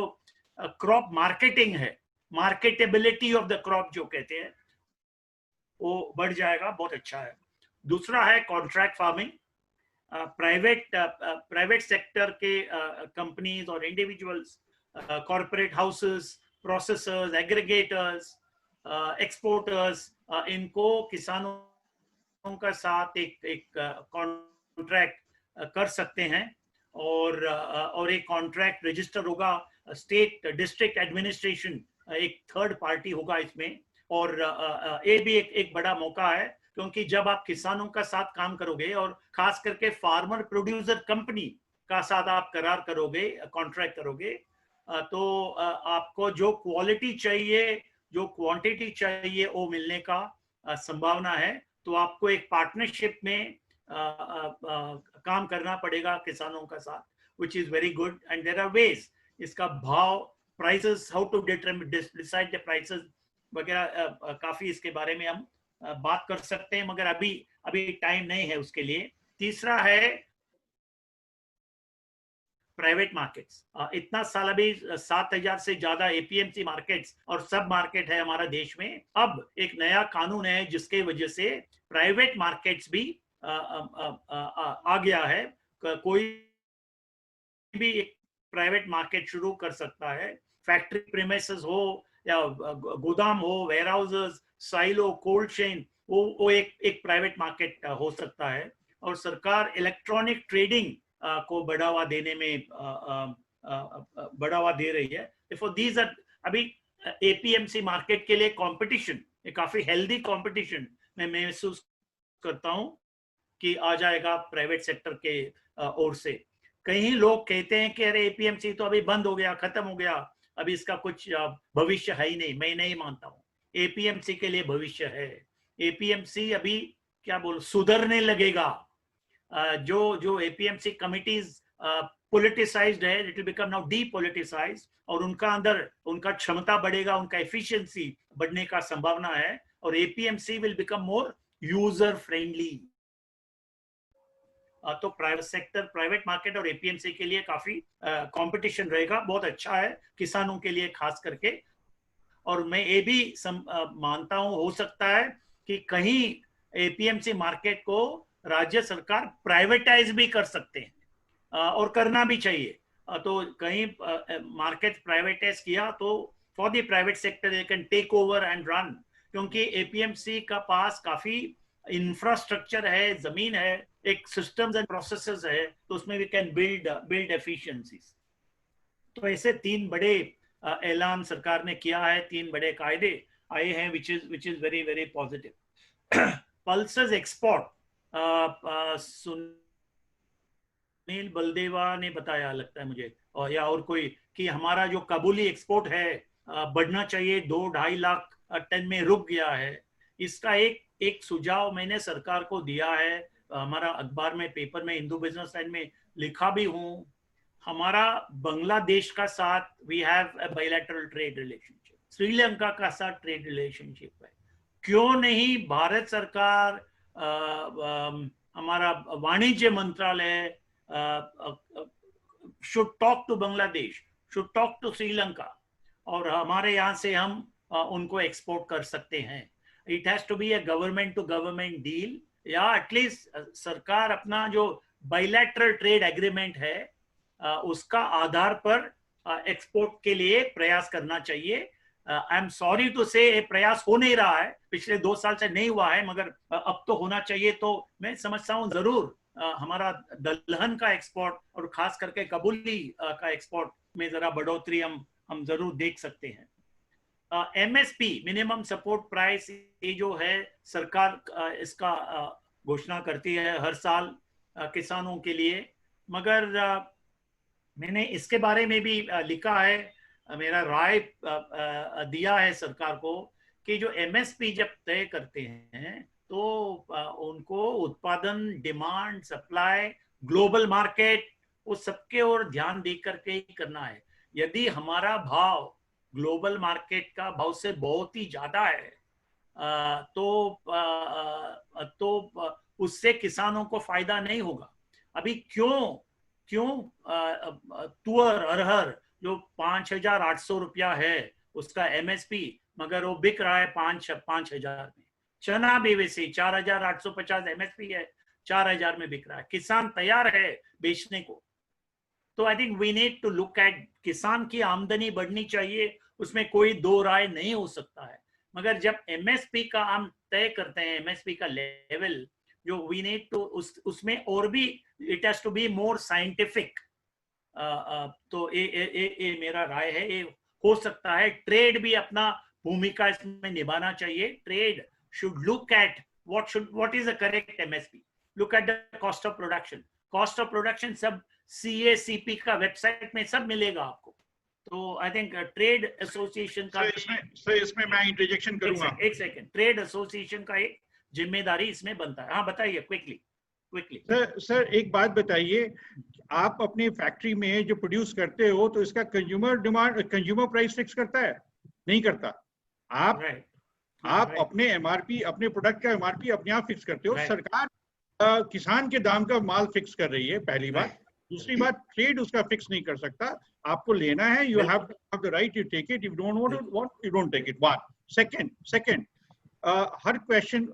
B: क्रॉप मार्केटिंग है, मार्केटेबिलिटी ऑफ द क्रॉप जो कहते हैं, वो बढ़ जाएगा। बहुत अच्छा है। दूसरा है कॉन्ट्रैक्ट फार्मिंग। प्राइवेट सेक्टर के कंपनीज और individuals, corporate houses, processors, aggregators, exporters, इनको किसानों का साथ एक कॉन्ट्रैक्ट कर सकते हैं और एक कॉन्ट्रैक्ट रजिस्टर होगा। स्टेट डिस्ट्रिक्ट एडमिनिस्ट्रेशन एक थर्ड पार्टी होगा इसमें। और ये भी एक बड़ा मौका है, क्योंकि जब आप किसानों का साथ काम करोगे और खास करके फार्मर प्रोड्यूसर कंपनी का साथ आप करार करोगे, कॉन्ट्रैक्ट करोगे, तो आपको जो क्वालिटी चाहिए, जो क्वांटिटी चाहिए, वो मिलने का संभावना है। तो आपको एक पार्टनरशिप में काम करना पड़ेगा किसानों का साथ, which is very good and there are ways। इसका भाव, prices, how to decide the prices वगैरह, काफी इसके बारे में हम बात कर सकते हैं, मगर अभी टाइम नहीं है उसके लिए। तीसरा है प्राइवेट मार्केट्स। इतना साल अभी 7,000 से ज्यादा एपीएमसी मार्केट्स और सब मार्केट है हमारा देश में। अब एक नया कानून है जिसके वजह से प्राइवेट मार्केट्स भी आ गया है। कोई भी एक प्राइवेट मार्केट शुरू कर सकता है। फैक्ट्री प्रीमिसेस हो या गोदाम हो, warehouses, silo, cold chain, वो एक प्राइवेट मार्केट हो सकता है। और सरकार इलेक्ट्रॉनिक ट्रेडिंग को बढ़ावा देने में बढ़ावा दे रही है। Therefore, these are अभी एपीएमसी मार्केट के लिए कंपटीशन, काफी हेल्दी कंपटीशन मैं महसूस करता हूं कि आ जाएगा प्राइवेट सेक्टर के ओर से। कई लोग कहते हैं कि अरे एपीएमसी तो अभी बंद हो गया, खत्म हो गया, अभी इसका कुछ भविष्य है ही नहीं। मैं नहीं मानता हूँ, एपीएमसी के लिए भविष्य है। एपीएमसी अभी क्या बोल सुधरने लगेगा। जो एपीएमसी कमिटीज पॉलिटिसाइज्ड है, इट विल बिकम नाउ डीपॉलिटिसाइज्ड, और उनका अंदर उनका क्षमता बढ़ेगा, उनका एफिशिएंसी बढ़ने का संभावना है, और APMC will become more user friendly. तो प्राइवेट सेक्टर, प्राइवेट मार्केट और एपीएमसी के लिए काफी कंपटीशन रहेगा। बहुत अच्छा है किसानों के लिए खास करके। और मैं ये भी मानता हूं, हो सकता है कि कहीं एपीएमसी मार्केट को राज्य सरकार प्राइवेटाइज भी कर सकते हैं, और करना भी चाहिए। तो कहीं मार्केट प्राइवेटाइज किया तो for the private sector they can take over and run, क्योंकि एपीएमसी का पास काफी इंफ्रास्ट्रक्चर है, जमीन है, एक सिस्टम्स एंड प्रोसेसेस है, तो उसमें वी कैन बिल्ड एफिशिएंसीज। तो ऐसे 3 बड़े ऐलान सरकार ने किया है, 3 बड़े कायदे आए हैं, which is very very positive. Pulses export, Sunil Baldeva ने बताया लगता है मुझे, और कोई, कि हमारा जो काबुली एक्सपोर्ट है बढ़ना चाहिए, 2-2.5 लाख टन में रुक गया है। इसका एक सुझाव मैंने सरकार को दिया है, हमारा अखबार में, पेपर में, हिंदू बिजनेस टाइम में लिखा भी हूँ। हमारा बांग्लादेश का साथ we have a bilateral trade relationship, Sri Lanka का साथ ट्रेड रिलेशनशिप है। क्यों नहीं भारत सरकार हमारा वाणिज्य मंत्रालय should talk to Bangladesh, should talk to Sri Lanka, और हमारे यहाँ से हम उनको एक्सपोर्ट कर सकते हैं. It has to be a government to government deal, या एटलीस्ट सरकार अपना जो बायलैटरल ट्रेड एग्रीमेंट है उसका आधार पर एक्सपोर्ट के लिए प्रयास करना चाहिए. आई एम सॉरी टू से प्रयास हो नहीं रहा है, पिछले 2 साल से नहीं हुआ है, मगर अब तो होना चाहिए. तो मैं समझता हूँ जरूर हमारा दलहन का एक्सपोर्ट और खास करके कबूली का एक्सपोर्ट में जरा बढ़ोतरी हम जरूर देख सकते हैं. MSP मिनिमम सपोर्ट प्राइस, ये जो है सरकार इसका घोषणा करती है हर साल किसानों के लिए, मगर मैंने इसके बारे में भी लिखा है, मेरा राय दिया है सरकार को कि जो MSP जब तय करते हैं तो उनको उत्पादन, डिमांड, सप्लाई, ग्लोबल मार्केट, वो सबके ओर ध्यान दे करके ही करना है. यदि हमारा भाव ग्लोबल मार्केट का भाव से बहुत ही ज्यादा है तो उससे किसानों को फायदा नहीं होगा. अभी क्यों तुअर, अरहर जो 5,800 रुपया है उसका MSP, मगर वो बिक रहा है 5,000 में. चना भी वैसे 4,850 MSP है, 4,000 में बिक रहा है. किसान तैयार है बेचने को. तो I think we need to look at, किसान की आमदनी बढ़नी चाहिए, उसमें कोई दो राय नहीं हो सकता है, मगर जब MSP का हम तय करते हैं, MSP का लेवल जो वी नीड टू, उसमें और भी it has to be more scientific. तो ये मेरा राय है. ये हो सकता है ट्रेड भी अपना भूमिका इसमें निभाना चाहिए. Trade should look at what is the correct MSP. Look at the cost of production. Cost of production सब CACP का वेबसाइट में सब मिलेगा आपको. तो आई थिंक ट्रेड एसोसिएशन का
C: इसमें मैं इंटरजेक्शन करूंगा.
B: एक सेकंड. ट्रेड एसोसिएशन का एक जिम्मेदारी इसमें बनता है. हाँ बताइए क्विकली.
C: सर एक बात बताइए, आप अपनी फैक्ट्री में जो प्रोड्यूस करते हो तो इसका consumer demand, consumer price fix करता है? नहीं करता. आप अपने MRP, अपने प्रोडक्ट का MRP अपने आप फिक्स करते हो. सरकार किसान के दाम का माल फिक्स कर रही है, पहली बात. दूसरी बात, ट्रेड उसका फिक्स नहीं कर सकता. आपको लेना है, you have the right, you take it. If don't want you don't take it. One. Second, हर क्वेश्चन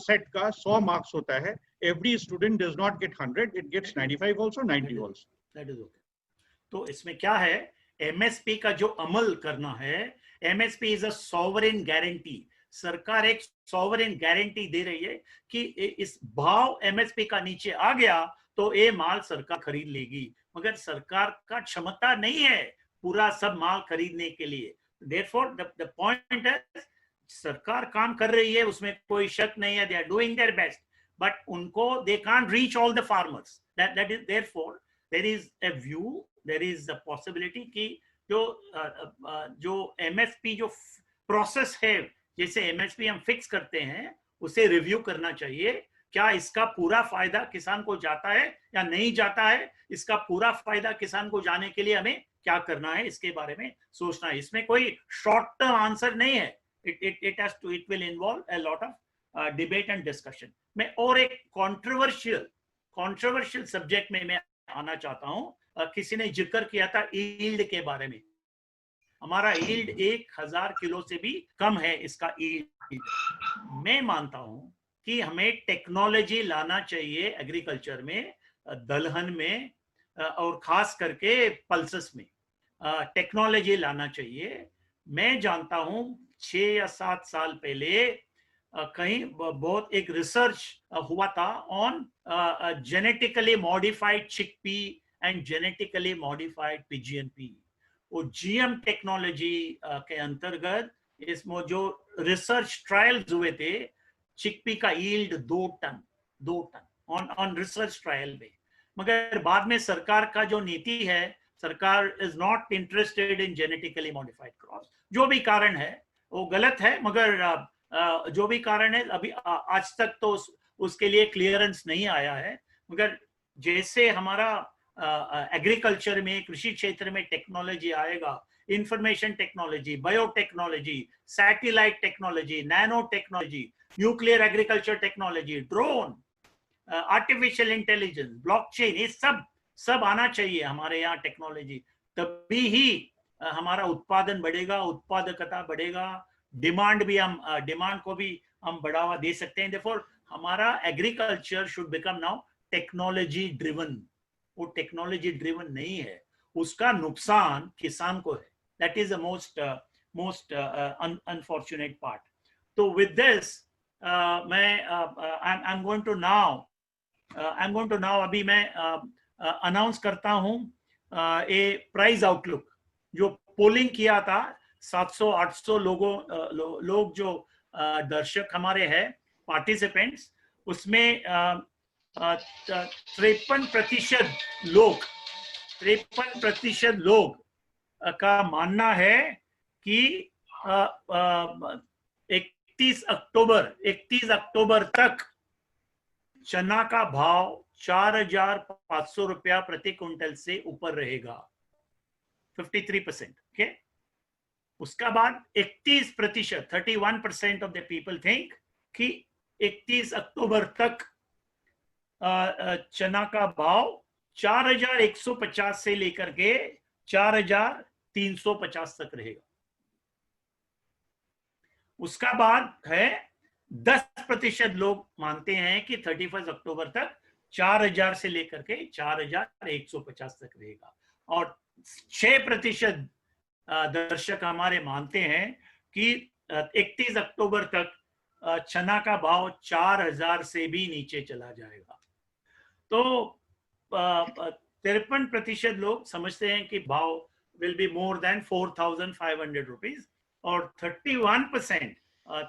C: सेट का 100 मार्क्स होता है. Every student does not get 100, it gets 95 also, 90 also.
B: That is okay. तो इसमें क्या है, MSP का जो अमल करना है, MSP is a sovereign guarantee. सरकार एक सॉवरेन गारंटी दे रही है कि इस भाव MSP का नीचे आ गया तो ये माल सरकार खरीद लेगी, मगर सरकार का क्षमता नहीं है पूरा सब माल खरीदने के लिए. Therefore, the point है, सरकार काम कर रही है, उसमें कोई शक नहीं है. They are doing their best, but उनको they can't reach all the farmers. That is, therefore there is a view, there is a possibility कि जो MSP जो प्रोसेस है, जैसे MSP हम फिक्स करते हैं, उसे रिव्यू करना चाहिए. क्या इसका पूरा फायदा किसान को जाता है या नहीं जाता है? इसका पूरा फायदा किसान को जाने के लिए हमें क्या करना है, इसके बारे में सोचना है. इसमें कोई शॉर्ट टर्म आंसर नहीं है. It will involve a lot of debate and discussion. मैं और एक कंट्रोवर्शियल सब्जेक्ट में मैं आना चाहता हूँ. किसी ने जिक्र किया था ईल्ड के बारे में. हमारा ईल्ड 1,000 किलो से भी कम है इसका ईल्ड. मैं मानता हूं कि हमें टेक्नोलॉजी लाना चाहिए एग्रीकल्चर में, दलहन में और खास करके पल्सेस में टेक्नोलॉजी लाना चाहिए. मैं जानता हूं 6 या 7 साल पहले कहीं बहुत एक रिसर्च हुआ था on genetically modified chickpea and genetically modified pigeon. वो GM टेक्नोलॉजी के अंतर्गत इसमें जो रिसर्च ट्रायल्स हुए थे, चिकपी का yield 2 ton on research trial में. मगर बाद में सरकार का जो नीति है, सरकार is not interested in genetically modified crops. जो भी कारण है वो गलत है, मगर जो भी कारण है अभी आज तक तो उसके लिए क्लियरेंस नहीं आया है. मगर जैसे हमारा एग्रीकल्चर में, कृषि क्षेत्र में टेक्नोलॉजी आएगा, information technology, biotechnology, satellite technology, nano technology, nuclear agriculture technology, drone, artificial intelligence, blockchain, ये सब आना चाहिए हमारे यहाँ टेक्नोलॉजी, तभी ही हमारा उत्पादन बढ़ेगा, उत्पादकता बढ़ेगा, डिमांड को भी हम बढ़ावा दे सकते हैं। देयरफॉर हमारा agriculture should become now technology driven. वो टेक्नोलॉजी ड्रिवन नहीं है, उसका नुकसान किसान को है। That is the most unfortunate part. तो with this I am going to now अभी मैं अनाउंस करता हूं ए प्राइस आउटलुक। जो पोलिंग किया था 700-800 लोग जो दर्शक हमारे हैं, पार्टिसिपेंट्स, उसमें 53% लोग का मानना है कि 31 अक्टूबर तक चना का भाव 4,500 रुपया प्रति क्विंटल से ऊपर रहेगा। 53%, ओके। उसका बाद 31%, 31% ऑफ द पीपल थिंक कि 31 अक्टूबर तक चना का भाव 4,150 से लेकर के 4,350 तक रहेगा। उसका बाद है 10% लोग मानते हैं कि 31 अक्टूबर तक 4,000 से लेकर के 4,150 तक रहेगा। और 6% दर्शक हमारे मानते हैं कि 31 अक्टूबर तक चना का भाव 4,000 से भी नीचे चला जाएगा। तो 53% लोग समझते हैं कि भाव will be more than 4,500 rupees, और 31%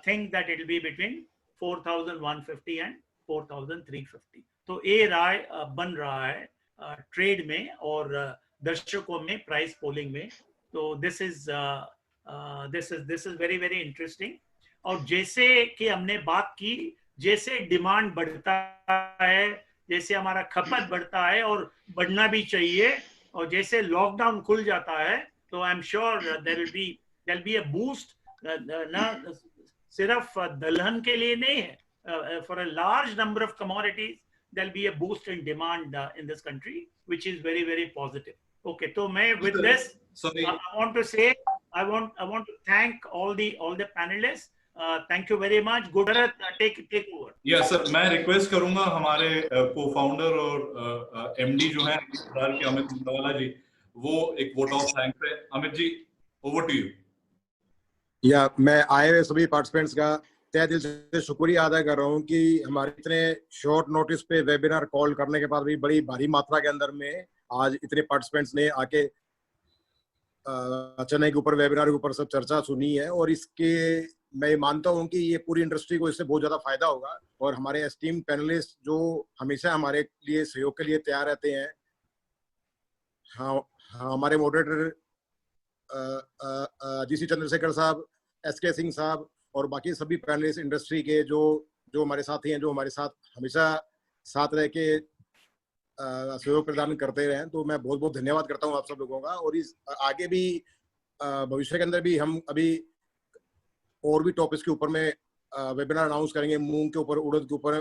B: think that it will be between 4,150 and 4,350। तो ये राय बन रहा है ट्रेड में और दर्शकों में, प्राइस पोलिंग में। तो this is very very interesting. और जैसे कि हमने बात की, जैसे डिमांड बढ़ता है, जैसे हमारा खपत बढ़ता है और बढ़ना भी चाहिए, और जैसे लॉकडाउन खुल जाता है तो I am sure there will be a boost, ना सिर्फ दलहन के लिए नहीं है, for a large number of commodities there'll be a boost in demand in this country, which is very very positive. Okay, so with this I want to say I want to thank all the panelists. Thank you very much. Gujarat, take over.
A: Yes sir, मैं request करूंगा हमारे cofounder और MD जो हैं के अमित मुंडावाला जी, वो एक vote of thanks है। Amit ji, over to you.
M: या मैं आए हुए सभी पार्टिसिपेंट्स का तहे दिल से शुक्रिया अदा कर रहा हूँ कि हमारे इतने शॉर्ट नोटिस पे वेबिनार कॉल करने के बाद भी बड़ी भारी मात्रा के अंदर में आज इतने पार्टिसिपेंट्स ने आके चने के ऊपर, वेबिनार के ऊपर सब चर्चा सुनी है। और इसके मैं मानता हूँ कि ये पूरी इंडस्ट्री को इससे बहुत ज़्यादा फायदा होगा। और हमारे एस्टीम पैनलिस्ट जो हमेशा हमारे लिए सहयोग के लिए तैयार रहते हैं, हाँ हमारे मॉडरेटर जीसी चंद्रशेखर साहब, एसके सिंह साहब और बाकी सभी पैनलिस्ट इंडस्ट्री के जो हमारे साथी हैं, जो हमारे साथ हमेशा साथ रह के सहयोग प्रदान करते रहे, तो मैं बहुत बहुत धन्यवाद करता हूँ आप सब लोगों का। और इस आगे भी भविष्य के अंदर भी हम अभी और भी टॉपिक्स के ऊपर में वेबिनार अनाउंस करेंगे। मूंग के ऊपर, उड़द के ऊपर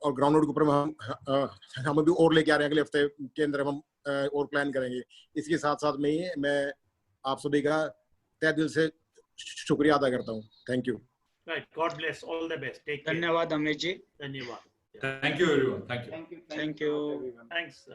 M: और ग्राउंडनट के ऊपर हम भी और लेके आ रहे हैं। अगले हफ्ते के अंदर हम और प्लान करेंगे। इसके साथ साथ में ही मैं आप सभी का तहे दिल से शुक्रिया अदा करता हूँ। Thank you.
B: Right. God bless. All the best. Take care.
E: धन्यवाद अमित जी।
B: धन्यवाद।
A: Thank you everyone. Thank you.
E: Thank you.
B: Thanks.